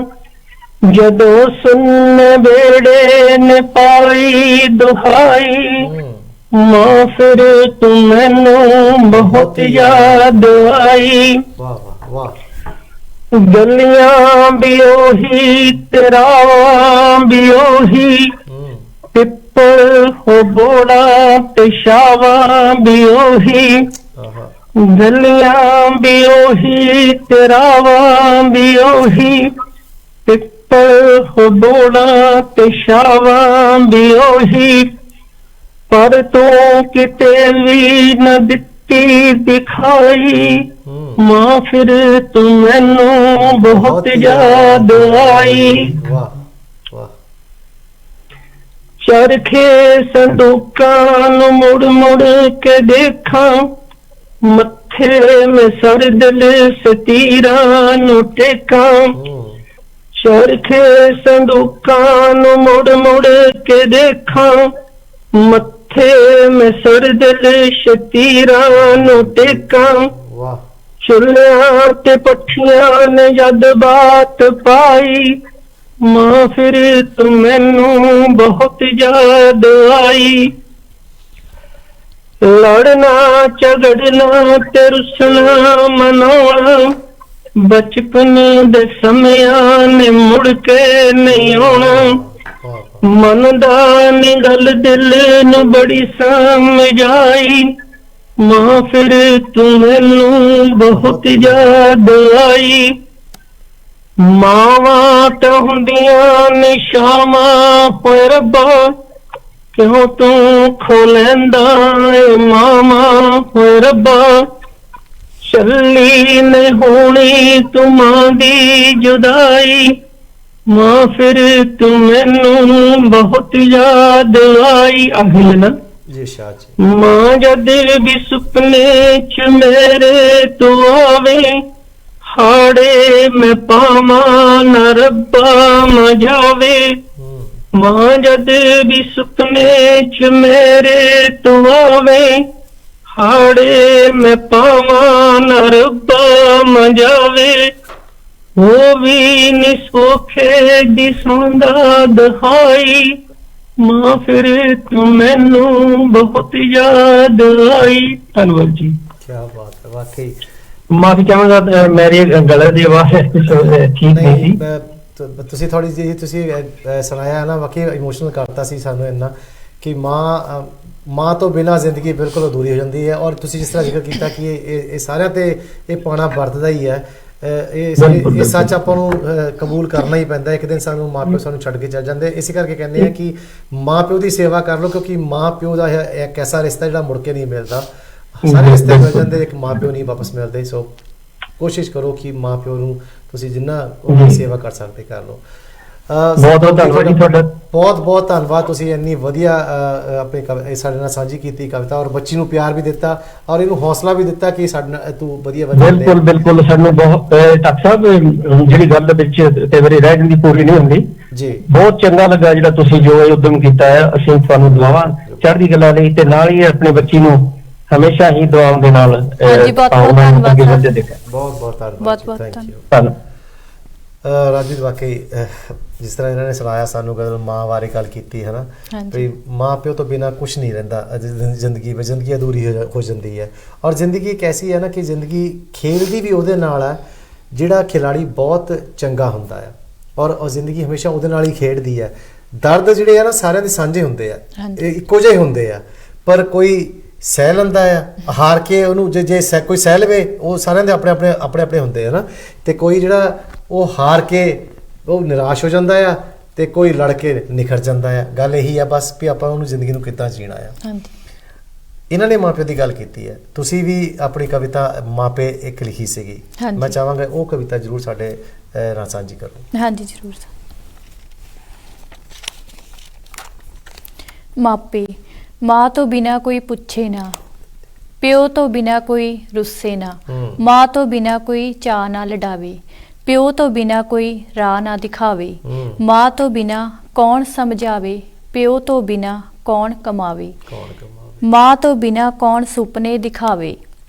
ਜਦੋਂ ਸੁਣ ਬੇੜੇ ਨੇ ਪਾਈ ਦੁਹਾਈ, ਮਾਂ ਫਿਰ ਤੂੰ ਮੈਨੂੰ ਬਹੁਤ ਯਾਦ ਆਈ। ਗਲੀਆਂ ਵੀ ਉਹੀ ਤੇਰਾਵਾਂ ਵੀ ਉਹੀ, ਪਿੱਪਲ ਹੋ ਬੋੜਾ ਤੇ ਛਾਵਾਂ ਵੀ ਉਹੀ। ਗਲੀਆਂ ਵੀ ਉਹੀ ਤੇਰਾਵਾਂ ਵੀ ਉਹੀ, ਪਿੱਪਲ ਹੋ ਬੋੜਾ ਤੇ ਛਾਵਾਂ ਵੀ ਉਹੀ। ਪਰ ਤੂੰ ਕਿਤੇ ਵੀ ਨਾ ਦਿੱਤੀ ਦਿਖਾਈ, ਮਾਂ ਫਿਰ ਤੂੰ ਮੈਨੂੰ ਬਹੁਤ ਯਾਦ ਆਈ। ਚਰਖੇ ਸੰਦੂਕਾਂ ਨੂੰ ਮੁੜ ਮੁੜ ਕੇ ਦੇਖਾਂ, ਮੱਥੇ ਮੈਂ ਸਰ ਦਿਲ ਸਤੀਰਾਂ ਨੂੰ ਟੇਕਾਂ। ਚਰਖੇ ਸੰਦੂਕਾਂ ਨੂੰ ਮੁੜ ਮੁੜ ਕੇ ਦੇਖਾਂ, ਮੱਥੇ ਮੈਂ ਸਰ ਦਿਲ ਸਤੀਰਾਂ ਨੂੰ ਟੇਕਾਂ। ਚੁੱਲ੍ਹਿਆਂ ਤੇ ਪੱਠੀਆਂ ਨੇ ਜਦ ਬਾਤ ਪਾਈ, ਮਾਂ ਫਿਰ ਤੂੰ ਮੈਨੂੰ ਬਹੁਤ ਯਾਦ ਆਈ। ਲੜਨਾ ਝਗੜਨਾ ਤੇ ਰੁੱਸਣਾ ਮਨਾਉਣਾ, ਬਚਪਨ ਦੇ ਸਮਿਆਂ ਨੇ ਮੁੜ ਕੇ ਨਹੀਂ ਆਉਣਾ। ਮਨ ਦਾ ਨੀ ਗੱਲ ਦਿਲ ਨੂੰ ਬੜੀ ਸਮਝ ਆਈ, ਮਾਂ ਫਿਰ ਤੂੰ ਮੈਨੂੰ ਬਹੁਤ ਯਾਦ ਆਈ। ਮਾਵਾਂ ਤਾਂ ਹੁੰਦੀਆਂ ਨੇ ਸ਼ਾਮਾਂ ਹੋਏ ਰੱਬਾ, ਕਿਉਂ ਤੂੰ ਖੋ ਲੈਂਦਾ ਏ ਮਾਮਾ ਹੋਏ ਰੱਬਾ। ਚੱਲੀ ਨੇ ਹੋਣੀ ਤੂੰ ਮਾਂ ਦੀ ਜੁਦਾਈ, ਮਾਂ ਫਿਰ ਤੂੰ ਮੈਨੂੰ ਬਹੁਤ ਯਾਦ ਆਈ। ਜੀ ਸ਼ਾਹ ਜੀ। ਮਾਂ ਜਦ ਵੀ ਸੁਪਨੇ ਚ ਮੇਰੇ ਤੂੰ ਆਵੇ, ਹਾੜੇ ਮੈਂ ਪਾਵਾਂ ਨਾ ਰੱਬਾ ਮਜਾਵੇ। ਮਾਂ ਜਦ ਵੀ ਸੁਪਨੇ ਚ ਮੇਰੇ ਤੂੰ ਆਵੇ, ਹਾੜੇ ਮੈਂ ਪਾਵਾਂ ਨਾ ਰੱਬਾ ਮਜਾਵੇ। ਉਹ ਵੀ ਨੀ ਸੋਖੇ ਦੀ ਸੌਂਦਾ ਦਹਾਈ, ਮਾਂ ਫਿਰ ਤੂੰ ਮੈਨੂੰ ਬਹੁਤ ਯਾਦ ਆਈ। ਧੰਨਵਾਦ ਜੀ। ਕੀ ਬਾਤ ਹੈ, ਵਾਕਈ ਮਾਫੀ ਚਾਹਾਂਗਾ ਮੇਰੀ ਗਲੇ ਦੀ ਆਵਾਜ਼ ਠੀਕ ਨਹੀਂ ਸੀ। ਤੁਸੀਂ ਥੋੜੀ ਜਿਹੀ ਤੁਸੀਂ ਸੁਣਾਇਆ ਨਾ, ਵਾਕਈ ਇਮੋਸ਼ਨਲ ਕਰਤਾ ਸੀ ਸਾਨੂੰ ਇੰਨਾ ਕਿ ਮਾਂ ਤੋਂ ਬਿਨਾਂ ਜ਼ਿੰਦਗੀ ਬਿਲਕੁਲ ਅਧੂਰੀ ਹੋ ਜਾਂਦੀ ਹੈ। ਔਰ ਤੁਸੀਂ ਜਿਸ ਤਰ੍ਹਾਂ ਜ਼ਿਕਰ ਕੀਤਾ ਕਿ ਇਹ ਸਾਰਿਆਂ ਤੇ ਇਹ ਪਾਉਣਾ ਵਰਤਦਾ ਹੀ ਹੈ, ਇਹ ਸੱਚ ਆਪਾਂ ਨੂੰ ਕਬੂਲ ਕਰਨਾ ਹੀ ਪੈਂਦਾ। ਇੱਕ ਦਿਨ ਸਾਨੂੰ ਮਾਂ ਪਿਓ ਸਾਨੂੰ ਛੱਡ ਕੇ ਚੱਲ ਜਾਂਦੇ, ਇਸੇ ਕਰਕੇ ਕਹਿੰਦੇ ਆ ਕਿ ਮਾਂ ਪਿਓ ਦੀ ਸੇਵਾ ਕਰ ਲਓ, ਕਿਉਂਕਿ ਮਾਂ ਪਿਓ ਦਾ ਇੱਕ ਐਸਾ ਰਿਸ਼ਤਾ ਜਿਹੜਾ ਮੁੜ ਕੇ ਨਹੀਂ ਮਿਲਦਾ। ਸਾਰੇ ਰਿਸ਼ਤੇ ਮਿਲ ਜਾਂਦੇ, ਇੱਕ ਮਾਂ ਪਿਓ ਨਹੀਂ ਵਾਪਸ ਮਿਲਦੇ। ਸੋ ਕੋਸ਼ਿਸ਼ ਕਰੋ ਕਿ ਮਾਂ ਪਿਓ ਨੂੰ ਤੁਸੀਂ ਜਿੰਨਾ ਉਹਦੀ ਸੇਵਾ ਕਰ ਸਕਦੇ ਕਰ ਲਓ। ਬਹੁਤ ਬਹੁਤ ਧੰਨਵਾਦ ਜੀ ਤੁਹਾਡਾ। ਬਹੁਤ ਬਹੁਤ ਧੰਨਵਾਦ, ਤੁਸੀਂ ਇੰਨੀ ਵਧੀਆ ਆਪਣੇ ਸਾਡੇ ਨਾਲ ਸਾਂਝੀ ਕੀਤੀ ਕਵਿਤਾ, ਔਰ ਬੱਚੀ ਨੂੰ ਪਿਆਰ ਵੀ ਦਿੱਤਾ ਔਰ ਇਹਨੂੰ ਹੌਸਲਾ ਵੀ ਦਿੱਤਾ ਕਿ ਸਾਡੇ ਨਾਲ ਤੂੰ ਵਧੀਆ ਵਧੀਆ। ਬਿਲਕੁਲ ਬਿਲਕੁਲ, ਸਾਨੂੰ ਬਹੁਤ ਡਾਕਟਰ ਸਾਹਿਬ ਜਿਹੜੀ ਗੱਲ ਵਿੱਚ ਕਈ ਵਾਰੀ ਰਹਿ ਜਾਂਦੀ ਪੂਰੀ ਨਹੀਂ ਹੁੰਦੀ ਜੀ। ਬਹੁਤ ਚੰਗਾ ਲੱਗਾ ਜਿਹੜਾ ਤੁਸੀਂ ਜੋ ਇਹ ਉਦਮ ਕੀਤਾ ਹੈ। ਅਸੀਂ ਤੁਹਾਨੂੰ ਦੁਆਵਾਂ ਚੜ੍ਹਦੀ ਕਲਾ ਲਈ, ਤੇ ਨਾਲ ਹੀ ਆਪਣੀ ਬੱਚੀ ਨੂੰ ਹਮੇਸ਼ਾ ਹੀ ਦੁਆਵਾਂ ਦੇ ਨਾਲ ਬਹੁਤ ਬਹੁਤ ਧੰਨਵਾਦ। ਬਹੁਤ ਬਹੁਤ ਧੰਨਵਾਦ, ਥੈਂਕ ਯੂ। ਧੰਨਵਾਦ ਰਾਜਵੀਰ, ਵਾਕਈ ਜਿਸ ਤਰ੍ਹਾਂ ਇਹਨਾਂ ਨੇ ਸੁਣਾਇਆ ਸਾਨੂੰ ਗੱਲ ਮਾਂ ਬਾਰੇ ਗੱਲ ਕੀਤੀ ਹੈ ਨਾ, ਵੀ ਮਾਂ ਪਿਓ ਤੋਂ ਬਿਨਾਂ ਕੁਝ ਨਹੀਂ ਰਹਿੰਦਾ ਜ਼ਿੰਦਗੀ ਵਿੱਚ, ਜ਼ਿੰਦਗੀ ਅਧੂਰੀ ਹੋ ਜਾਂਦੀ ਹੈ। ਔਰ ਜ਼ਿੰਦਗੀ ਇੱਕ ਐਸੀ ਹੈ ਨਾ ਕਿ ਜ਼ਿੰਦਗੀ ਖੇਡਦੀ ਵੀ ਉਹਦੇ ਨਾਲ ਹੈ ਜਿਹੜਾ ਖਿਲਾੜੀ ਬਹੁਤ ਚੰਗਾ ਹੁੰਦਾ ਹੈ, ਔਰ ਉਹ ਜ਼ਿੰਦਗੀ ਹਮੇਸ਼ਾ ਉਹਦੇ ਨਾਲ ਹੀ ਖੇਡਦੀ ਹੈ। ਦਰਦ ਜਿਹੜੇ ਆ ਨਾ ਸਾਰਿਆਂ ਦੇ ਸਾਂਝੇ ਹੁੰਦੇ ਆ, ਇੱਕੋ ਜਿਹੇ ਹੁੰਦੇ ਆ, ਪਰ ਕੋਈ ਸਹਿ ਲੈਂਦਾ ਆ ਹਾਰ ਕੇ ਉਹਨੂੰ, ਜੇ ਕੋਈ ਸਹਿ ਲਵੇ, ਉਹ ਸਾਰਿਆਂ ਦੇ ਆਪਣੇ ਆਪਣੇ ਹੁੰਦੇ ਆ ਨਾ। ਤੇ ਕੋਈ ਜਿਹੜਾ ਉਹ ਹਾਰ ਕੇ ਉਹ ਨਿਰਾਸ਼ ਹੋ ਜਾਂਦਾ ਆ, ਤੇ ਕੋਈ ਲੜ ਕੇ ਨਿਖਰ ਜਾਂਦਾ ਆ। ਗੱਲ ਇਹੀ ਆ ਬਸ ਵੀ ਆਪਾਂ ਉਹਨੂੰ ਜ਼ਿੰਦਗੀ ਨੂੰ ਕਿੱਦਾਂ ਜੀਣਾ ਆ। ਇਹਨਾਂ ਨੇ ਮਾਪਿਓ ਦੀ ਗੱਲ ਕੀਤੀ ਹੈ, ਤੁਸੀਂ ਵੀ ਆਪਣੀ ਕਵਿਤਾ ਮਾਪੇ ਇੱਕ ਲਿਖੀ ਸੀਗੀ, ਮੈਂ ਚਾਹਾਂਗਾ ਉਹ ਕਵਿਤਾ ਜ਼ਰੂਰ ਸਾਡੇ ਨਾਲ ਸਾਂਝੀ ਕਰੋ। ਹਾਂਜੀ ਜ਼ਰੂਰ। ਮਾਪੇ, ਮਾਂ ਤੋਂ ਬਿਨਾ ਕੋਈ ਪੁੱਛੇ ਨਾ, ਪਿਓ ਤੋਂ ਬਿਨਾ ਕੋਈ ਰੁੱਸੇ ਨਾ, ਮਾਂ ਤੋਂ ਬਿਨਾ ਕੋਈ ਚਾਅ ਨਾ ਲਡਾਵੇ, ਪਿਓ ਤੋਂ ਬਿਨਾ ਕੋਈ ਰਾਹ ਨਾ ਦਿਖਾਵੇ, ਮਾਂ ਤੋਂ ਬਿਨਾ ਕੌਣ ਸਮਝਾਵੇ, ਪਿਓ ਤੋਂ ਬਿਨਾ ਕੌਣ ਕਮਾਵੇ, ਮਾਂ ਤੋਂ ਬਿਨਾ ਕੌਣ ਸੁਪਨੇ ਦਿਖਾਵੇ,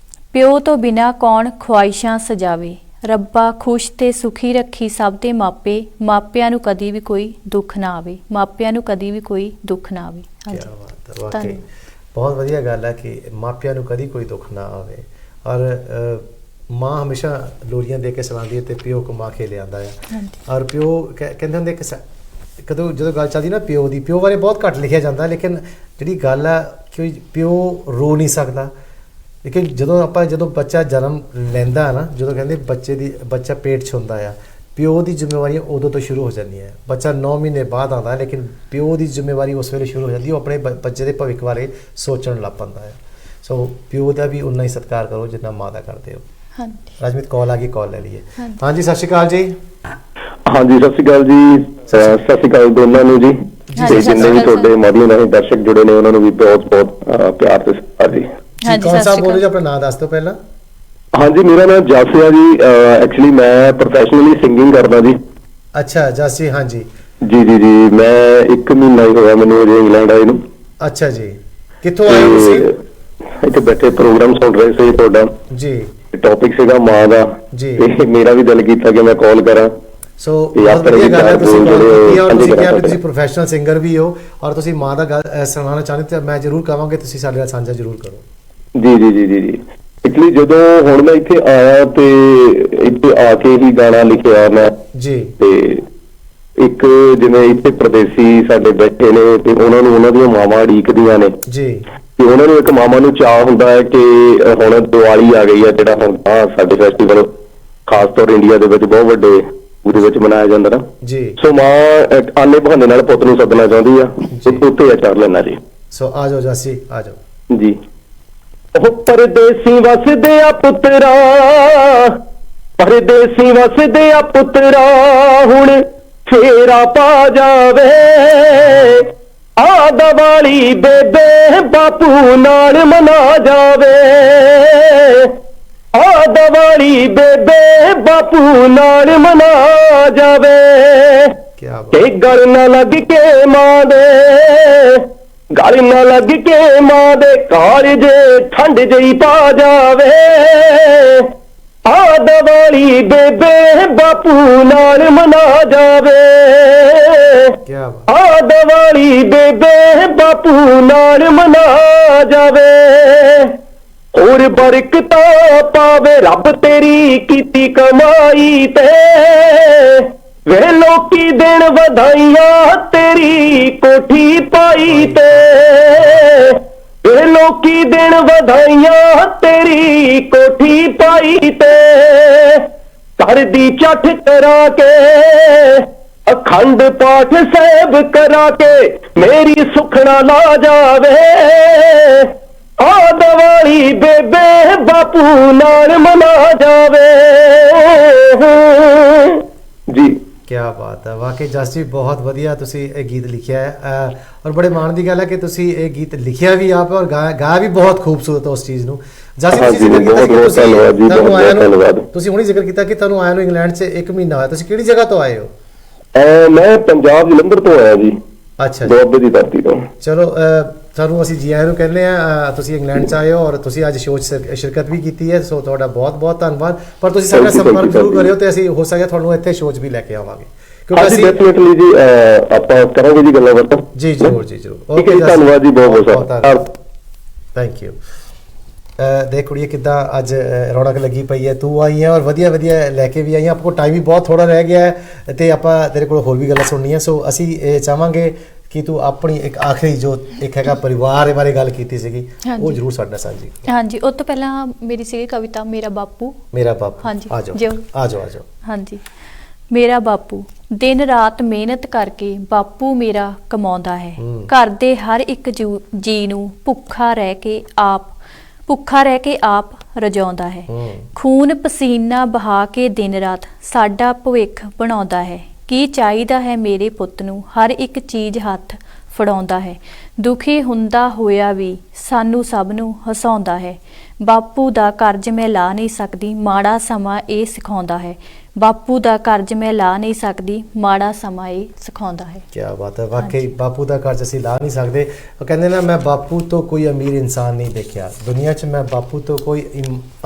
ਪਿਓ ਤੋਂ ਬਿਨਾ ਕੌਣ ਖੁਆਇਸ਼ਾਂ ਸਜਾਵੇ। ਰੱਬਾ ਖੁਸ਼ ਤੇ ਸੁਖੀ ਰੱਖੀ ਸਭ ਦੇ ਮਾਪੇ, ਮਾਪਿਆਂ ਨੂੰ ਕਦੀ ਵੀ ਕੋਈ ਦੁੱਖ ਨਾ ਆਵੇ, ਮਾਪਿਆਂ ਨੂੰ ਕਦੀ ਵੀ ਕੋਈ ਦੁੱਖ ਨਾ ਆਵੇ। ਵਾਕਈ ਬਹੁਤ ਵਧੀਆ ਗੱਲ ਹੈ ਕਿ ਮਾਪਿਆਂ ਨੂੰ ਕਦੀ ਕੋਈ ਦੁੱਖ ਨਾ ਆਵੇ। ਔਰ ਮਾਂ ਹਮੇਸ਼ਾ ਲੋਰੀਆਂ ਦੇ ਕੇ ਸੁਣਾਉਂਦੀ ਹੈ ਤੇ ਪਿਓ ਕਮਾ ਕੇ ਲਿਆਂਦਾ ਹੈ। ਔਰ ਪਿਓ ਕਹਿੰਦੇ ਹੁੰਦੇ ਕਦੋਂ ਜਦੋਂ ਗੱਲ ਚੱਲਦੀ ਨਾ ਪਿਓ ਦੀ, ਪਿਓ ਬਾਰੇ ਬਹੁਤ ਘੱਟ ਲਿਖਿਆ ਜਾਂਦਾ, ਲੇਕਿਨ ਜਿਹੜੀ ਗੱਲ ਹੈ ਕਿ ਪਿਓ ਰੋ ਨਹੀਂ ਸਕਦਾ। ਲੇਕਿਨ ਜਦੋਂ ਬੱਚਾ ਜਨਮ ਲੈਂਦਾ ਨਾ, ਜਦੋਂ ਕਹਿੰਦੇ ਬੱਚਾ ਪੇਟ 'ਚ ਹੁੰਦਾ ਆ, ਪਿਓ ਦੀ ਜ਼ਿੰਮੇਵਾਰੀ ਉਦੋਂ ਤੋਂ ਸ਼ੁਰੂ ਹੋ ਜਾਂਦੀ ਹੈ। ਬੱਚਾ 9 ਮਹੀਨੇ ਬਾਅਦ ਆਉਂਦਾ, ਲੇਕਿਨ ਪਿਓ ਦੀ ਜ਼ਿੰਮੇਵਾਰੀ ਉਸ ਵੇਲੇ ਸ਼ੁਰੂ ਹੋ ਜਾਂਦੀ, ਉਹ ਆਪਣੇ ਬੱਚੇ ਦੇ ਭਵਿੱਖ ਬਾਰੇ ਸੋਚਣ ਲੱਗ ਪੈਂਦਾ ਹੈ। ਸੋ ਪਿਓ ਦਾ ਵੀ ਉਨਾ ਹੀ ਸਤਿਕਾਰ ਕਰੋ ਜਿੰਨਾ ਮਾਂ ਦਾ ਕਰਦੇ ਹੋ। ਰਾਜਮੀਤ ਕਾਲ ਆ ਗਈ, ਕਾਲ ਲੈ ਲਈਏ। ਹਾਂਜੀ ਸਤਿ ਸ਼੍ਰੀ ਅਕਾਲ ਜੀ। ਹਾਂਜੀ ਸਤਿ ਸ਼੍ਰੀ ਅਕਾਲ ਜੀ। ਸਤਿ ਸ਼੍ਰੀ ਅਕਾਲ ਦੋਨਾਂ ਨੂੰ ਜੀ, ਤੇ ਜਿੰਨੇ ਵੀ ਤੁਹਾਡੇ ਮਾਧਿਅਮ ਰਾਹੀਂ ਦਰਸ਼ਕ ਜੁੜੇ ਨੇ ਉਹਨਾਂ ਨੂੰ ਵੀ ਬਹੁਤ ਬਹੁਤ ਪਿਆਰ ਤੇ ਸਤਿਕਾਰ ਜੀ। ਕੌਣ ਸਾਹਿਬ ਬੋਲ ਰਹੇ ਜੀ, ਆਪਣਾ ਨਾਮ ਦੱਸ ਦਿਓ ਪਹਿਲਾਂ। ਹਾਂਜੀ ਮੇਰਾ ਨਾਮ ਜਸ ਆ ਜੀ, ਐਕਚੁਅਲੀ ਮੈਂ ਪ੍ਰੋਫੈਸ਼ਨਲੀ ਸਿੰਗਿੰਗ ਕਰਦਾ ਜੀ। ਅੱਛਾ ਜਸ ਜੀ, ਹਾਂਜੀ ਜੀ ਜੀ ਜੀ। ਮੈਂ 1 ਮਹੀਨਾ ਹੀ ਹੋਇਆ ਮੈਨੂੰ ਅਜੇ ਇੰਗਲੈਂਡ ਆਏ ਨੂੰ। ਅੱਛਾ ਜੀ, ਕਿੱਥੋਂ ਆਏ ਹੋ ਤੁਸੀਂ? ਇੱਥੇ ਬੈਠੇ ਪ੍ਰੋਗਰਾਮ ਸੁਣ ਰਹੇ ਸੀ ਤੁਹਾਡਾ ਜੀ, ਟੌਪਿਕ ਸੀਗਾ ਮਾਂ ਦਾ ਜੀ, ਤੇ ਮੇਰਾ ਵੀ ਦਿਲ ਕੀਤਾ ਕਿ ਮੈਂ ਕਾਲ ਕਰਾਂ। ਸੋ ਬਹੁਤ ਵਧੀਆ ਗੱਲ ਹੈ ਤੁਸੀਂ ਕਾਲ ਕੀਤੀ, ਔਰ ਤੁਸੀਂ ਕਿਹਾ ਵੀ ਤੁਸੀਂ ਪ੍ਰੋਫੈਸ਼ਨਲ ਸਿੰਗਰ ਵੀ ਹੋ ਔਰ ਤੁਸੀਂ ਮਾਂ ਦਾ ਗੱਲ ਸੁਣਾਉਣਾ ਚਾਹੁੰਦੇ, ਤੇ ਮੈਂ ਜ਼ਰੂਰ ਕਹਾਂਗਾ ਤੁਸੀਂ ਸਾਡੇ ਨਾਲ ਸਾਂਝਾ ਜ਼ਰੂਰ ਕਰੋ। ਜੀ ਜੀ ਜੀ ਜੀ ਜੀ। ਐਕਚੁਅਲੀ ਜਦੋਂ ਹੁਣ ਮੈਂ ਇੱਥੇ ਆਇਆ ਤੇ ਇੱਥੇ ਆ ਕੇ ਹੀ ਗਾਣਾ ਲਿਖਿਆ ਮੈਂ ਜੀ। ਤੇ ਇੱਕ ਜਿਵੇਂ ਇੱਥੇ ਪ੍ਰਦੇਸੀ ਸਾਡੇ ਬੈਠੇ ਨੇ ਤੇ ਉਹਨਾਂ ਨੂੰ ਉਹਨਾਂ ਦੀਆਂ ਮਾਵਾਂ ਉਡੀਕਦੀਆਂ ਨੇ ਜੀ, ਤੇ ਉਹਨਾਂ ਨੂੰ ਇੱਕ ਮਾਵਾਂ ਨੂੰ ਚਾਅ ਹੁੰਦਾ ਹੈ ਕਿ ਹੁਣ ਦੀਵਾਲੀ ਆ ਗਈ ਹੈ, ਜਿਹੜਾ ਹੁਣ ਸਾਡੇ ਫੈਸਟੀਵਲ ਖਾਸ ਤੌਰ ਇੰਡੀਆ ਦੇ ਵਿੱਚ ਬਹੁਤ ਵੱਡੇ ਉਹਦੇ ਵਿੱਚ ਮਨਾਇਆ ਜਾਂਦਾ ਨਾ ਜੀ। ਸੋ ਮਾਂ ਆਨੇ ਬਹਾਨੇ ਨਾਲ ਪੁੱਤ ਨੂੰ ਸੱਦਣਾ ਚਾਹੁੰਦੀ ਆ, ਉੱਥੇ ਚੜ ਲੈਣਾ ਜੀ। ਸੋ ਆ ਜਾਓ ਜਾਸੀ, ਆ ਜਾਓ ਜੀ। ਉਹ ਪਰਦੇਸੀ ਵਸਦੇ ਆ ਪੁੱਤਰਾ, ਪਰਦੇਸੀ ਵਸਦੇ ਆ ਪੁੱਤਰਾ, ਹੁਣ ਫੇਰਾ ਪਾ ਜਾਵੇ, ਆ ਦੀਵਾਲੀ ਬੇਬੇ ਬਾਪੂ ਨਾਲ ਮਨਾ ਜਾਵੇ, ਆ ਦੀਵਾਲੀ ਬੇਬੇ ਬਾਪੂ ਨਾਲ ਮਨਾ ਜਾਵੇ। ਕਿ ਗਲ ਨਾ ਲੱਗ ਕੇ ਮਾਂ ਦੇ, ਗਲ ਨਾ ਲੱਗ ਕੇ ਮਾਂ ਦੇ ਕਾਲਜ ਠੰਡ ਜਿਹੀ ਪਾ ਜਾਵੇ। ਆ ਦੀਵਾਲੀ ਬੇਬੇ ਬਾਪੂ ਨਾਲ ਮਨਾ ਜਾਵੇ, ਆ ਦੀਵਾਲੀ ਬੇਬੇ ਬਾਪੂ ਨਾਲ ਮਨਾ ਜਾਵੇ। ਹੋਰ ਬਰਕਤਾਂ ਪਾਵੇ ਰੱਬ ਤੇਰੀ ਕੀਤੀ ਕਮਾਈ ਤੇ, ਵੇ ਲੋਕੀ ਦੇਣ ਵਧਾਈਆਂ ਤੇਰੀ ਕੋਠੀ ਪਾਈ ਤੇ, ਵੇ ਲੋਕੀ ਦੇਣ ਵਧਾਈਆਂ ਤੇਰੀ ਕੋਠੀ ਪਾਈ ਤੇ। ਘਰ ਦੀ ਚੱਠ ਕਰਾ ਕੇ ਅਖੰਡ ਪਾਠ ਸਾਹਿਬ ਕਰਾ ਕੇ ਮੇਰੀ ਸੁਖਣਾ ਲਾ ਜਾਵੇ। ਆ ਦੀਵਾਲੀ ਬੇਬੇ ਬਾਪੂ ਨਾਲ ਮਨਾ ਜਾਵੇ ਜੀ। क्या बात है, वाकई जस जी बहुत वधिया तुसी ये गीत लिखिया है और बड़े मान की गल है कि तुसी ये गीत लिखिया भी आप और गाया भी बहुत खूबसूरत उस चीज़ नूं। जस जी तुसी जिक्र कीता कि तुसी हुणी जिक्र कीता कि तुहानूं आया नूं इंग्लैंड च 1 महीना होया, तुसी किहड़ी जगह तो आए हो? मैं पंजाब जलंधर तो आया जी। अच्छा दुआबे दी धरती तो। चलो ਤੁਹਾਨੂੰ ਅਸੀਂ ਜੀ ਆਇਆਂ ਨੂੰ ਕਹਿੰਦੇ ਆ, ਤੁਸੀਂ ਇੰਗਲੈਂਡ ਚ ਆਏ ਹੋ ਔਰ ਤੁਸੀਂ ਅੱਜ ਸ਼ੋਅ 'ਚ ਸ਼ਿਰਕਤ ਵੀ ਕੀਤੀ ਹੈ, ਸੋ ਤੁਹਾਡਾ ਬਹੁਤ ਬਹੁਤ ਧੰਨਵਾਦ। ਪਰ ਤੁਸੀਂ ਸਾਡਾ ਸੰਪਰਕ ਜ਼ਰੂਰ ਕਰਿਓ ਤੇ ਅਸੀਂ ਹੋ ਸਕਿਆ ਤੁਹਾਨੂੰ ਇੱਥੇ ਸ਼ੋਅ 'ਚ ਵੀ ਲੈ ਕੇ ਆਵਾਂਗੇ, ਕਿਉਂਕਿ ਅਸੀਂ ਡੈਫੀਨਿਟਲੀ ਜੀ ਆਪਾਂ ਕਰਾਂਗੇ ਜੀ ਗੱਲਾਂ ਬਾਤਾਂ। ਜੀ ਜ਼ਰੂਰ ਜੀ ਜ਼ਰੂਰ। ਓਕੇ ਜੀ, ਧੰਨਵਾਦ ਜੀ, ਬਹੁਤ ਬਹੁਤ ਧੰਨਵਾਦ, ਥੈਂਕ ਯੂ। ਦੇਖ ਕੁੜੀਏ ਕਿੱਦਾਂ ਅੱਜ ਰੌਣਕ ਲੱਗੀ ਪਈ ਹੈ, ਤੂੰ ਆਈ ਹੈ ਔਰ ਵਧੀਆ ਵਧੀਆ ਲੈ ਕੇ ਵੀ ਆਈ ਹੈ। ਆਪਾਂ ਕੋਲ ਟਾਈਮ ਵੀ ਬਹੁਤ ਥੋੜਾ ਰਹਿ ਗਿਆ ਹੈ ਤੇ ਆਪਾਂ ਤੇਰੇ ਕੋਲ ਹੋਰ ਵੀ ਗੱਲਾਂ ਸੁਣਨੀਆਂ, ਸੋ ਅਸੀਂ ਇਹ ਚਾਹਾਂਗੇ ਕਿ ਤੂੰ ਆਪਣੀ ਇੱਕ ਆਖਰੀ ਜੋ ਇੱਕ ਹੈਗਾ ਪਰਿਵਾਰ ਬਾਰੇ ਗੱਲ ਕੀਤੀ ਸੀਗੀ ਉਹ ਜ਼ਰੂਰ ਸਾਡੇ ਨਾਲ ਸਾਂਝੀ। ਹਾਂਜੀ, ਉਹ ਤੋਂ ਪਹਿਲਾਂ ਮੇਰੀ ਸੀਗੀ ਕਵਿਤਾ ਮੇਰਾ ਬਾਪੂ। ਮੇਰਾ ਬਾਪੂ, ਹਾਂਜੀ ਆ ਜਾਓ ਆ ਜਾਓ ਆ ਜਾਓ। ਹਾਂਜੀ, ਮੇਰਾ ਬਾਪੂ ਦਿਨ ਰਾਤ ਮਿਹਨਤ ਕਰਕੇ ਬਾਪੂ ਮੇਰਾ ਕਮਾਉਂਦਾ ਹੈ, ਘਰ ਦੇ ਹਰ ਇੱਕ ਜੀ ਨੂੰ ਭੁੱਖਾ ਰਹਿ ਕੇ ਆਪ ਰਜਾਉਂਦਾ ਹੈ, ਖੂਨ ਪਸੀਨਾ ਬਹਾ ਕੇ ਦਿਨ ਰਾਤ ਸਾਡਾ ਭਵਿੱਖ ਬਣਾਉਂਦਾ ਹੈ। ਕੀ ਚਾਹੀਦਾ ਹੈ ਮੇਰੇ ਪੁੱਤ ਨੂੰ, ਹਰ ਇੱਕ ਚੀਜ਼ ਹੱਥ ਫੜਾਉਂਦਾ ਹੈ, ਦੁਖੀ ਹੁੰਦਾ ਹੋਇਆ ਵੀ ਸਾਨੂੰ ਸਭ ਨੂੰ ਹਸਾਉਂਦਾ ਹੈ। ਬਾਪੂ ਦਾ ਕਰਜ਼ ਮੈਂ ਲਾ ਨਹੀਂ ਸਕਦੀ, ਮਾੜਾ ਸਮਾਂ ਇਹ ਸਿਖਾਉਂਦਾ ਹੈ, ਬਾਪੂ ਦਾ ਕਰਜ਼ ਮੈਂ ਲਾ ਨਹੀਂ ਸਕਦੀ, ਮਾੜਾ ਸਮਾਂ ਇਹ ਸਿਖਾਉਂਦਾ ਹੈ। ਕੀ ਬਾਤ ਹੈ, ਵਾਕਈ ਬਾਪੂ ਦਾ ਕਰਜ਼ ਅਸੀਂ ਲਾ ਨਹੀਂ ਸਕਦੇ। ਉਹ ਕਹਿੰਦੇ ਨਾ ਮੈਂ ਬਾਪੂ ਤੋਂ ਕੋਈ ਅਮੀਰ ਇਨਸਾਨ ਨਹੀਂ ਦੇਖਿਆ ਦੁਨੀਆ 'ਚ, ਮੈਂ ਬਾਪੂ ਤੋਂ ਕੋਈ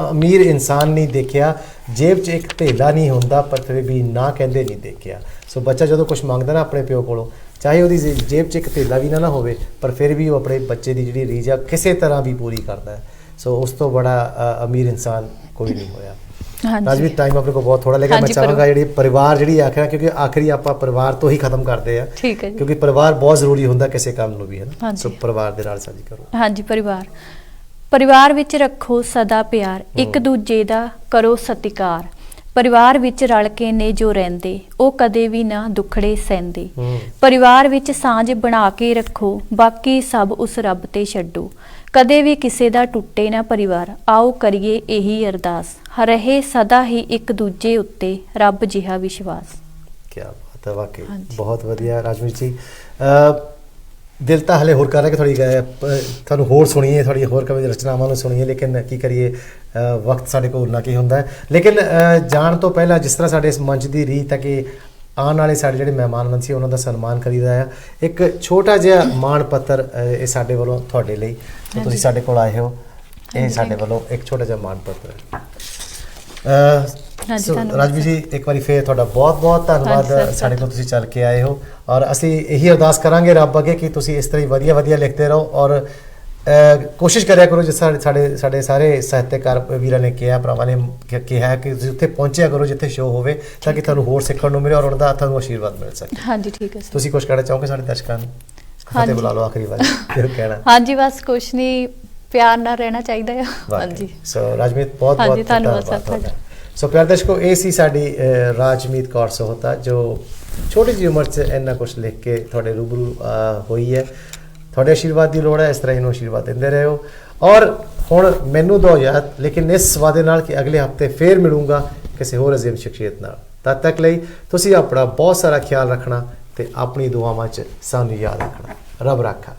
ਅਮੀਰ ਇਨਸਾਨ ਨਹੀਂ ਦੇਖਿਆ, ਜੇਬ 'ਚ ਇੱਕ ਢੇਲਾ ਨਹੀਂ ਹੁੰਦਾ ਪਰ ਫਿਰ ਵੀ ਨਾ ਕਹਿੰਦੇ ਨਹੀਂ ਦੇਖਿਆ। ਸੋ ਬੱਚਾ ਜਦੋਂ ਕੁਝ ਮੰਗਦਾ ਨਾ ਆਪਣੇ ਪਿਓ ਕੋਲੋਂ, ਚਾਹੇ ਉਹਦੀ ਜੇਬ 'ਚ ਇੱਕ ਢੇਲਾ ਵੀ ਨਾ ਹੋਵੇ ਪਰ ਫਿਰ ਵੀ ਉਹ ਆਪਣੇ ਬੱਚੇ ਦੀ ਜਿਹੜੀ ਰੀਝ ਆ ਕਿਸੇ ਤਰ੍ਹਾਂ ਵੀ ਪੂਰੀ ਕਰਦਾ ਹੈ। ਸੋ ਉਸ ਤੋਂ ਬੜਾ ਅਮੀਰ ਇਨਸਾਨ ਕੋਈ ਨਹੀਂ ਹੋਇਆ। ਰਾਜਵੀਰ ਟਾਈਮ ਆਪਣੇ ਕੋਲ ਬਹੁਤ ਥੋੜਾ ਲੱਗਿਆ, ਮੈਂ ਚਾਹਾਂਗਾ ਜਿਹੜੀ ਪਰਿਵਾਰ ਜਿਹੜੀ ਆਖਿਆ, ਕਿਉਂਕਿ ਆਖਰੀ ਆਪਾਂ ਪਰਿਵਾਰ ਤੋਂ ਹੀ ਖਤਮ ਕਰਦੇ ਆ, ਕਿਉਂਕਿ ਪਰਿਵਾਰ ਬਹੁਤ ਜ਼ਰੂਰੀ ਹੁੰਦਾ ਕਿਸੇ ਕੰਮ ਨੂੰ ਵੀ, ਹੈ ਨਾ। ਸੋ ਪਰਿਵਾਰ ਦੇ ਨਾਲ ਸਾਂਝੀ ਕਰੋ। ਹਾਂਜੀ, ਪਰਿਵਾਰ ਵਿੱਚ ਰੱਖੋ ਸਦਾ ਪਿਆਰ, ਇੱਕ ਦੂਜੇ ਦਾ ਕਰੋ ਸਤਿਕਾਰ, ਪਰਿਵਾਰ ਵਿੱਚ ਰਲ ਕੇ ਨੇ ਜੋ ਰਹਿੰਦੇ ਉਹ ਕਦੇ ਵੀ ਨਾ ਦੁੱਖੜੇ ਸਹਿੰਦੇ, ਪਰਿਵਾਰ ਵਿੱਚ ਸਾਂਝ ਬਣਾ ਕੇ ਰੱਖੋ ਬਾਕੀ ਸਭ ਉਸ ਰੱਬ ਤੇ ਛੱਡੋ, ਕਦੇ ਵੀ ਕਿਸੇ ਦਾ ਟੁੱਟੇ ਨਾ ਪਰਿਵਾਰ, ਆਓ ਕਰੀਏ ਇਹੀ ਅਰਦਾਸ, ਰਹੇ ਸਦਾ ਹੀ ਇੱਕ ਦੂਜੇ ਉੱਤੇ ਰੱਬ ਜਿਹਾ ਵਿਸ਼ਵਾਸ। ਕੀ ਬਾਤ ਹੈ, ਵਾਕਈ ਬਹੁਤ ਵਧੀਆ ਰਾਜਵੀਰ ਜੀ। ਦਿਲ ਤਾਂ ਹਲੇ ਹੋਰ ਕਰ ਰਿਹਾ ਕਿ ਤੁਹਾਨੂੰ ਹੋਰ ਸੁਣੀਏ, ਥੋੜੀ ਹੋਰ ਕਵੀ ਰਚਨਾਵਾਂ ਨੂੰ ਸੁਣੀਏ, ਲੇਕਿਨ ਕੀ ਕਰੀਏ ਵਕਤ ਸਾਡੇ ਕੋਲ ਨਾ ਕੀ ਹੁੰਦਾ ਹੈ। ਲੇਕਿਨ ਜਾਣ ਤੋਂ ਪਹਿਲਾਂ ਜਿਸ ਤਰ੍ਹਾਂ ਸਾਡੇ ਇਸ ਮੰਚ ਦੀ ਰੀਤ ਹੈ ਕਿ ਆਉਣ ਵਾਲੇ ਸਾਡੇ ਜਿਹੜੇ ਮਹਿਮਾਨ ਸੀ ਉਹਨਾਂ ਦਾ ਸਨਮਾਨ ਕਰੀਦਾ ਆ, ਇੱਕ ਛੋਟਾ ਜਿਹਾ ਮਾਣ ਪੱਤਰ ਇਹ ਸਾਡੇ ਵੱਲੋਂ ਤੁਹਾਡੇ ਲਈ, ਤੁਸੀਂ ਸਾਡੇ ਕੋਲ ਆਏ ਹੋ, ਇਹ ਸਾਡੇ ਵੱਲੋਂ ਇੱਕ ਛੋਟਾ ਜਿਹਾ ਮਾਣ ਪੱਤਰ ਹੈ। ਰਾਜਵੀਰ ਜੀ ਇੱਕ ਵਾਰੀ ਫੇਰ ਤੁਹਾਡਾ ਬਹੁਤ ਬਹੁਤ ਧੰਨਵਾਦ, ਸਾਡੇ ਕੋਲ ਤੁਸੀਂ ਚੱਲ ਕੇ ਆਏ ਹੋ ਔਰ ਅਸੀਂ ਇਹੀ ਅਰਦਾਸ ਕਰਾਂਗੇ ਰੱਬ ਅੱਗੇ ਕਿ ਤੁਸੀਂ ਇਸ ਤਰ੍ਹਾਂ ਵਧੀਆ ਵਧੀਆ ਲਿਖਦੇ ਰਹੋ ਔਰ ਕੋਸ਼ਿਸ਼ ਕਰਿਆ ਕਰੋ ਜਿਸ ਸਾਡੇ ਸਾਰੇ ਸਾਹਿਤਕਾਰ ਵੀਰਾਂ ਨੇ ਕਿਹਾ, ਭਰਾਵਾਂ ਨੇ ਕਿਹਾ ਕਿ ਤੁਸੀਂ ਉੱਥੇ ਪਹੁੰਚਿਆ ਕਰੋ ਜਿੱਥੇ ਸ਼ੋਅ ਹੋਵੇ ਤਾਂ ਕਿ ਤੁਹਾਨੂੰ ਹੋਰ ਸਿੱਖਣ ਨੂੰ ਮਿਲੇ ਔਰ ਉਹਨਾਂ ਦਾ ਤੁਹਾਨੂੰ ਆਸ਼ੀਰਵਾਦ ਮਿਲ ਸਕੇ। ਹਾਂਜੀ ਠੀਕ ਹੈ। ਤੁਸੀਂ ਕੁਝ ਕਹਿਣਾ ਚਾਹੋਗੇ ਸਾਡੇ ਦਰਸ਼ਕਾਂ ਨੂੰ? ਫਤਿਹ ਬੁਲਾ ਲਓ ਆਖਰੀ ਵਾਰ ਕਹਿਣਾ। ਹਾਂਜੀ ਬਸ ਕੁਛ ਨਹੀਂ, ਪਿਆਰ ਨਾਲ ਰਹਿਣਾ ਚਾਹੀਦਾ ਹੈ। ਹਾਂਜੀ ਸੋ ਰਾਜਮੀਤ ਬਹੁਤ ਬਹੁਤ ਧੰਨਵਾਦ। ਸੋ ਪਿਆਰੇ ਦਰਸ਼ਕੋ, ਇਹ ਸੀ ਸਾਡੀ ਰਾਜਮੀਤ ਕੌਰ ਸੋਹਤਾ ਜੋ ਛੋਟੀ ਜਿਹੀ ਉਮਰ 'ਚ ਇੰਨਾ ਕੁਛ ਲਿਖ ਕੇ ਤੁਹਾਡੇ ਰੂਬਰੂ ਹੋਈ ਹੈ। ਤੁਹਾਡੇ ਆਸ਼ੀਰਵਾਦ ਦੀ ਲੋੜ ਹੈ, ਇਸ ਤਰ੍ਹਾਂ ਇਹਨੂੰ ਆਸ਼ੀਰਵਾਦ ਦਿੰਦੇ ਰਹੋ ਔਰ ਹੁਣ ਮੈਨੂੰ ਦਿਓ ਯਾਦ, ਲੇਕਿਨ ਇਸ ਵਾਅਦੇ ਨਾਲ ਕਿ ਅਗਲੇ ਹਫਤੇ ਫੇਰ ਮਿਲੂੰਗਾ ਕਿਸੇ ਹੋਰ ਅਜ਼ੀਮ ਸ਼ਖਸੀਅਤ ਨਾਲ। ਤਦ ਤੱਕ ਲਈ ਤੁਸੀਂ ਆਪਣਾ ਬਹੁਤ ਸਾਰਾ ਖਿਆਲ ਰੱਖਣਾ ਤੇ ਆਪਣੀ ਦੁਆਵਾਂ 'ਚ ਸਾਨੂੰ ਯਾਦ ਰੱਖਣਾ। ਰੱਬ ਰਾਖਾ।